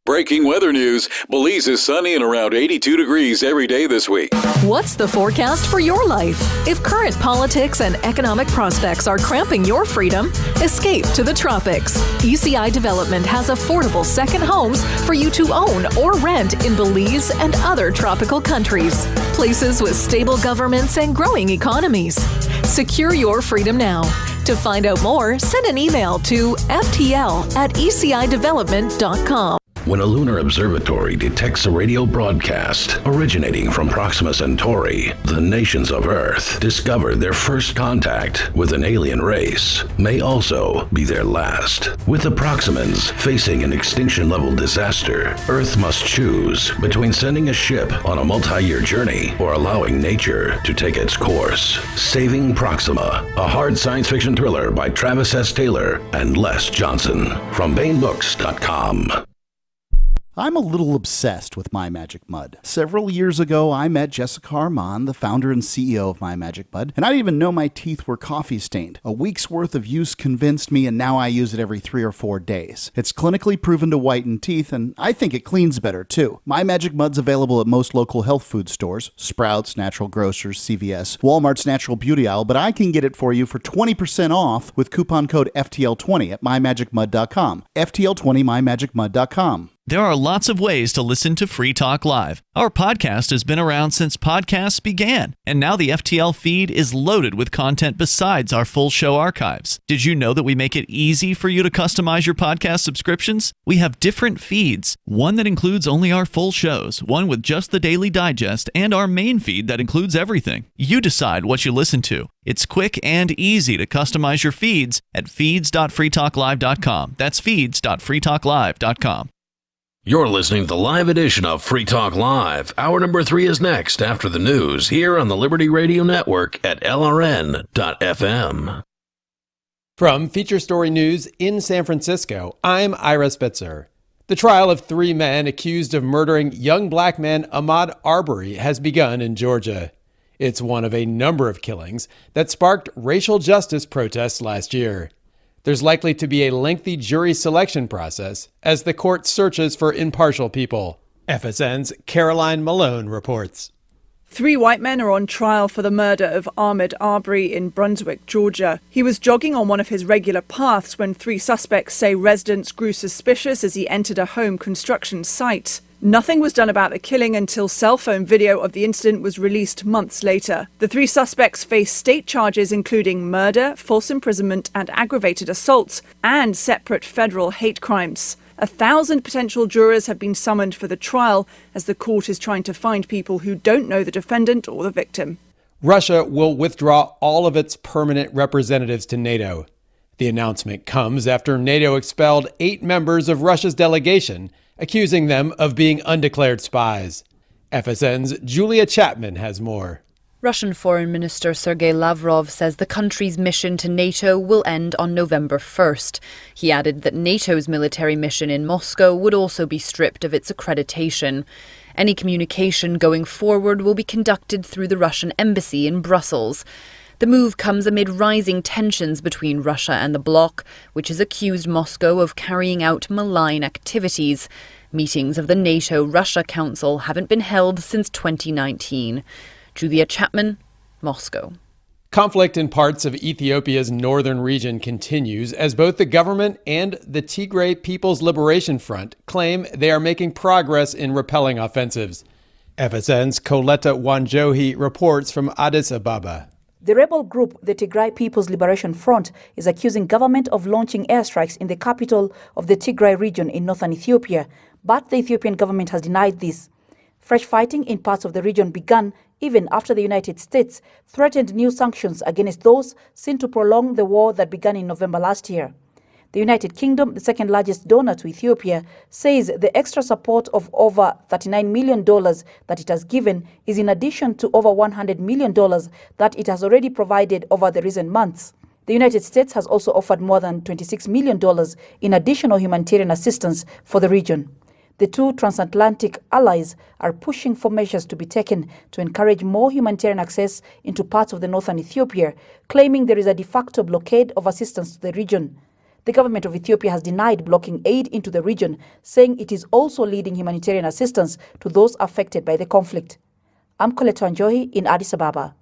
Breaking weather news. Belize is sunny and around 82 degrees every day this week. What's the forecast for your life? If current politics and economic prospects are cramping your freedom, escape to the tropics. ECI Development has affordable second homes for you to own or rent in Belize and other tropical countries. Places with stable governments and growing economies. Secure your freedom now. To find out more, send an email to ftl@ecidevelopment.com. When a lunar observatory detects a radio broadcast originating from Proxima Centauri, the nations of Earth discover their first contact with an alien race may also be their last. With the Proximans facing an extinction-level disaster, Earth must choose between sending a ship on a multi-year journey or allowing nature to take its course. Saving Proxima, a hard science fiction thriller by Travis S. Taylor and Les Johnson from BaneBooks.com. I'm a little obsessed with My Magic Mud. Several years ago, I met Jessica Armand, the founder and CEO of My Magic Mud, and I didn't even know my teeth were coffee stained. A week's worth of use convinced me, and now I use it every 3 or 4 days. It's clinically proven to whiten teeth, and I think it cleans better too. My Magic Mud's available at most local health food stores, Sprouts, Natural Grocers, CVS, Walmart's Natural Beauty Aisle, but I can get it for you for 20% off with coupon code FTL20 at mymagicmud.com. FTL20 mymagicmud.com. There are lots of ways to listen to Free Talk Live. Our podcast has been around since podcasts began, and now the FTL feed is loaded with content besides our full show archives. Did you know that we make it easy for you to customize your podcast subscriptions? We have different feeds, one that includes only our full shows, one with just the Daily Digest, and our main feed that includes everything. You decide what you listen to. It's quick and easy to customize your feeds at feeds.freetalklive.com. That's feeds.freetalklive.com. You're listening to the live edition of Free Talk Live. Hour number 3 is next after the news here on the Liberty Radio Network at LRN.FM. From Feature Story News in San Francisco, I'm Ira Spitzer. The trial of 3 men accused of murdering young black man Ahmaud Arbery has begun in Georgia. It's one of a number of killings that sparked racial justice protests last year. There's likely to be a lengthy jury selection process as the court searches for impartial people. FSN's Caroline Malone reports. 3 white men are on trial for the murder of Ahmaud Arbery in Brunswick, Georgia. He was jogging on one of his regular paths when 3 suspects say residents grew suspicious as he entered a home construction site. Nothing was done about the killing until cell phone video of the incident was released months later. The 3 suspects face state charges including murder, false imprisonment, and aggravated assaults, and separate federal hate crimes. 1,000 potential jurors have been summoned for the trial as the court is trying to find people who don't know the defendant or the victim. Russia will withdraw all of its permanent representatives to NATO. The announcement comes after NATO expelled 8 members of Russia's delegation, accusing them of being undeclared spies. FSN's Julia Chapman has more. Russian Foreign Minister Sergei Lavrov says the country's mission to NATO will end on November 1st. He added that NATO's military mission in Moscow would also be stripped of its accreditation. Any communication going forward will be conducted through the Russian embassy in Brussels. The move comes amid rising tensions between Russia and the bloc, which has accused Moscow of carrying out malign activities. Meetings of the NATO-Russia Council haven't been held since 2019. Julia Chapman, Moscow. Conflict in parts of Ethiopia's northern region continues as both the government and the Tigray People's Liberation Front claim they are making progress in repelling offensives. FSN's Coletta Wanjohi reports from Addis Ababa. The rebel group, the Tigray People's Liberation Front, is accusing government of launching airstrikes in the capital of the Tigray region in northern Ethiopia, but the Ethiopian government has denied this. Fresh fighting in parts of the region began even after the United States threatened new sanctions against those seen to prolong the war that began in November last year. The United Kingdom, the second largest donor to Ethiopia, says the extra support of over $39 million that it has given is in addition to over $100 million that it has already provided over the recent months. The United States has also offered more than $26 million in additional humanitarian assistance for the region. The two transatlantic allies are pushing for measures to be taken to encourage more humanitarian access into parts of the northern Ethiopia, claiming there is a de facto blockade of assistance to the region. The government of Ethiopia has denied blocking aid into the region, saying it is also leading humanitarian assistance to those affected by the conflict. I'm Colette Wanjohi in Addis Ababa.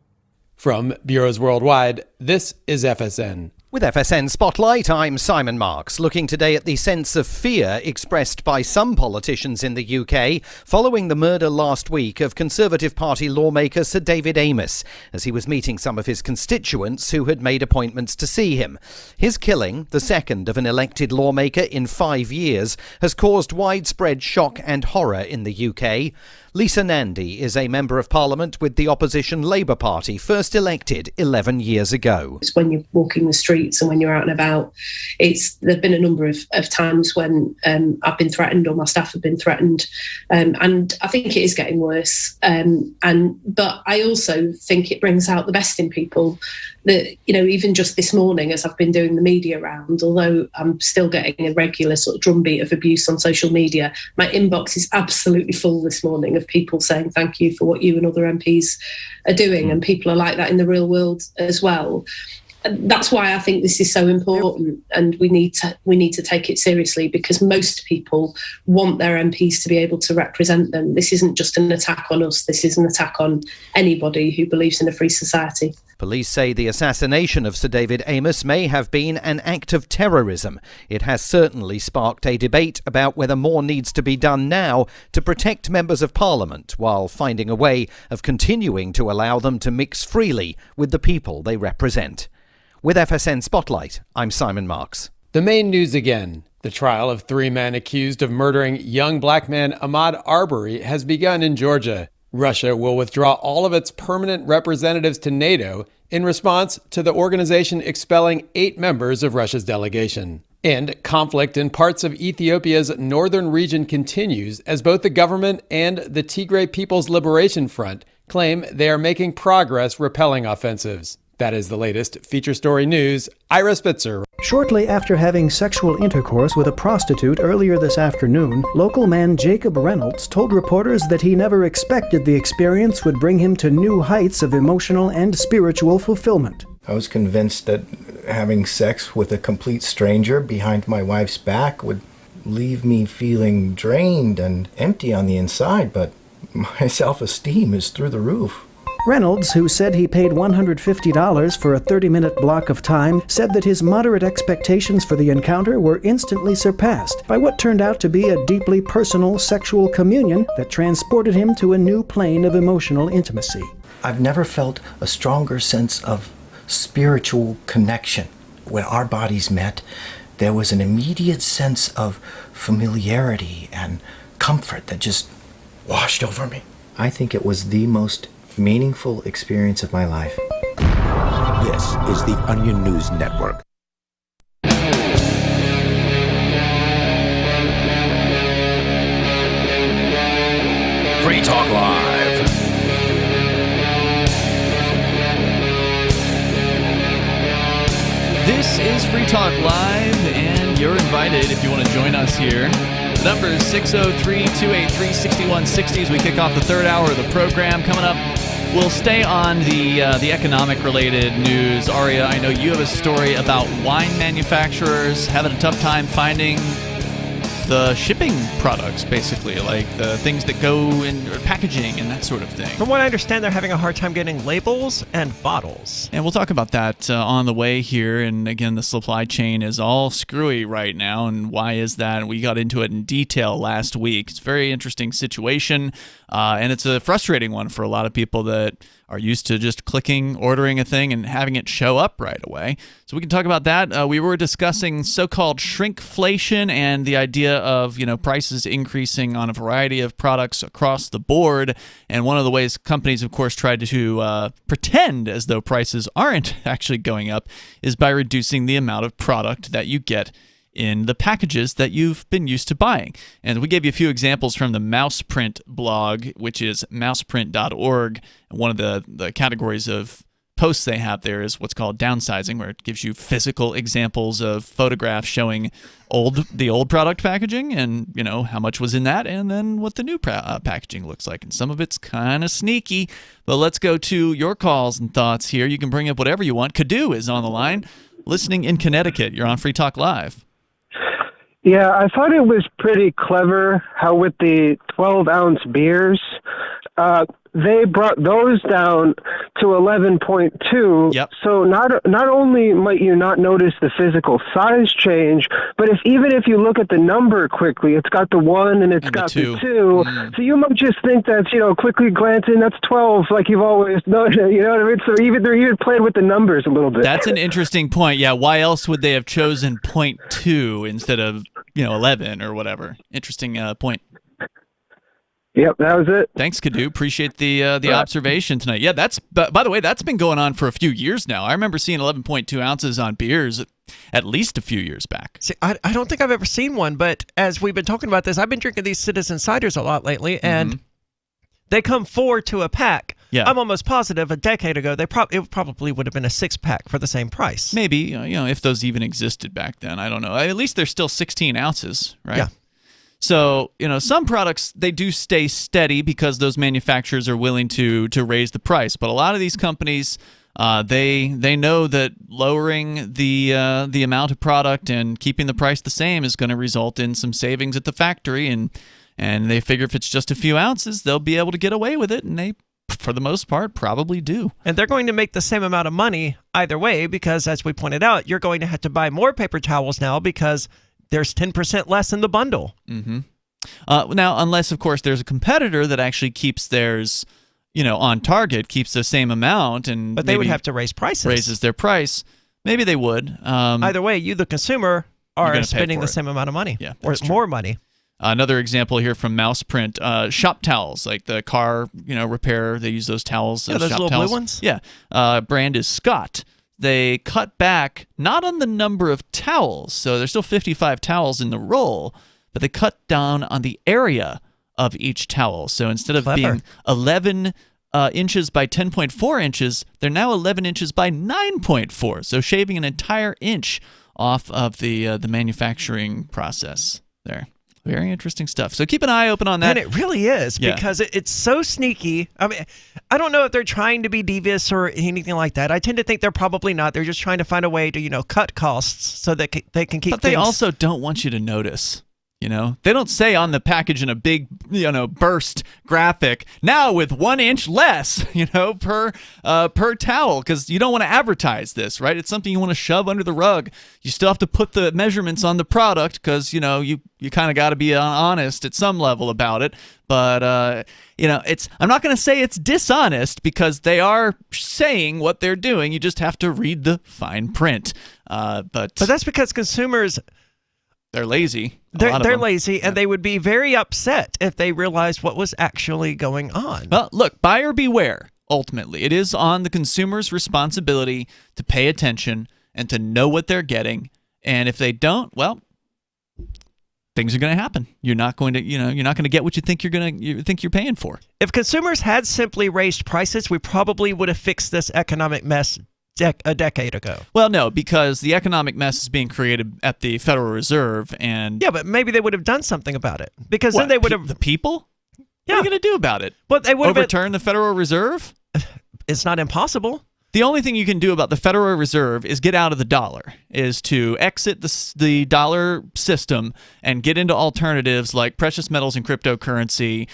From Bureaus Worldwide, this is FSN. With FSN Spotlight, I'm Simon Marks, looking today at the sense of fear expressed by some politicians in the UK following the murder last week of Conservative Party lawmaker Sir David Amess, as he was meeting some of his constituents who had made appointments to see him. His killing, the second of an elected lawmaker in 5 years, has caused widespread shock and horror in the UK. Lisa Nandy is a Member of Parliament with the opposition Labour Party, first elected 11 years ago. It's when you're walking the streets and when you're out and about, there've been a number of times when I've been threatened or my staff have been threatened, and I think it is getting worse. But I also think it brings out the best in people. That, even just this morning, as I've been doing the media round, although I'm still getting a regular sort of drumbeat of abuse on social media, my inbox is absolutely full this morning of people saying thank you for what you and other MPs are doing, and people are like that in the real world as well. And that's why I think this is so important, and we need to take it seriously, because most people want their MPs to be able to represent them. This isn't just an attack on us, this is an attack on anybody who believes in a free society. Police say the assassination of Sir David Amess may have been an act of terrorism. It has certainly sparked a debate about whether more needs to be done now to protect members of Parliament, while finding a way of continuing to allow them to mix freely with the people they represent. With FSN Spotlight, I'm Simon Marks. The main news again. The trial of 3 men accused of murdering young black man Ahmaud Arbery has begun in Georgia. Russia will withdraw all of its permanent representatives to NATO in response to the organization expelling 8 members of Russia's delegation. And conflict in parts of Ethiopia's northern region continues as both the government and the Tigray People's Liberation Front claim they are making progress repelling offensives. That is the latest feature story news. Ira Spitzer. Shortly after having sexual intercourse with a prostitute earlier this afternoon, local man Jacob Reynolds told reporters that he never expected the experience would bring him to new heights of emotional and spiritual fulfillment. I was convinced that having sex with a complete stranger behind my wife's back would leave me feeling drained and empty on the inside, but my self-esteem is through the roof. Reynolds, who said he paid $150 for a 30-minute block of time, said that his moderate expectations for the encounter were instantly surpassed by what turned out to be a deeply personal sexual communion that transported him to a new plane of emotional intimacy. I've never felt a stronger sense of spiritual connection. When our bodies met, there was an immediate sense of familiarity and comfort that just washed over me. I think it was the most meaningful experience of my life. This is the Onion News Network. Free Talk Live. This is Free Talk Live, and you're invited if you want to join us here. The number is 603-283-6160 as we kick off the third hour of the program. Coming up, we'll stay on the economic-related news. Aria, I know you have a story about wine manufacturers having a tough time finding the shipping products, basically, like the things that go in packaging and that sort of thing. From what I understand, they're having a hard time getting labels and bottles. And we'll talk about that on the way here. And again, the supply chain is all screwy right now. And why is that? We got into it in detail last week. It's a very interesting situation. And it's a frustrating one for a lot of people that are used to just clicking, ordering a thing, and having it show up right away. So we can talk about that. We were discussing so-called shrinkflation and the idea of, prices increasing on a variety of products across the board. And one of the ways companies, of course, tried to pretend as though prices aren't actually going up is by reducing the amount of product that you get in the packages that you've been used to buying. And we gave you a few examples from the Mouseprint blog, which is mouseprint.org. One of the categories of posts they have there is what's called downsizing, where it gives you physical examples of photographs showing the old product packaging and, how much was in that, and then what the new packaging looks like. And some of it's kind of sneaky. But let's go to your calls and thoughts here. You can bring up whatever you want. Kadu is on the line, listening in Connecticut. You're on Free Talk Live. Yeah, I thought it was pretty clever how with the 12-ounce beers, they brought those down to 11.2. Yep. So not only might you not notice the physical size change, but even if you look at the number quickly, it's got the 1 and it's got the 2. So you might just think that's, quickly glancing, that's 12, like you've always known. You know what I mean? So they're even playing with the numbers a little bit. That's an interesting point. Yeah, why else would they have chosen 0.2 instead of 11 or whatever? Interesting point. Yep, that was it. Thanks, Kadu. Appreciate the observation tonight. Yeah, by the way, that's been going on for a few years now. I remember seeing 11.2 ounces on beers at least a few years back. See, I don't think I've ever seen one, but as we've been talking about this, I've been drinking these Citizen Ciders a lot lately, and they come 4 to a pack. Yeah. I'm almost positive a decade ago it probably would have been a 6-pack for the same price. Maybe, if those even existed back then. I don't know. At least they're still 16 ounces, right? Yeah. So, some products, they do stay steady because those manufacturers are willing to raise the price. But a lot of these companies, they know that lowering the amount of product and keeping the price the same is going to result in some savings at the factory. And they figure if it's just a few ounces, they'll be able to get away with it. And they, for the most part, probably do. And they're going to make the same amount of money either way because, as we pointed out, you're going to have to buy more paper towels now because there's 10% less in the bundle. Mm-hmm. Now, unless, of course, there's a competitor that actually keeps theirs, on target, keeps the same amount, and but they would have to raise prices. Raises their price. Maybe they would. Either way, you, the consumer, are spending the same amount of money, or more money. Another example here from Mouseprint, shop towels, like the car, repair. They use those towels. Yeah, those shop little towels. blue ones. Yeah. Brand is Scott. They cut back not on the number of towels, so there's still 55 towels in the roll, but they cut down on the area of each towel. So instead of being 11 inches by 10.4 inches, they're now 11 inches by 9.4, so shaving an entire inch off of the manufacturing process there. Very interesting stuff. So keep an eye open on that. And it really is, because it's so sneaky. I mean, I don't know if they're trying to be devious or anything like that. I tend to think they're probably not. They're just trying to find a way to, cut costs so that they can keep But they also don't want you to notice. They don't say on the package in a big, burst graphic, now with 1 inch less, per towel, because you don't want to advertise this, right? It's something you want to shove under the rug. You still have to put the measurements on the product because, you kind of got to be honest at some level about it. But, I'm not going to say it's dishonest because they are saying what they're doing. You just have to read the fine print. But that's because consumers... They're lazy. They're lazy, and they would be very upset if they realized what was actually going on. Well, look, buyer beware, ultimately. It is on the consumer's responsibility to pay attention and to know what they're getting. And if they don't, well, things are going to happen. You're not going to, you're not going to get what you think you're paying for. If consumers had simply raised prices, we probably would have fixed this economic mess a decade ago. Well, no, because the economic mess is being created at the Federal Reserve, and yeah, but maybe they would have done something about it because then they would have the people. Yeah. What are you going to do about it? But they would overturn the Federal Reserve. It's not impossible. The only thing you can do about the Federal Reserve is get out of the dollar, is to exit the dollar system and get into alternatives like precious metals and cryptocurrency.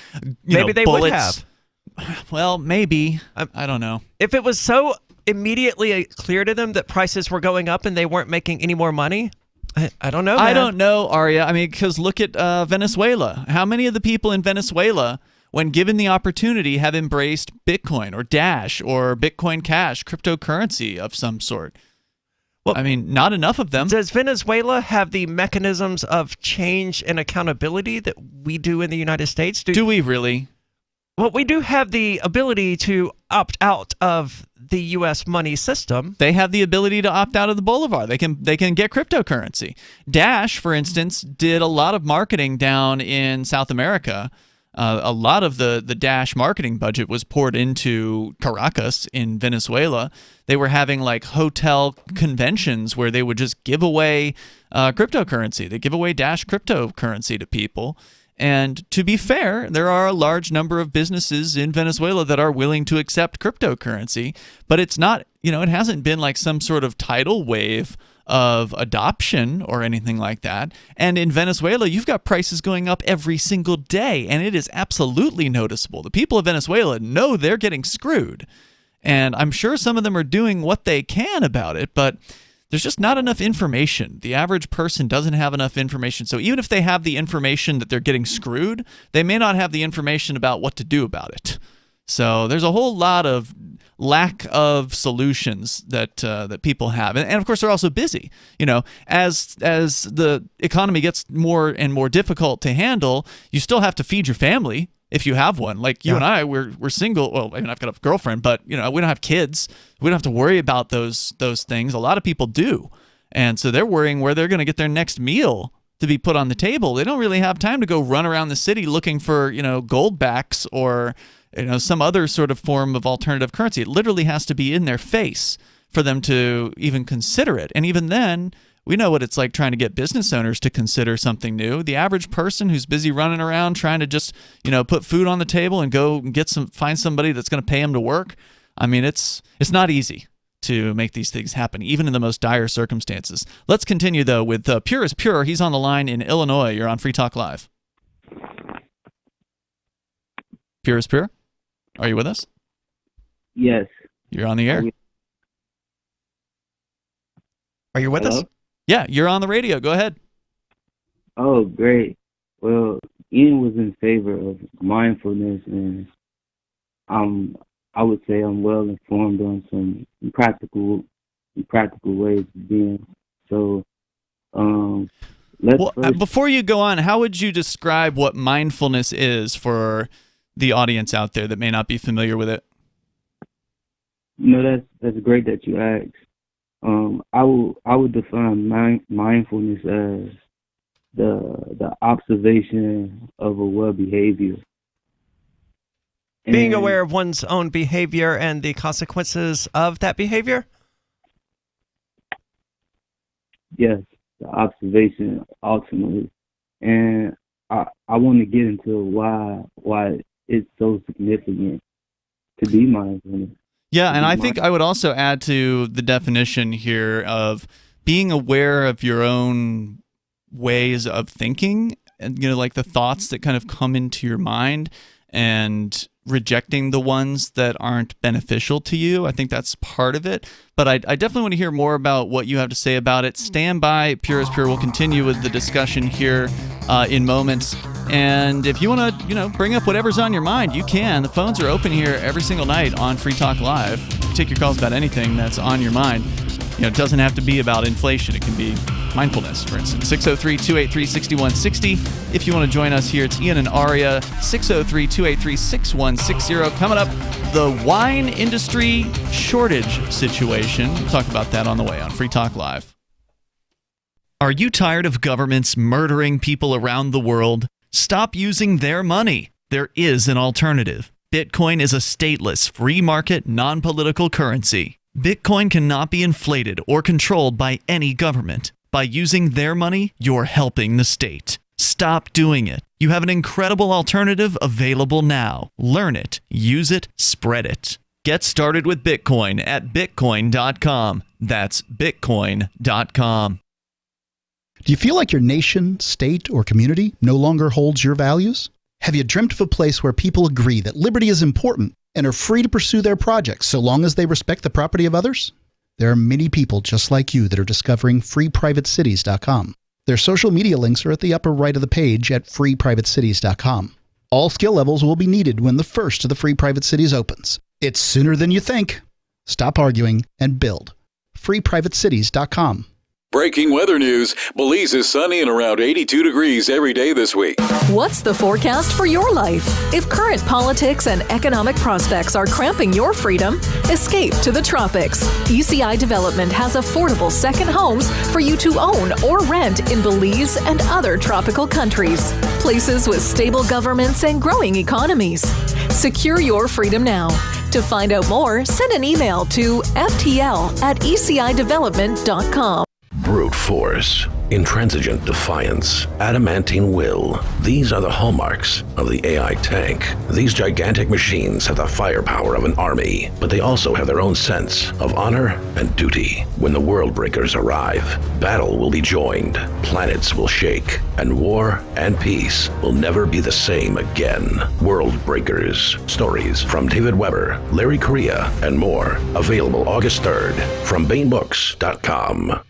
Maybe they would have. Well, maybe. I don't know. If it was so immediately clear to them that prices were going up and they weren't making any more money, I don't know, man. I don't know, Arya. I mean, because look at Venezuela. How many of the people in Venezuela when given the opportunity, have embraced Bitcoin or Dash or Bitcoin Cash, cryptocurrency of some sort. Well, I mean, not enough of them. Does Venezuela have the mechanisms of change and accountability that we do in the United States? Do we really? Well, we do have the ability to opt out of the U.S. money system. They have the ability to opt out of the Bolivar. They can get cryptocurrency. Dash, for instance, did a lot of marketing down in South America. A lot of the Dash marketing budget was poured into Caracas in Venezuela. They were having like hotel conventions where they would just give away cryptocurrency. They give away Dash cryptocurrency to people. And to be fair, there are a large number of businesses in Venezuela that are willing to accept cryptocurrency, but it's not, it hasn't been like some sort of tidal wave of adoption or anything like that. And in Venezuela, you've got prices going up every single day, and it is absolutely noticeable. The people of Venezuela know they're getting screwed. And I'm sure some of them are doing what they can about it, but there's just not enough information. The average person doesn't have enough information. So even if they have the information that they're getting screwed, they may not have the information about what to do about it. So there's a whole lot of lack of solutions that people have, and of course they're also busy. As the economy gets more and more difficult to handle, you still have to feed your family if you have one. Like you and I, we're single. Well, I mean, I've got a girlfriend, but we don't have kids. We don't have to worry about those things. A lot of people do, and so they're worrying where they're going to get their next meal to be put on the table. They don't really have time to go run around the city looking for goldbacks or some other sort of form of alternative currency. It literally has to be in their face for them to even consider it. And even then, we know what it's like trying to get business owners to consider something new. The average person who's busy running around trying to just, put food on the table and go and find somebody that's going to pay them to work. I mean, it's not easy to make these things happen, even in the most dire circumstances. Let's continue, though, with Pure is Pure. He's on the line in Illinois. You're on Free Talk Live. Pure is Pure? Are you with us? Yes. You're on the air. Are you with us? Yeah, you're on the radio. Go ahead. Oh, great. Well, Ian was in favor of mindfulness, and I would say I'm well informed on some practical ways of being. So, before you go on, how would you describe what mindfulness is for the audience out there that may not be familiar with it? That's great that you asked. I would define mindfulness as the observation of a well behavior. Being aware of one's own behavior and the consequences of that behavior? Yes, the observation ultimately. And I want to get into why it's so significant to be mindfulness. Yeah, and I think I would also add to the definition here of being aware of your own ways of thinking, and like the thoughts that kind of come into your mind, and rejecting the ones that aren't beneficial to you. I think that's part of it. But I definitely want to hear more about what you have to say about it. Stand by. Pure is Pure. We'll continue with the discussion here in moments. And if you want to, bring up whatever's on your mind, you can. The phones are open here every single night on Free Talk Live. Take your calls about anything that's on your mind. It doesn't have to be about inflation. It can be mindfulness, for instance. 603-283-6160. If you want to join us here, it's Ian and Aria. 603-283-6160. Coming up, the wine industry shortage situation. We'll talk about that on the way on Free Talk Live. Are you tired of governments murdering people around the world? Stop using their money. There is an alternative. Bitcoin is a stateless, free market, non-political currency. Bitcoin cannot be inflated or controlled by any government. By using their money, you're helping the state. Stop doing it. You have an incredible alternative available now. Learn it, use it, spread it. Get started with Bitcoin at Bitcoin.com. That's Bitcoin.com. Do you feel like your nation, state, or community no longer holds your values? Have you dreamt of a place where people agree that liberty is important and are free to pursue their projects so long as they respect the property of others? There are many people just like you that are discovering freeprivatecities.com. Their social media links are at the upper right of the page at freeprivatecities.com. All skill levels will be needed when the first of the free private cities opens. It's sooner than you think. Stop arguing and build. FreePrivateCities.com. Breaking weather news. Belize is sunny and around 82 degrees every day this week. What's the forecast for your life? If current politics and economic prospects are cramping your freedom, escape to the tropics. UCI Development has affordable second homes for you to own or rent in Belize and other tropical countries. Places with stable governments and growing economies. Secure your freedom now. To find out more, send an email to ftl@ecidevelopment.com. Brute force, intransigent defiance, adamantine will. These are the hallmarks of the AI tank. These gigantic machines have the firepower of an army, but they also have their own sense of honor and duty. When the world breakers arrive, battle will be joined, planets will shake, and war and peace will never be the same again. World Breakers. Stories from David Weber, Larry Correa, and more. Available August 3rd from BaneBooks.com.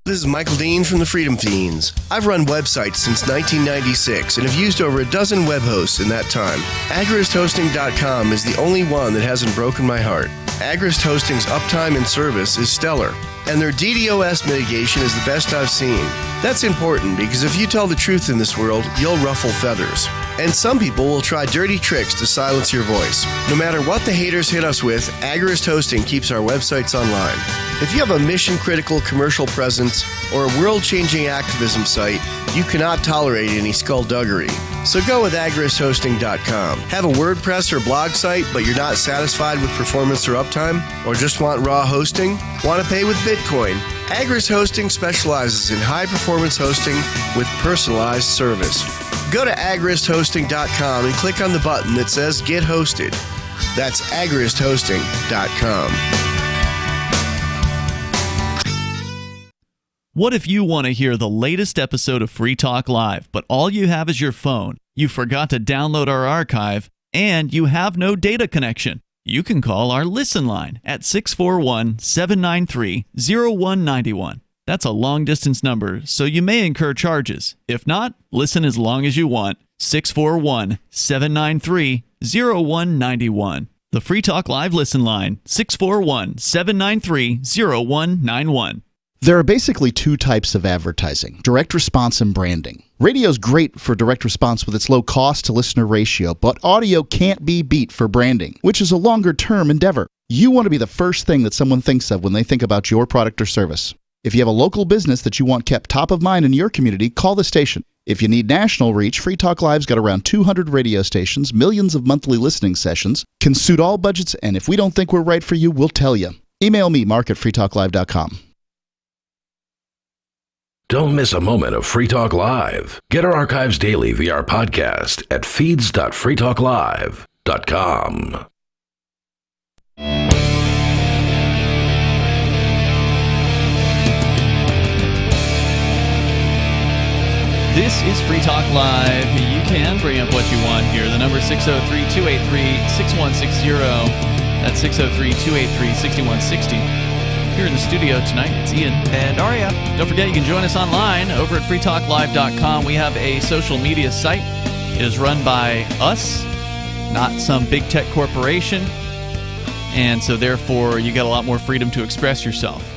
This is Michael Dean from the Freedom Fiends. I've run websites since 1996 and have used over a dozen web hosts in that time. AgristHosting.com is the only one that hasn't broken my heart. Agrist Hosting's uptime and service is stellar, and their DDoS mitigation is the best I've seen. That's important because if you tell the truth in this world, you'll ruffle feathers. And some people will try dirty tricks to silence your voice. No matter what the haters hit us with, Agrist Hosting keeps our websites online. If you have a mission-critical commercial presence or a world-changing activism site, you cannot tolerate any skullduggery. So go with agristhosting.com. Have a WordPress or blog site, but you're not satisfied with performance or uptime? Or just want raw hosting? Want to pay with Bitcoin? Agrist Hosting specializes in high-performance hosting with personalized service. Go to agristhosting.com and click on the button that says Get Hosted. That's agristhosting.com. What if you want to hear the latest episode of Free Talk Live, but all you have is your phone, you forgot to download our archive, and you have no data connection? You can call our Listen line at 641-793-0191. That's a long-distance number, so you may incur charges. If not, listen as long as you want. 641-793-0191. The Free Talk Live Listen line, 641-793-0191. There are basically two types of advertising, direct response and branding. Radio's great for direct response with its low cost to listener ratio, but audio can't be beat for branding, which is a longer term endeavor. You want to be the first thing that someone thinks of when they think about your product or service. If you have a local business that you want kept top of mind in your community, call the station. If you need national reach, Free Talk Live's got around 200 radio stations, millions of monthly listening sessions, can suit all budgets, and if we don't think we're right for you, we'll tell you. Email me, mark@freetalklive.com. Don't miss a moment of Free Talk Live. Get our archives daily via our podcast at feeds.freetalklive.com. This is Free Talk Live. You can bring up what you want here. The number is 603-283-6160. That's 603-283-6160. Here in the studio tonight, it's Ian. And Aria. Don't forget, you can join us online over at freetalklive.com. We have a social media site. It is run by us, not some big tech corporation. And so, therefore, you get a lot more freedom to express yourself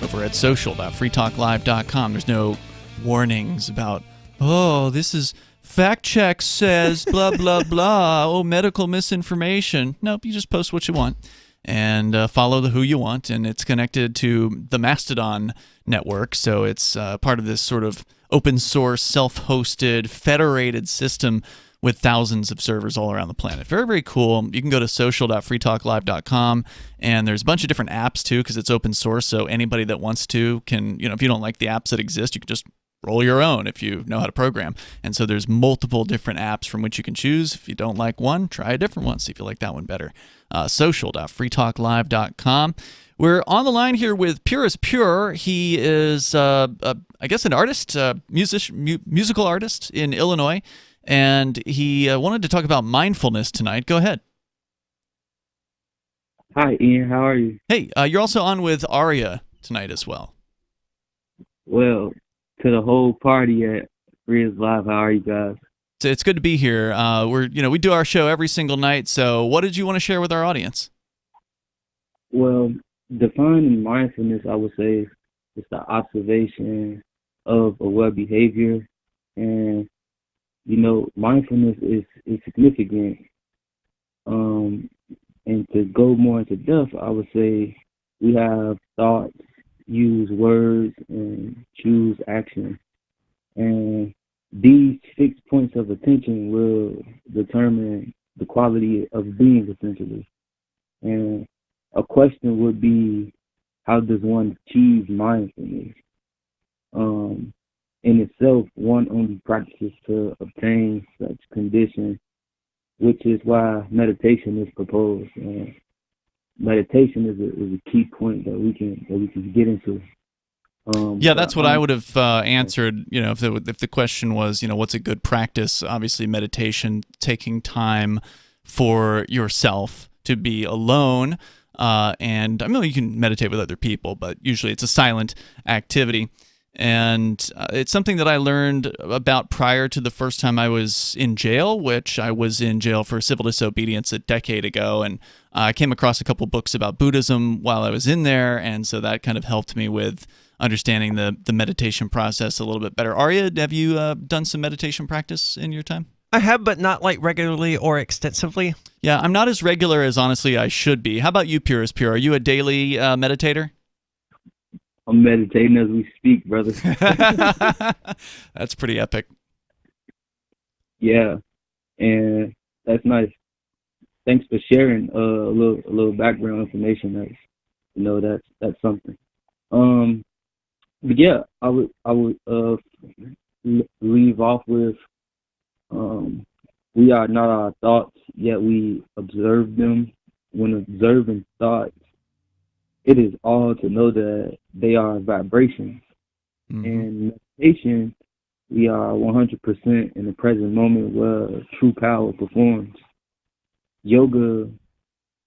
over at social.freetalklive.com. There's no warnings about, oh, this is fact check says blah, blah, blah. Oh, medical misinformation. Nope, you just post what you want. And follow who you want, and it's connected to the Mastodon network, so it's part of this sort of open source, self-hosted, federated system with thousands of servers all around the planet. Very, very cool. You can go to social.freetalklive.com, and there's a bunch of different apps, too, because it's open source, so anybody that wants to can, if you don't like the apps that exist, you can just roll your own if you know how to program. And so there's multiple different apps from which you can choose. If you don't like one, try a different one, see if you like that one better. Social.freetalklive.com. We're on the line here with Purist Pure. He is, I guess, an artist, musical artist in Illinois, and he wanted to talk about mindfulness tonight. Go ahead. Hi, Ian. How are you? Hey, you're also on with Aria tonight as well. Well, to the whole party at Free's Live, how are you guys? It's good to be here. We do our show every single night. So, what did you want to share with our audience? Well, defining mindfulness, I would say, is the observation of a well behavior, and mindfulness is significant. And to go more into depth, I would say we have thoughts, use words, and choose action. And these 6 points of attention will determine the quality of being, essentially. And a question would be, how does one achieve mindfulness? In itself, one only practices to obtain such conditions, which is why meditation is proposed. Meditation is a key point that we can get into. That's what I would have answered. If the question was, what's a good practice? Obviously, meditation, taking time for yourself to be alone, and I mean, you can meditate with other people, but usually it's a silent activity. And it's something that I learned about prior to the first time I was in jail, which I was in jail for civil disobedience a decade ago. And I came across a couple books about Buddhism while I was in there, and so that kind of helped me with understanding the meditation process a little bit better. Arya, have you done some meditation practice in your time? I have, but not like regularly or extensively. Yeah, I'm not as regular as honestly I should be. How about you, Pure as Pure? Are you a daily meditator? I'm meditating as we speak, brother. That's pretty epic. Yeah, and that's nice. Thanks for sharing a little background information. That's something. But yeah, I would leave off with we are not our thoughts, yet we observe them. When observing thoughts, it is all to know that they are vibrations. Mm-hmm. In meditation, we are 100% in the present moment where true power performs. Yoga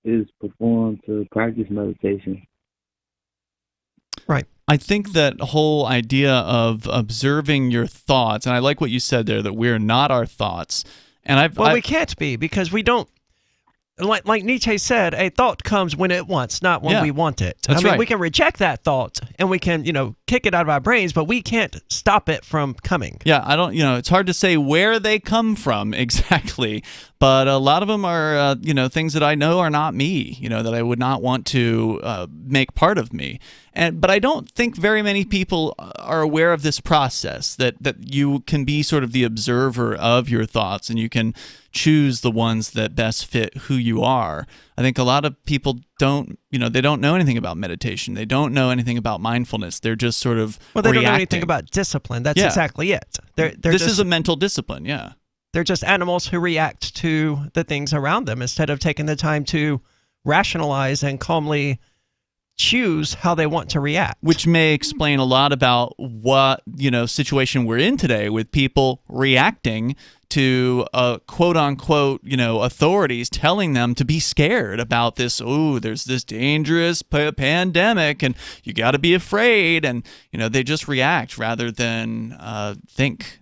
is performed to practice meditation. Right. I think that whole idea of observing your thoughts, and I like what you said there, that we're not our thoughts. And we can't be, because we don't. Like Nietzsche said, a thought comes when it wants, not when we want it. That's right. We can reject that thought and we can, kick it out of our brains, but we can't stop it from coming. Yeah, it's hard to say where they come from exactly, but a lot of them are, things that I know are not me, that I would not want to make part of me. But I don't think very many people are aware of this process, that you can be sort of the observer of your thoughts and you can choose the ones that best fit who you are. I think a lot of people don't, they don't know anything about meditation. They don't know anything about mindfulness. They're just sort of they don't know anything about discipline. That's exactly it. This is a mental discipline, yeah. They're just animals who react to the things around them instead of taking the time to rationalize and calmly choose how they want to react. Which may explain a lot about what, situation we're in today with people reacting to quote unquote, authorities telling them to be scared about this. Oh, there's this dangerous pandemic and you got to be afraid. And, they just react rather than think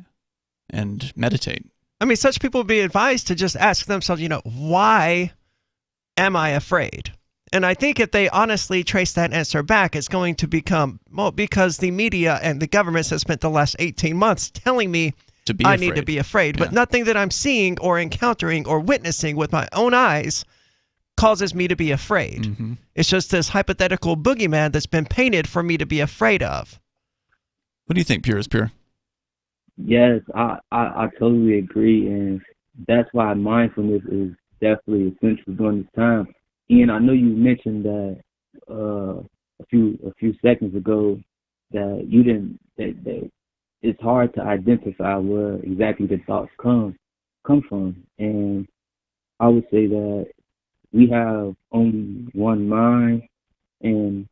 and meditate. I mean, such people would be advised to just ask themselves, why am I afraid? And I think if they honestly trace that answer back, it's going to become, because the media and the governments have spent the last 18 months telling me I need to be afraid. But nothing that I'm seeing or encountering or witnessing with my own eyes causes me to be afraid. Mm-hmm. It's just this hypothetical boogeyman that's been painted for me to be afraid of. What do you think, Pure as Pure? Yes, I totally agree. And that's why mindfulness is definitely essential during this time. Ian, I know you mentioned that a few seconds ago that you didn't that it's hard to identify where exactly the thoughts come from, and I would say that we have only one mind, and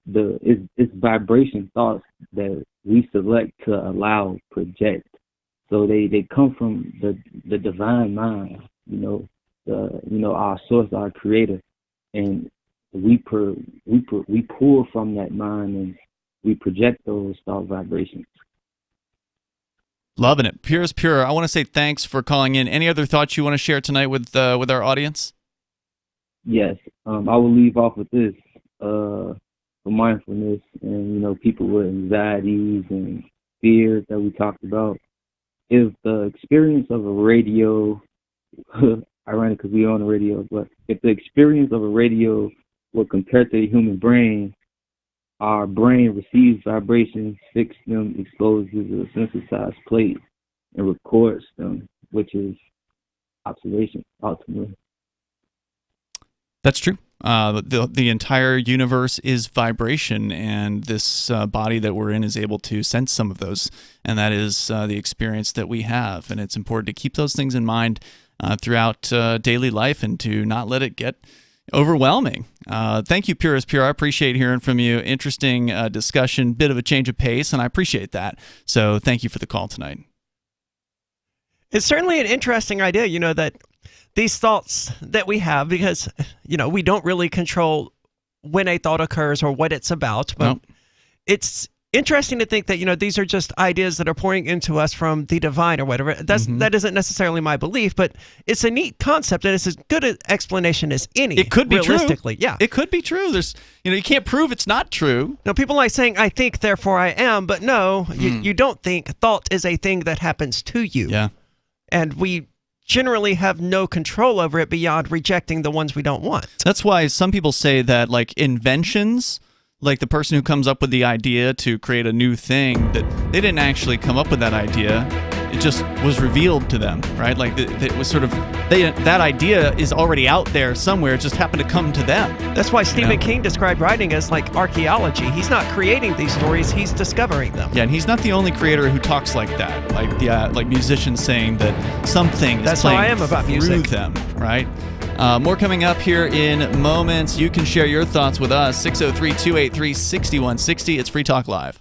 it's vibration thoughts that we select to allow project. So they come from the divine mind, our source, our creator. And we pull from that mind and we project those thought vibrations. Loving it. Pure as pure. I want to say thanks for calling in. Any other thoughts you want to share tonight with our audience? Yes, I will leave off with this for mindfulness and, people with anxieties and fears that we talked about. If the experience of a radio, ironic because we on the radio, but if the experience of a radio were compared to the human brain, our brain receives vibrations, fixes them, exposes a sensitized plate, and records them, which is observation, ultimately. That's true. The entire universe is vibration, and this body that we're in is able to sense some of those, and that is the experience that we have. And it's important to keep those things in mind throughout daily life and to not let it get overwhelming. Thank you, Pure as Pure. I appreciate hearing from you. Interesting discussion, bit of a change of pace, and I appreciate that. So thank you for the call tonight. It's certainly an interesting idea, that these thoughts that we have, because, we don't really control when a thought occurs or what it's about, but it's interesting to think that, these are just ideas that are pouring into us from the divine or whatever. That isn't necessarily my belief, but it's a neat concept, and it's as good an explanation as any. It could be realistically. True. Yeah. It could be true. There's, you can't prove it's not true. People like saying, I think, therefore I am, but no, you don't think. Thought is a thing that happens to you. Yeah. And we generally have no control over it beyond rejecting the ones we don't want. That's why some people say that, like, inventions, like the person who comes up with the idea to create a new thing, that they didn't actually come up with that idea. It just was revealed to them, right? Like it was sort of, that idea is already out there somewhere. It just happened to come to them. That's why Stephen King described writing as like archaeology. He's not creating these stories, he's discovering them. Yeah, and he's not the only creator who talks like that. Like musicians saying that something is playing how I am about music. through them, right? More coming up here in moments. You can share your thoughts with us. 603-283-6160. It's Free Talk Live.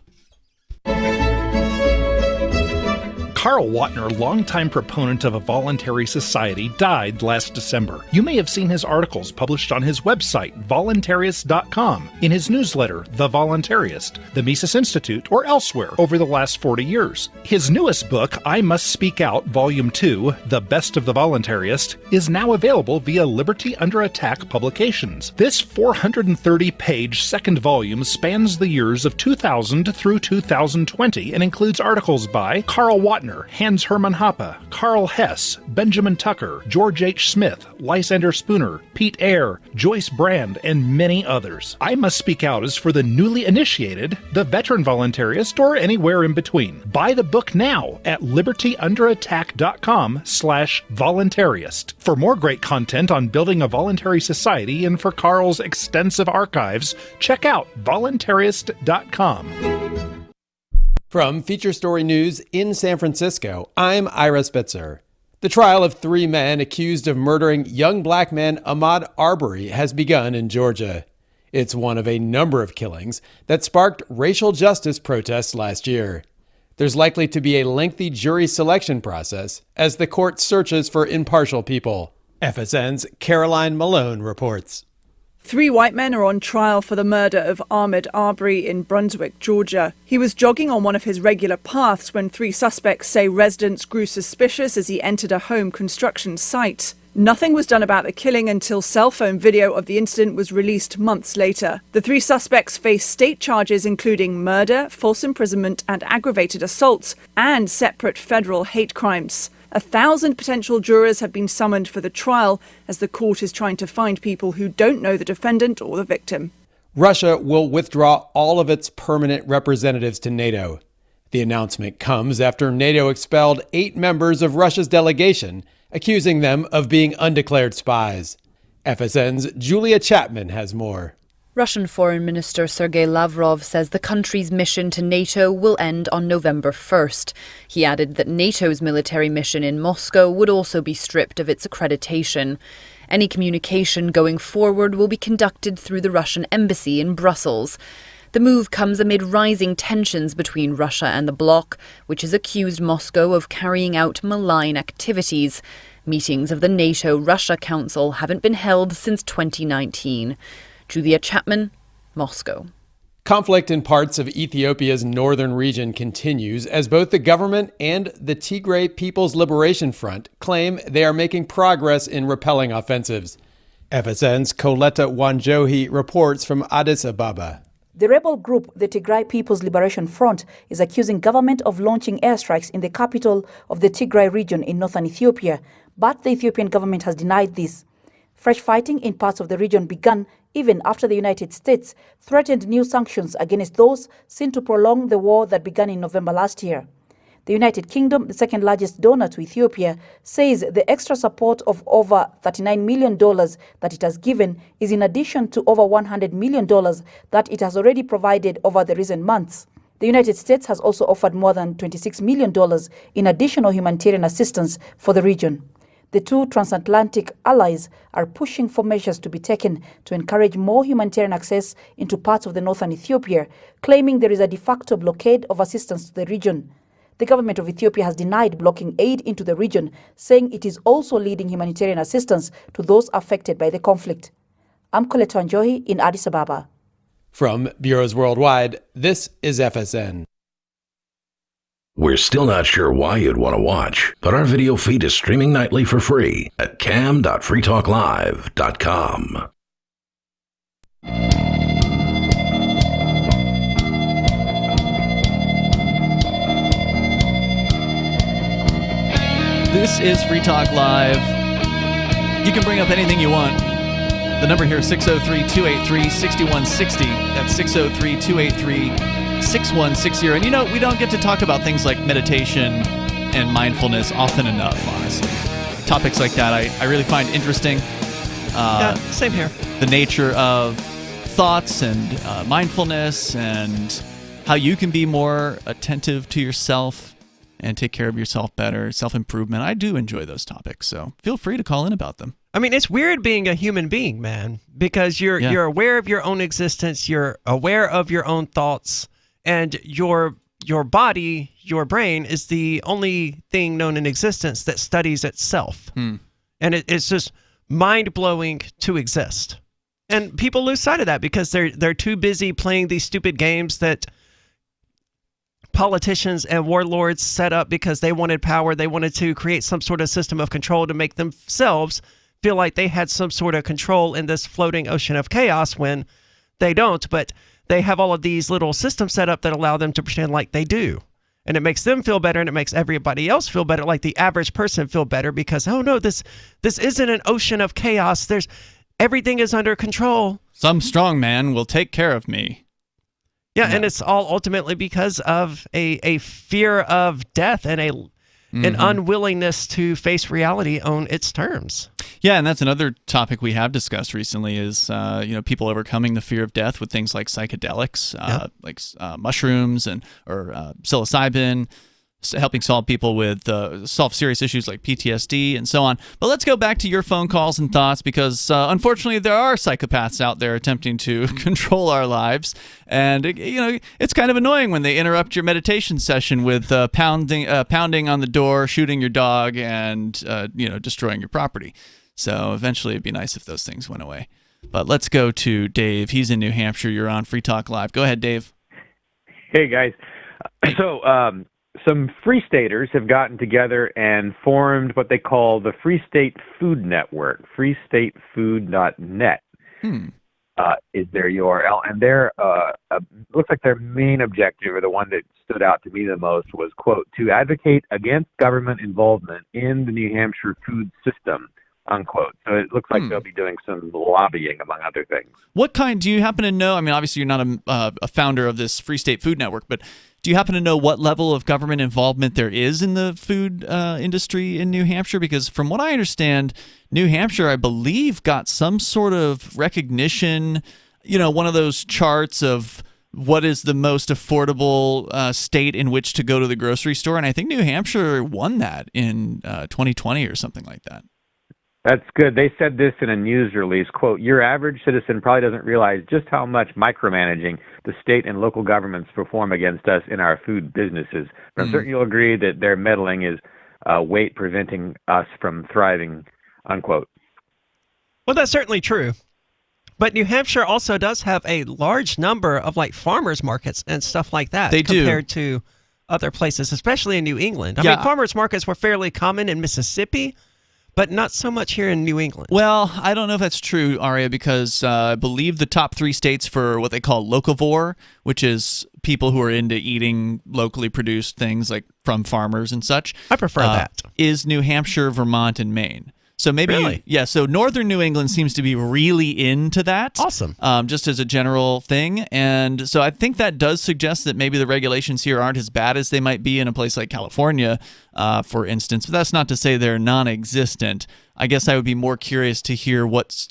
Carl Watner, longtime proponent of a voluntary society, died last December. You may have seen his articles published on his website, voluntarist.com, in his newsletter, The Voluntarist, the Mises Institute, or elsewhere over the last 40 years. His newest book, I Must Speak Out, Volume 2, The Best of the Voluntarist, is now available via Liberty Under Attack Publications. This 430-page second volume spans the years of 2000 through 2020 and includes articles by Carl Watner, Hans Hermann Hoppe, Carl Hess, Benjamin Tucker, George H. Smith, Lysander Spooner, Pete Eyre, Joyce Brand, and many others. I Must Speak Out is for the newly initiated, the veteran voluntarist, or anywhere in between. Buy the book now at libertyunderattack.com/voluntarist. For more great content on building a voluntary society and for Carl's extensive archives, check out voluntarist.com. From Feature Story News in San Francisco, I'm Ira Spitzer. The trial of 3 men accused of murdering young black man Ahmaud Arbery has begun in Georgia. It's one of a number of killings that sparked racial justice protests last year. There's likely to be a lengthy jury selection process as the court searches for impartial people. FSN's Caroline Malone reports. 3 white men are on trial for the murder of Ahmaud Arbery in Brunswick, Georgia. He was jogging on one of his regular paths when 3 suspects say residents grew suspicious as he entered a home construction site. Nothing was done about the killing until cell phone video of the incident was released months later. The 3 suspects face state charges including murder, false imprisonment, and aggravated assaults, and separate federal hate crimes. 1,000 potential jurors have been summoned for the trial as the court is trying to find people who don't know the defendant or the victim. Russia will withdraw all of its permanent representatives to NATO. The announcement comes after NATO expelled 8 members of Russia's delegation, accusing them of being undeclared spies. FSN's Julia Chapman has more. Russian Foreign Minister Sergei Lavrov says the country's mission to NATO will end on November 1st. He added that NATO's military mission in Moscow would also be stripped of its accreditation. Any communication going forward will be conducted through the Russian embassy in Brussels. The move comes amid rising tensions between Russia and the bloc, which has accused Moscow of carrying out malign activities. Meetings of the NATO-Russia Council haven't been held since 2019. Julia Chapman, Moscow. Conflict in parts of Ethiopia's northern region continues as both the government and the Tigray People's Liberation Front claim they are making progress in repelling offensives. FSN's Coletta Wanjohi reports from Addis Ababa. The rebel group, the Tigray People's Liberation Front, is accusing government of launching airstrikes in the capital of the Tigray region in northern Ethiopia, but the Ethiopian government has denied this. Fresh fighting in parts of the region began even after the United States threatened new sanctions against those seen to prolong the war that began in November last year. The United Kingdom, the second largest donor to Ethiopia, says the extra support of over $39 million that it has given is in addition to over $100 million that it has already provided over the recent months. The United States has also offered more than $26 million in additional humanitarian assistance for the region. The two transatlantic allies are pushing for measures to be taken to encourage more humanitarian access into parts of the northern Ethiopia, claiming there is a de facto blockade of assistance to the region. The government of Ethiopia has denied blocking aid into the region, saying it is also leading humanitarian assistance to those affected by the conflict. I'm Coletta Wanjohi in Addis Ababa. From Bureaus Worldwide, this is FSN. We're still not sure why you'd want to watch, but our video feed is streaming nightly for free at cam.freetalklive.com. This is Free Talk Live. You can bring up anything you want. The number here is 603-283-6160. That's 603-283-6160. And you know, we don't get to talk about things like meditation and mindfulness often enough, honestly. Topics like that I really find interesting. Yeah, same here. The nature of thoughts and mindfulness and how you can be more attentive to yourself and take care of yourself better, self-improvement. I do enjoy those topics, so feel free to call in about them. I mean, it's weird being a human being, man, because you're aware of your own existence, you're aware of your own thoughts, and your body, your brain, is the only thing known in existence that studies itself. And it's just mind-blowing to exist. And people lose sight of that because they're too busy playing these stupid games that politicians and warlords set up because they wanted power. They wanted to create some sort of system of control to make themselves feel like they had some sort of control in this floating ocean of chaos when they don't. But they have all of these little systems set up that allow them to pretend like they do. And it makes them feel better, and it makes everybody else feel better, like the average person feel better because, oh no, this isn't an ocean of chaos. Everything is under control. Some strong man will take care of me. Yeah, and it's all ultimately because of a fear of death and an unwillingness to face reality on its terms. Yeah, and that's another topic we have discussed recently is people overcoming the fear of death with things like psychedelics, like mushrooms or psilocybin, helping solve serious issues like PTSD and so on. But let's go back to your phone calls and thoughts because unfortunately there are psychopaths out there attempting to control our lives, and it's kind of annoying when they interrupt your meditation session with pounding on the door, shooting your dog, and destroying your property. So eventually it'd be nice if those things went away. But let's go to Dave. He's in New Hampshire. You're on Free Talk Live. Go ahead, Dave. Hey guys. So some Free Staters have gotten together and formed what they call the Free State Food Network. FreeStateFood.net is their URL, and their looks like their main objective, or the one that stood out to me the most, was, quote, to advocate against government involvement in the New Hampshire food system, unquote. So it looks like they'll be doing some lobbying, among other things. What kind? Do you happen to know? I mean, obviously you're not a founder of this Free State Food Network, but do you happen to know what level of government involvement there is in the food industry in New Hampshire? Because from what I understand, New Hampshire, I believe, got some sort of recognition, one of those charts of what is the most affordable state in which to go to the grocery store. And I think New Hampshire won that in 2020 or something like that. That's good. They said this in a news release, quote, your average citizen probably doesn't realize just how much micromanaging the state and local governments perform against us in our food businesses. But I'm certain you'll agree that their meddling is preventing us from thriving, unquote. Well, that's certainly true. But New Hampshire also does have a large number of like farmers markets and stuff like that. They do. Compared to other places, especially in New England. I Yeah. mean, farmers markets were fairly common in Mississippi, but not so much here in New England. Well, I don't know if that's true, Aria, because I believe the top 3 states for what they call locavore, which is people who are into eating locally produced things like from farmers and such. I prefer that. Is New Hampshire, Vermont, and Maine. So maybe, Really? so northern New England seems to be really into that. Awesome. Just as a general thing. And so I think that does suggest that maybe the regulations here aren't as bad as they might be in a place like California, for instance. But that's not to say they're non-existent. I guess I would be more curious to hear what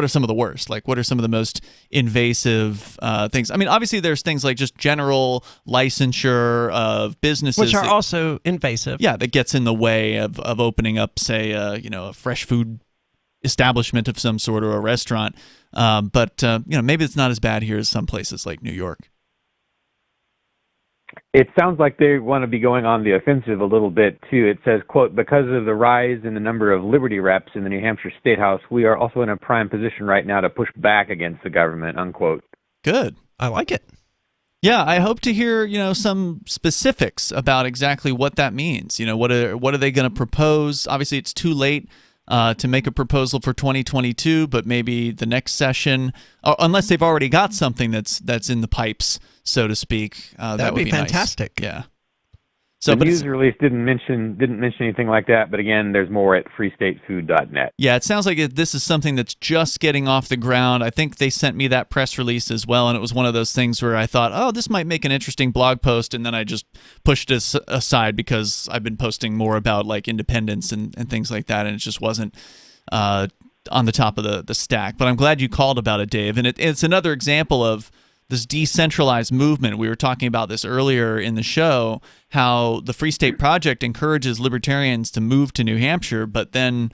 are some of the worst? Like, what are some of the most invasive things? I mean, obviously, there's things like just general licensure of businesses, Which are also invasive. Yeah, that gets in the way of opening up, say, a fresh food establishment of some sort or a restaurant. But maybe it's not as bad here as some places like New York. It sounds like they want to be going on the offensive a little bit, too. It says, quote, because of the rise in the number of liberty reps in the New Hampshire State House, we are also in a prime position right now to push back against the government, unquote. Good. I like it. Yeah, I hope to hear, some specifics about exactly what that means. What are they going to propose? Obviously, it's too late to make a proposal for 2022, but maybe the next session, unless they've already got something that's in the pipes, so to speak. That would be fantastic. Nice. Yeah. So the news release didn't mention anything like that, but again, there's more at freestatefood.net. Yeah, it sounds like this is something that's just getting off the ground. I think they sent me that press release as well, and it was one of those things where I thought, oh, this might make an interesting blog post, and then I just pushed it aside because I've been posting more about like independence and things like that, and it just wasn't on the top of the stack. But I'm glad you called about it, Dave, and it's another example of this decentralized movement. We were talking about this earlier in the show, how the Free State Project encourages libertarians to move to New Hampshire, but then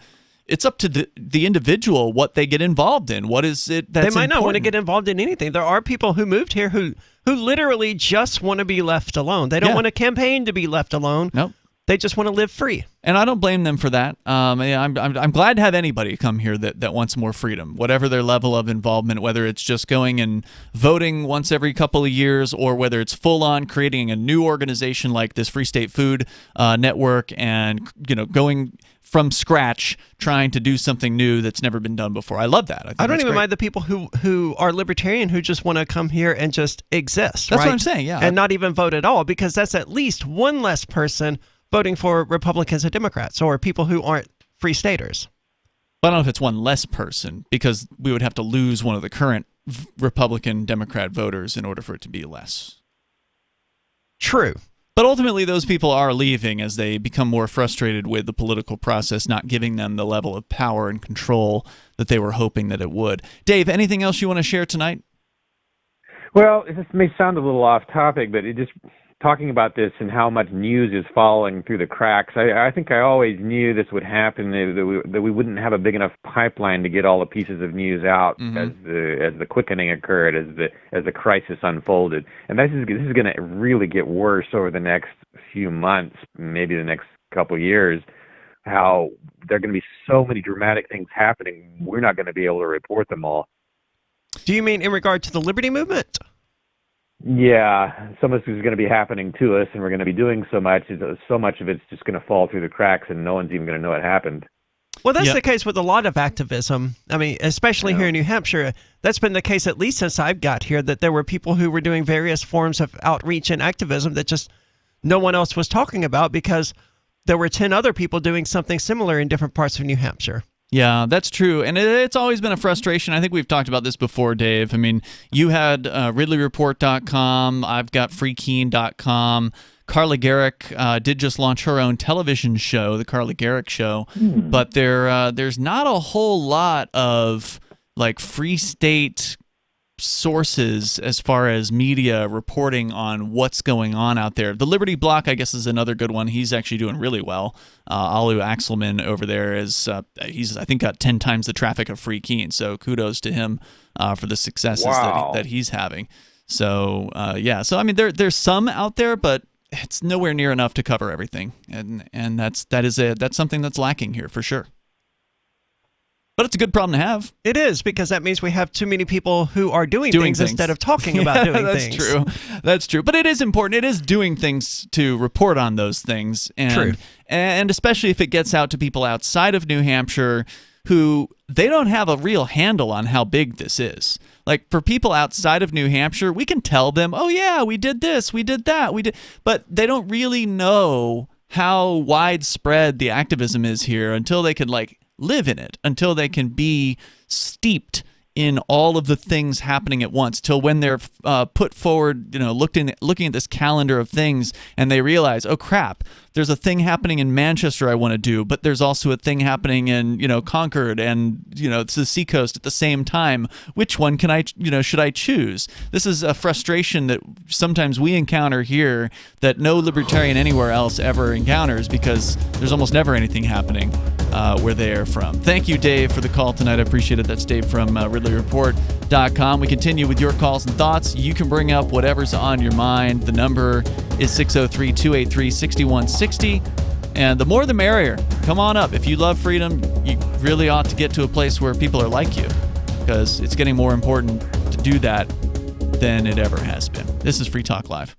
it's up to the individual what they get involved in. What is it that's They might not want to important? get involved in anything. There are people who moved here who literally just want to be left alone. They don't want to campaign to be left alone. Nope. They just want to live free. And I don't blame them for that. I'm glad to have anybody come here that wants more freedom, whatever their level of involvement, whether it's just going and voting once every couple of years or whether it's full on creating a new organization like this Free State Food Network and going from scratch, trying to do something new that's never been done before. I love that. I don't even mind the people who are libertarian who just want to come here and just exist. That's right? what I'm saying, yeah. And not even vote at all, because that's at least one less person voting for Republicans and Democrats or people who aren't free staters. But I don't know if it's one less person, because we would have to lose one of the current Republican Democrat voters in order for it to be less. True. But ultimately, those people are leaving as they become more frustrated with the political process not giving them the level of power and control that they were hoping that it would. Dave, anything else you want to share tonight? Well, this may sound a little off topic, but talking about this and how much news is falling through the cracks, I think I always knew this would happen, that we wouldn't have a big enough pipeline to get all the pieces of news out as the quickening occurred, as the crisis unfolded. And this is going to really get worse over the next few months, maybe the next couple of years, how there are going to be so many dramatic things happening, we're not going to be able to report them all. Do you mean in regard to the liberty movement? Yeah, so much is going to be happening to us, and we're going to be doing so much of it's just going to fall through the cracks, and no one's even going to know it happened. Well, that's the case with a lot of activism. I mean, especially here in New Hampshire, that's been the case at least since I've got here, that there were people who were doing various forms of outreach and activism that just no one else was talking about because there were 10 other people doing something similar in different parts of New Hampshire. Yeah, that's true. And it's always been a frustration. I think we've talked about this before, Dave. I mean, you had RidleyReport.com. I've got FreeKeen.com. Carly Garrick did just launch her own television show, The Carly Garrick Show. But there's not a whole lot of like Free State sources as far as media reporting on what's going on out there. The Liberty Block, I guess, is another good one. He's actually doing really well. Alu Axelman over there is he's I think got 10 times the traffic of Free Keen. So kudos to him for the successes that he's having. So so I mean there's some out there, but it's nowhere near enough to cover everything, and that's something that's lacking here for sure. But it's a good problem to have. It is, because that means we have too many people who are doing things instead of talking about doing things. That's true. That's true. But it is important. It is doing things to report on those things. And, True. And especially if it gets out to people outside of New Hampshire who they don't have a real handle on how big this is. Like, for people outside of New Hampshire, we can tell them, oh, yeah, we did this, we did that, we did, but they don't really know how widespread the activism is here until they can, like, live in it, until they can be steeped in all of the things happening at once, till when they're put forward, looking at this calendar of things, and they realize, oh crap, there's a thing happening in Manchester I want to do, but there's also a thing happening in Concord and it's the Seacoast at the same time. Which one can I should I choose? This is a frustration that sometimes we encounter here that no libertarian anywhere else ever encounters, because there's almost never anything happening where they are from. Thank you, Dave, for the call tonight. I appreciate it. That's Dave from RidleyReport.com. We continue with your calls and thoughts. You can bring up whatever's on your mind. The number is 603-283-6160. And the more the merrier. Come on up. If you love freedom, you really ought to get to a place where people are like you, because it's getting more important to do that than it ever has been. This is Free Talk Live.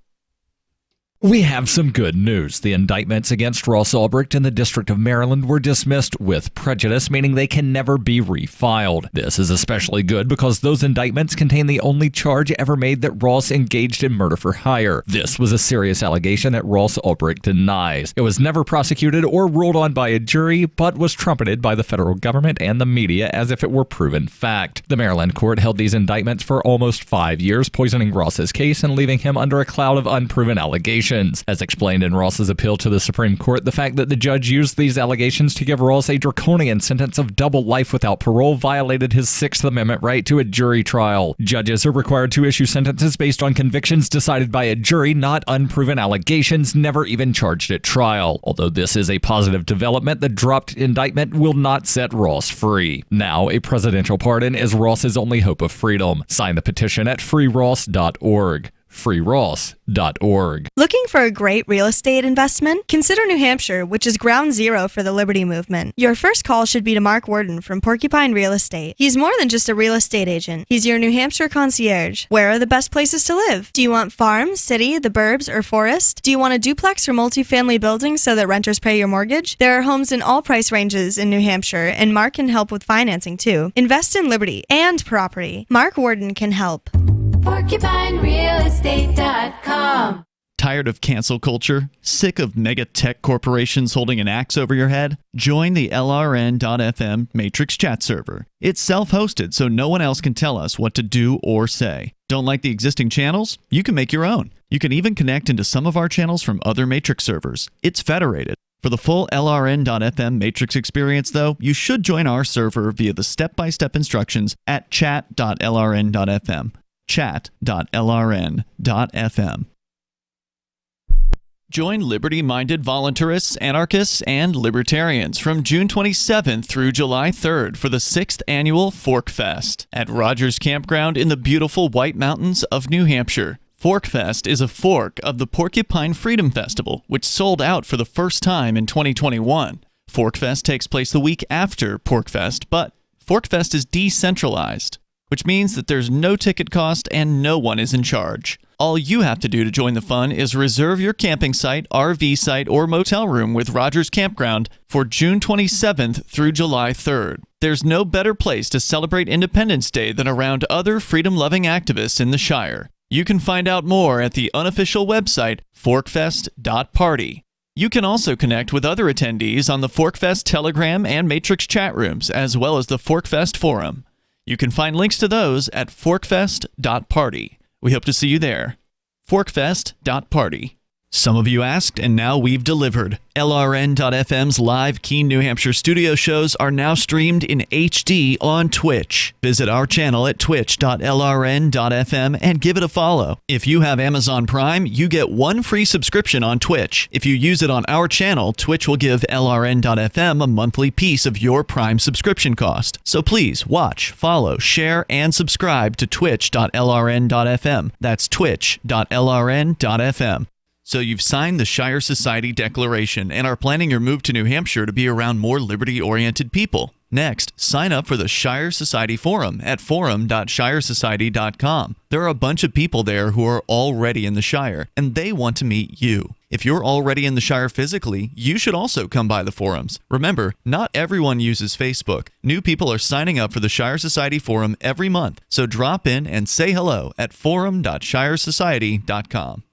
We have some good news. The indictments against Ross Ulbricht in the District of Maryland were dismissed with prejudice, meaning they can never be refiled. This is especially good because those indictments contain the only charge ever made that Ross engaged in murder for hire. This was a serious allegation that Ross Ulbricht denies. It was never prosecuted or ruled on by a jury, but was trumpeted by the federal government and the media as if it were proven fact. The Maryland court held these indictments for almost 5 years, poisoning Ross's case and leaving him under a cloud of unproven allegations. As explained in Ross's appeal to the Supreme Court, the fact that the judge used these allegations to give Ross a draconian sentence of double life without parole violated his Sixth Amendment right to a jury trial. Judges are required to issue sentences based on convictions decided by a jury, not unproven allegations never even charged at trial. Although this is a positive development, the dropped indictment will not set Ross free. Now, a presidential pardon is Ross's only hope of freedom. Sign the petition at freeross.org. freeross.org. Looking for a great real estate investment? Consider New Hampshire, which is ground zero for the Liberty Movement. Your first call should be to Mark Worden from Porcupine Real Estate. He's more than just a real estate agent. He's your New Hampshire concierge. Where are the best places to live? Do you want farm, city, the burbs, or forest? Do you want a duplex or multifamily building so that renters pay your mortgage? There are homes in all price ranges in New Hampshire, and Mark can help with financing too. Invest in liberty and property. Mark Worden can help. PorcupineRealEstate.com. Tired of cancel culture? Sick of mega tech corporations holding an axe over your head? Join the LRN.FM Matrix chat server. It's self-hosted, so no one else can tell us what to do or say. Don't like the existing channels? You can make your own. You can even connect into some of our channels from other Matrix servers. It's federated. For the full LRN.FM Matrix experience, though, you should join our server via the step-by-step instructions at chat.lrn.fm. chat.lrn.fm. Join liberty-minded voluntarists, anarchists, and libertarians from June 27th through July 3rd for the 6th annual Fork Fest at Rogers Campground in the beautiful White Mountains of New Hampshire. Fork Fest is a fork of the Porcupine Freedom Festival, which sold out for the first time in 2021. Fork Fest takes place the week after Pork Fest, but Fork Fest is decentralized, which means that there's no ticket cost and no one is in charge. All you have to do to join the fun is reserve your camping site, RV site, or motel room with Rogers Campground for June 27th through July 3rd. There's no better place to celebrate Independence Day than around other freedom-loving activists in the Shire. You can find out more at the unofficial website, forkfest.party. You can also connect with other attendees on the Forkfest Telegram and Matrix chat rooms, as well as the Forkfest Forum. You can find links to those at forkfest.party. We hope to see you there. Forkfest.party. Some of you asked, and now we've delivered. LRN.FM's live Keene, New Hampshire studio shows are now streamed in HD on Twitch. Visit our channel at twitch.lrn.fm and give it a follow. If you have Amazon Prime, you get one free subscription on Twitch. If you use it on our channel, Twitch will give LRN.FM a monthly piece of your Prime subscription cost. So please watch, follow, share, and subscribe to twitch.lrn.fm. That's twitch.lrn.fm. So you've signed the Shire Society Declaration and are planning your move to New Hampshire to be around more liberty-oriented people. Next, sign up for the Shire Society Forum at forum.shiresociety.com. There are a bunch of people there who are already in the Shire, and they want to meet you. If you're already in the Shire physically, you should also come by the forums. Remember, not everyone uses Facebook. New people are signing up for the Shire Society Forum every month, so drop in and say hello at forum.shiresociety.com.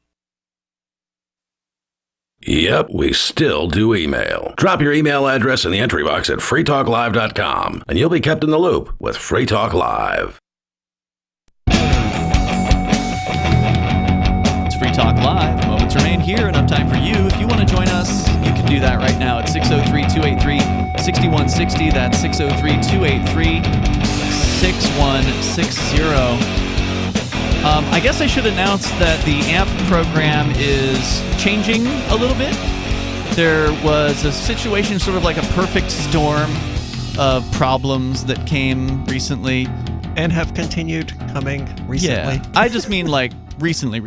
Yep, we still do email. Drop your email address in the entry box at freetalklive.com, and you'll be kept in the loop with Free Talk Live. It's Free Talk Live. Moments remain here. Enough time for you. If you want to join us, you can do that right now at 603-283-6160. That's 603-283-6160. I guess I should announce that the AMP program is changing a little bit. There was a situation, sort of like a perfect storm of problems that came recently. And have continued coming recently. Yeah, I just mean like recently,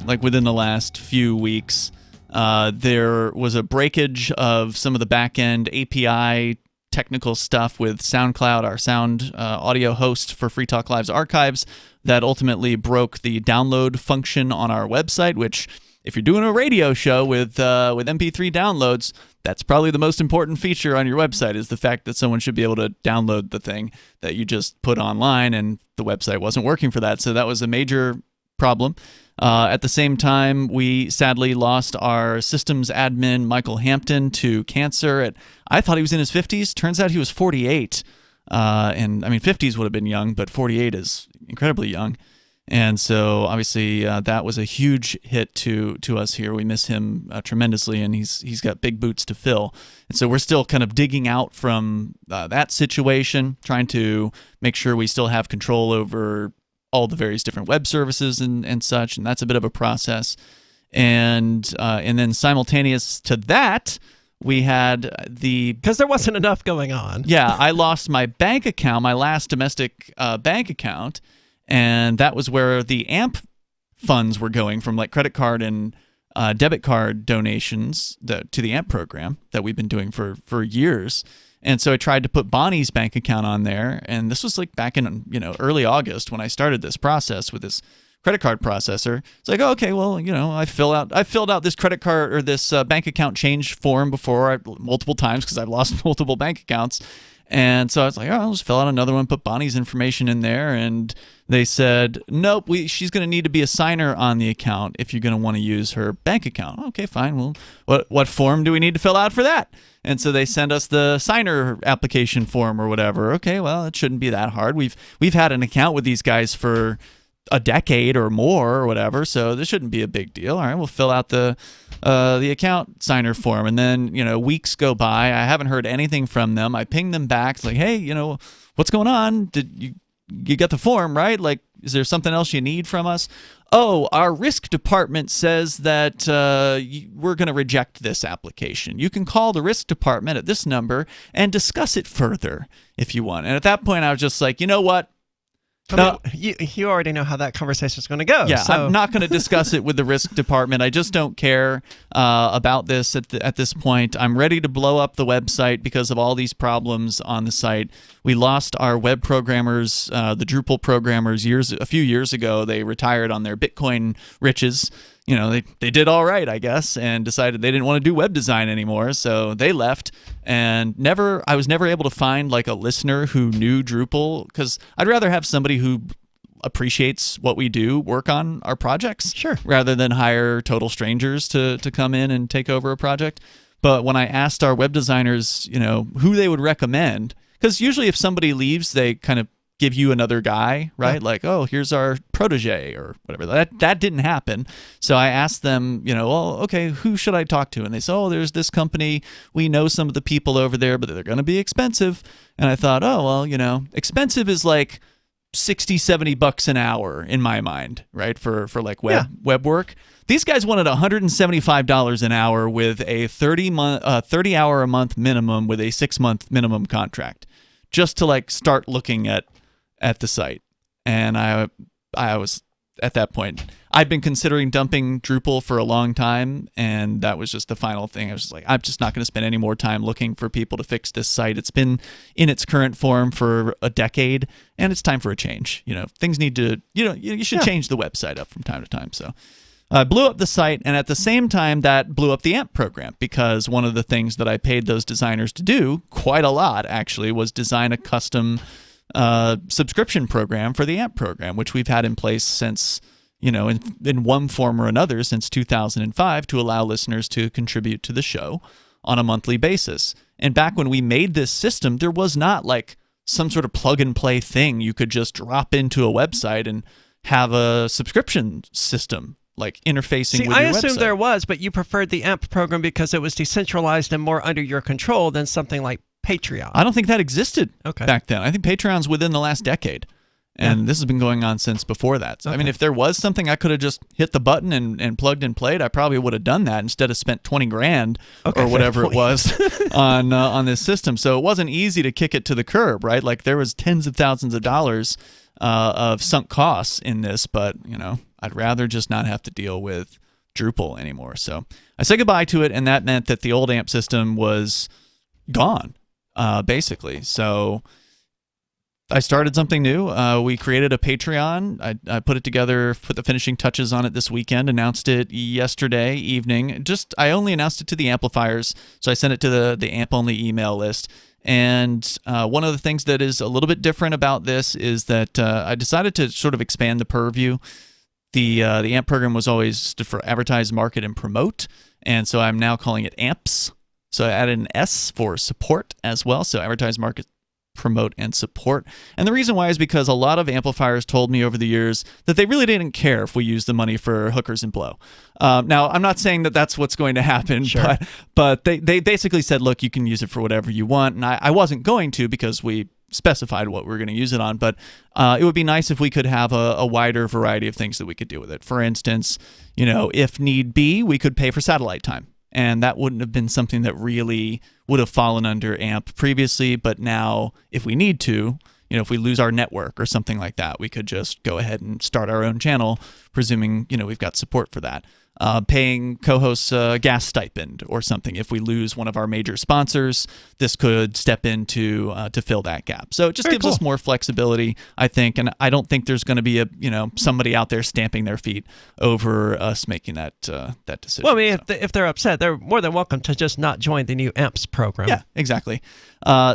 like within the last few weeks. There was a breakage of some of the back-end API technical stuff with SoundCloud, our sound audio host for Free Talk Live's archives, that ultimately broke the download function on our website, which, if you're doing a radio show with MP3 downloads, that's probably the most important feature on your website, is the fact that someone should be able to download the thing that you just put online, and the website wasn't working for that. So that was a major problem. At the same time, we sadly lost our systems admin, Michael Hampton, to cancer. I thought he was in his 50s. Turns out he was 48. And I mean, 50s would have been young, but 48 is incredibly young. And so obviously that was a huge hit to us here. We miss him tremendously, and he's got big boots to fill. And so we're still kind of digging out from that situation, trying to make sure we still have control over all the various different web services and such, and that's a bit of a process. And then simultaneous to that, we had because there wasn't enough going on. Yeah, I lost my bank account, my last domestic bank account, and that was where the AMP funds were going from, like credit card and debit card donations to the AMP program that we've been doing for years. And so I tried to put Bonnie's bank account on there, and this was like back in early August when I started this process with this credit card processor. It's like, oh, okay, well, I filled out this credit card or this bank account change form before multiple times because I've lost multiple bank accounts. And so I was like, oh, I'll just fill out another one, put Bonnie's information in there. And they said, nope, she's going to need to be a signer on the account if you're going to want to use her bank account. Okay, fine. Well, what form do we need to fill out for that? And so they send us the signer application form or whatever. Okay, well, it shouldn't be that hard. We've had an account with these guys for a decade or more or whatever, so this shouldn't be a big deal. All right, we'll fill out the account signer form, and then weeks go by. I haven't heard anything from them. I ping them back. It's like, hey, what's going on? Did you got the form, right? Like, is there something else you need from us? Oh, our risk department says that we're going to reject this application. You can call the risk department at this number and discuss it further if you want. And at that point, I was just like, you know what? I mean, you already know how that conversation is going to go. Yeah, so. I'm not going to discuss it with the risk department. I just don't care about this at this point. I'm ready to blow up the website because of all these problems on the site. We lost our web programmers, the Drupal programmers, a few years ago. They retired on their Bitcoin riches. They did all right, I guess, and decided they didn't want to do web design anymore, so they left. And I was never able to find like a listener who knew Drupal, because I'd rather have somebody who appreciates what we do work on our projects, sure, rather than hire total strangers to come in and take over a project. But when I asked our web designers, who they would recommend, because usually if somebody leaves, they kind of give you another guy, right? Yeah. Like, oh, here's our protege or whatever. That didn't happen. So I asked them, well, okay, who should I talk to? And they said, oh, there's this company. We know some of the people over there, but they're going to be expensive. And I thought, oh, well, expensive is like $60-$70 an hour in my mind, right? For like web work. These guys wanted $175 an hour with a 30 hour a month minimum with a 6-month minimum contract, just to like start looking at the site. And I was at that point, I'd been considering dumping Drupal for a long time, and that was just the final thing. I was just like, I'm just not going to spend any more time looking for people to fix this site. It's been in its current form for a decade, and it's time for a change. Things need to, you should change the website up from time to time. So I blew up the site, and at the same time, that blew up the AMP program, because one of the things that I paid those designers to do, quite a lot actually, was design a custom subscription program for the AMP program, which we've had in place since, in one form or another since 2005, to allow listeners to contribute to the show on a monthly basis. And back when we made this system, there was not like some sort of plug and play thing you could just drop into a website and have a subscription system like interfacing with your website. I assumed there was, but you preferred the AMP program because it was decentralized and more under your control than something like Patreon. I don't think that existed back then. I think Patreon's within the last decade. And this has been going on since before that. So, I mean, if there was something I could have just hit the button and plugged and played, I probably would have done that instead of spent $20,000 or whatever it was on this system. So it wasn't easy to kick it to the curb, right? Like there was tens of thousands of dollars of sunk costs in this, but I'd rather just not have to deal with Drupal anymore. So I said goodbye to it, and that meant that the old AMP system was gone, basically. So I started something new. We created a Patreon. I put it together, put the finishing touches on it this weekend, announced it yesterday evening. I only announced it to the amplifiers, so I sent it to the AMP-only email list. And one of the things that is a little bit different about this is that I decided to sort of expand the purview. The AMP program was always stood for Advertise, Market, and Promote, and so I'm now calling it AMPS. So I added an S for support as well, so Advertise, Market, Promote, and Support. And the reason why is because a lot of amplifiers told me over the years that they really didn't care if we used the money for hookers and blow. Now, I'm not saying that that's what's going to happen, but they basically said, look, you can use it for whatever you want, and I wasn't going to because we specified what we were going to use it on, but it would be nice if we could have a wider variety of things that we could do with it. For instance, if need be, we could pay for satellite time. And that wouldn't have been something that really would have fallen under AMP previously. But now, if we need to, if we lose our network or something like that, we could just go ahead and start our own channel, presuming, we've got support for that. Paying co-hosts a gas stipend or something. If we lose one of our major sponsors, this could step in to fill that gap. So it just gives us more flexibility, I think, and I don't think there's going to be somebody out there stamping their feet over us making that decision. Well, I mean, if they're upset, they're more than welcome to just not join the new AMPS program. Yeah, exactly.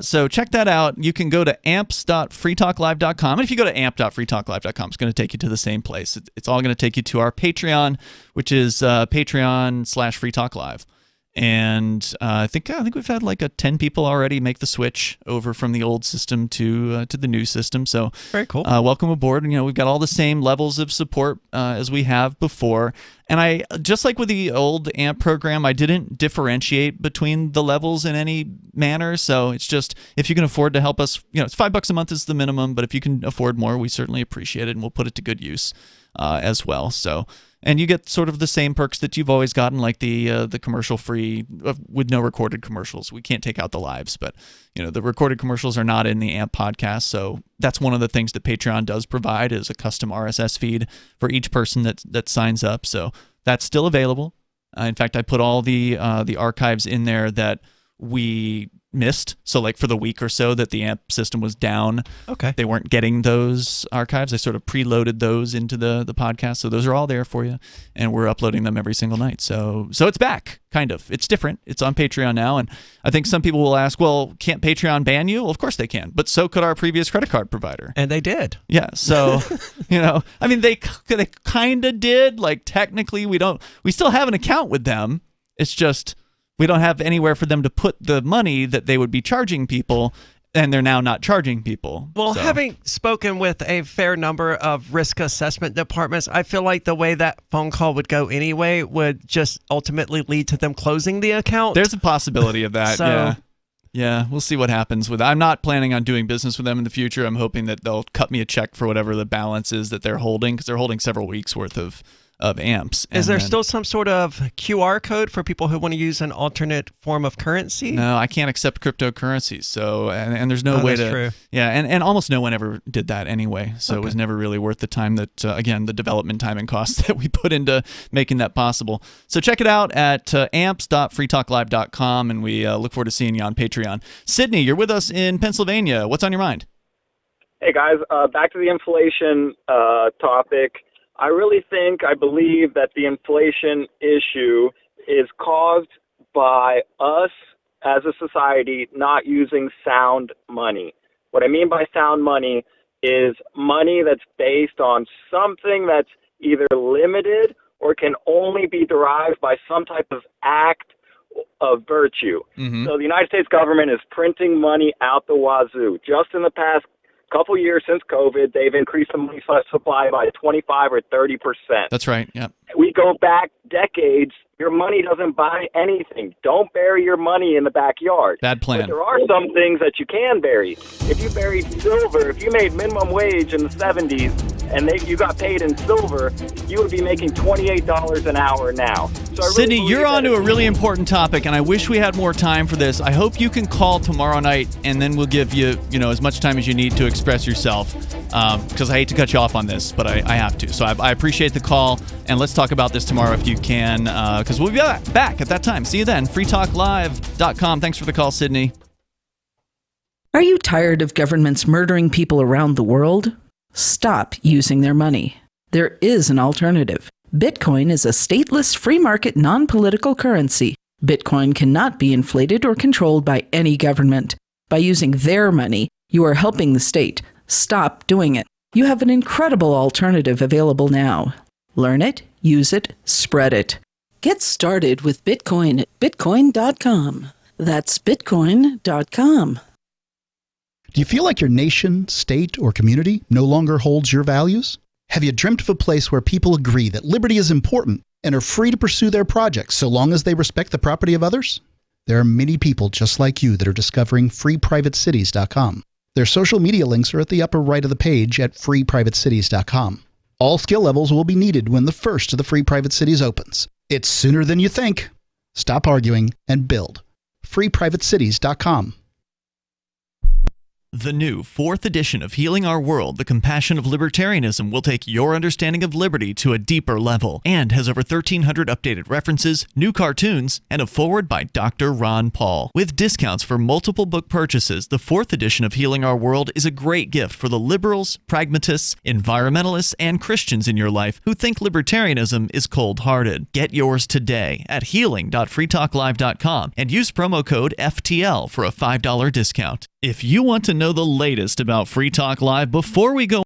So check that out. You can go to amps.freetalklive.com. And if you go to amp.freetalklive.com, it's going to take you to the same place. It's all going to take you to our Patreon, which is Patreon/freetalklive. And I think we've had like 10 people already make the switch over from the old system to the new system. So very cool. Welcome aboard. And, we've got all the same levels of support as we have before. And I, just like with the old AMP program, I didn't differentiate between the levels in any manner. So it's just, if you can afford to help us, it's $5 a month is the minimum, but if you can afford more, we certainly appreciate it, and we'll put it to good use as well. So, and you get sort of the same perks that you've always gotten, like the commercial free with no recorded commercials. We can't take out the lives, but the recorded commercials are not in the AMP podcast. So that's one of the things that Patreon does provide, is a custom RSS feed for each person that signs up. So that's still available. In fact, I put all the archives in there that we missed. So like for the week or so that the AMP system was down, they weren't getting those archives. I sort of preloaded those into the podcast. So those are all there for you, and we're uploading them every single night. So it's back, kind of. It's different. It's on Patreon now, and I think some people will ask, well, can't Patreon ban you? Well, of course they can, but so could our previous credit card provider. And they did. Yeah, so, I mean, they kind of did. Like, technically, we still have an account with them. It's just we don't have anywhere for them to put the money that they would be charging people, and they're now not charging people. Well, having spoken with a fair number of risk assessment departments, I feel like the way that phone call would go anyway would just ultimately lead to them closing the account. There's a possibility of that, yeah. Yeah, we'll see what happens with it. I'm not planning on doing business with them in the future. I'm hoping that they'll cut me a check for whatever the balance is that they're holding, because they're holding several weeks worth of of amps. Is there still some sort of QR code for people who want to use an alternate form of currency? No, I can't accept cryptocurrencies. So, and there's no way to. True. Yeah, and almost no one ever did that anyway. So it was never really worth the time that, again, the development time and cost that we put into making that possible. So check it out at amps.freetalklive.com, and we look forward to seeing you on Patreon. Sydney, you're with us in Pennsylvania. What's on your mind? Hey, guys, back to the inflation topic. I believe that the inflation issue is caused by us as a society not using sound money. What I mean by sound money is money that's based on something that's either limited or can only be derived by some type of act of virtue. Mm-hmm. So the United States government is printing money out the wazoo. Just in the past couple years since COVID, they've increased the money supply by 25 or 30%. That's right, yeah. We go back decades, your money doesn't buy anything. Don't bury your money in the backyard. Bad plan. But there are some things that you can bury. If you buried silver, if you made minimum wage in the 70s and you got paid in silver, you would be making $28 an hour now. So Sydney, you're on to a really important topic, and I wish we had more time for this. I hope you can call tomorrow night, and then we'll give you, as much time as you need to express yourself, because I hate to cut you off on this, but I have to. So I appreciate the call, and let's talk about this tomorrow if you can, because we'll be back at that time. See you then. freetalklive.com. Thanks for the call, Sydney. Are you tired of governments murdering people around the world? Stop using their money. There is an alternative. Bitcoin is a stateless, free market, non-political currency. Bitcoin cannot be inflated or controlled by any government. By using their money, you are helping the state. Stop doing it. You have an incredible alternative available now. Learn it, use it, spread it. Get started with Bitcoin at bitcoin.com. That's bitcoin.com. Do you feel like your nation, state, or community no longer holds your values? Have you dreamt of a place where people agree that liberty is important and are free to pursue their projects so long as they respect the property of others? There are many people just like you that are discovering freeprivatecities.com. Their social media links are at the upper right of the page at freeprivatecities.com. All skill levels will be needed when the first of the Free Private Cities opens. It's sooner than you think. Stop arguing and build. freeprivatecities.com. The new 4th edition of Healing Our World, The Compassion of Libertarianism will take your understanding of liberty to a deeper level and has over 1,300 updated references, new cartoons, and a foreword by Dr. Ron Paul. With discounts for multiple book purchases, the 4th edition of Healing Our World is a great gift for the liberals, pragmatists, environmentalists, and Christians in your life who think libertarianism is cold-hearted. Get yours today at healing.freetalklive.com and use promo code FTL for a $5 discount. If you want to know the latest about Free Talk Live before we go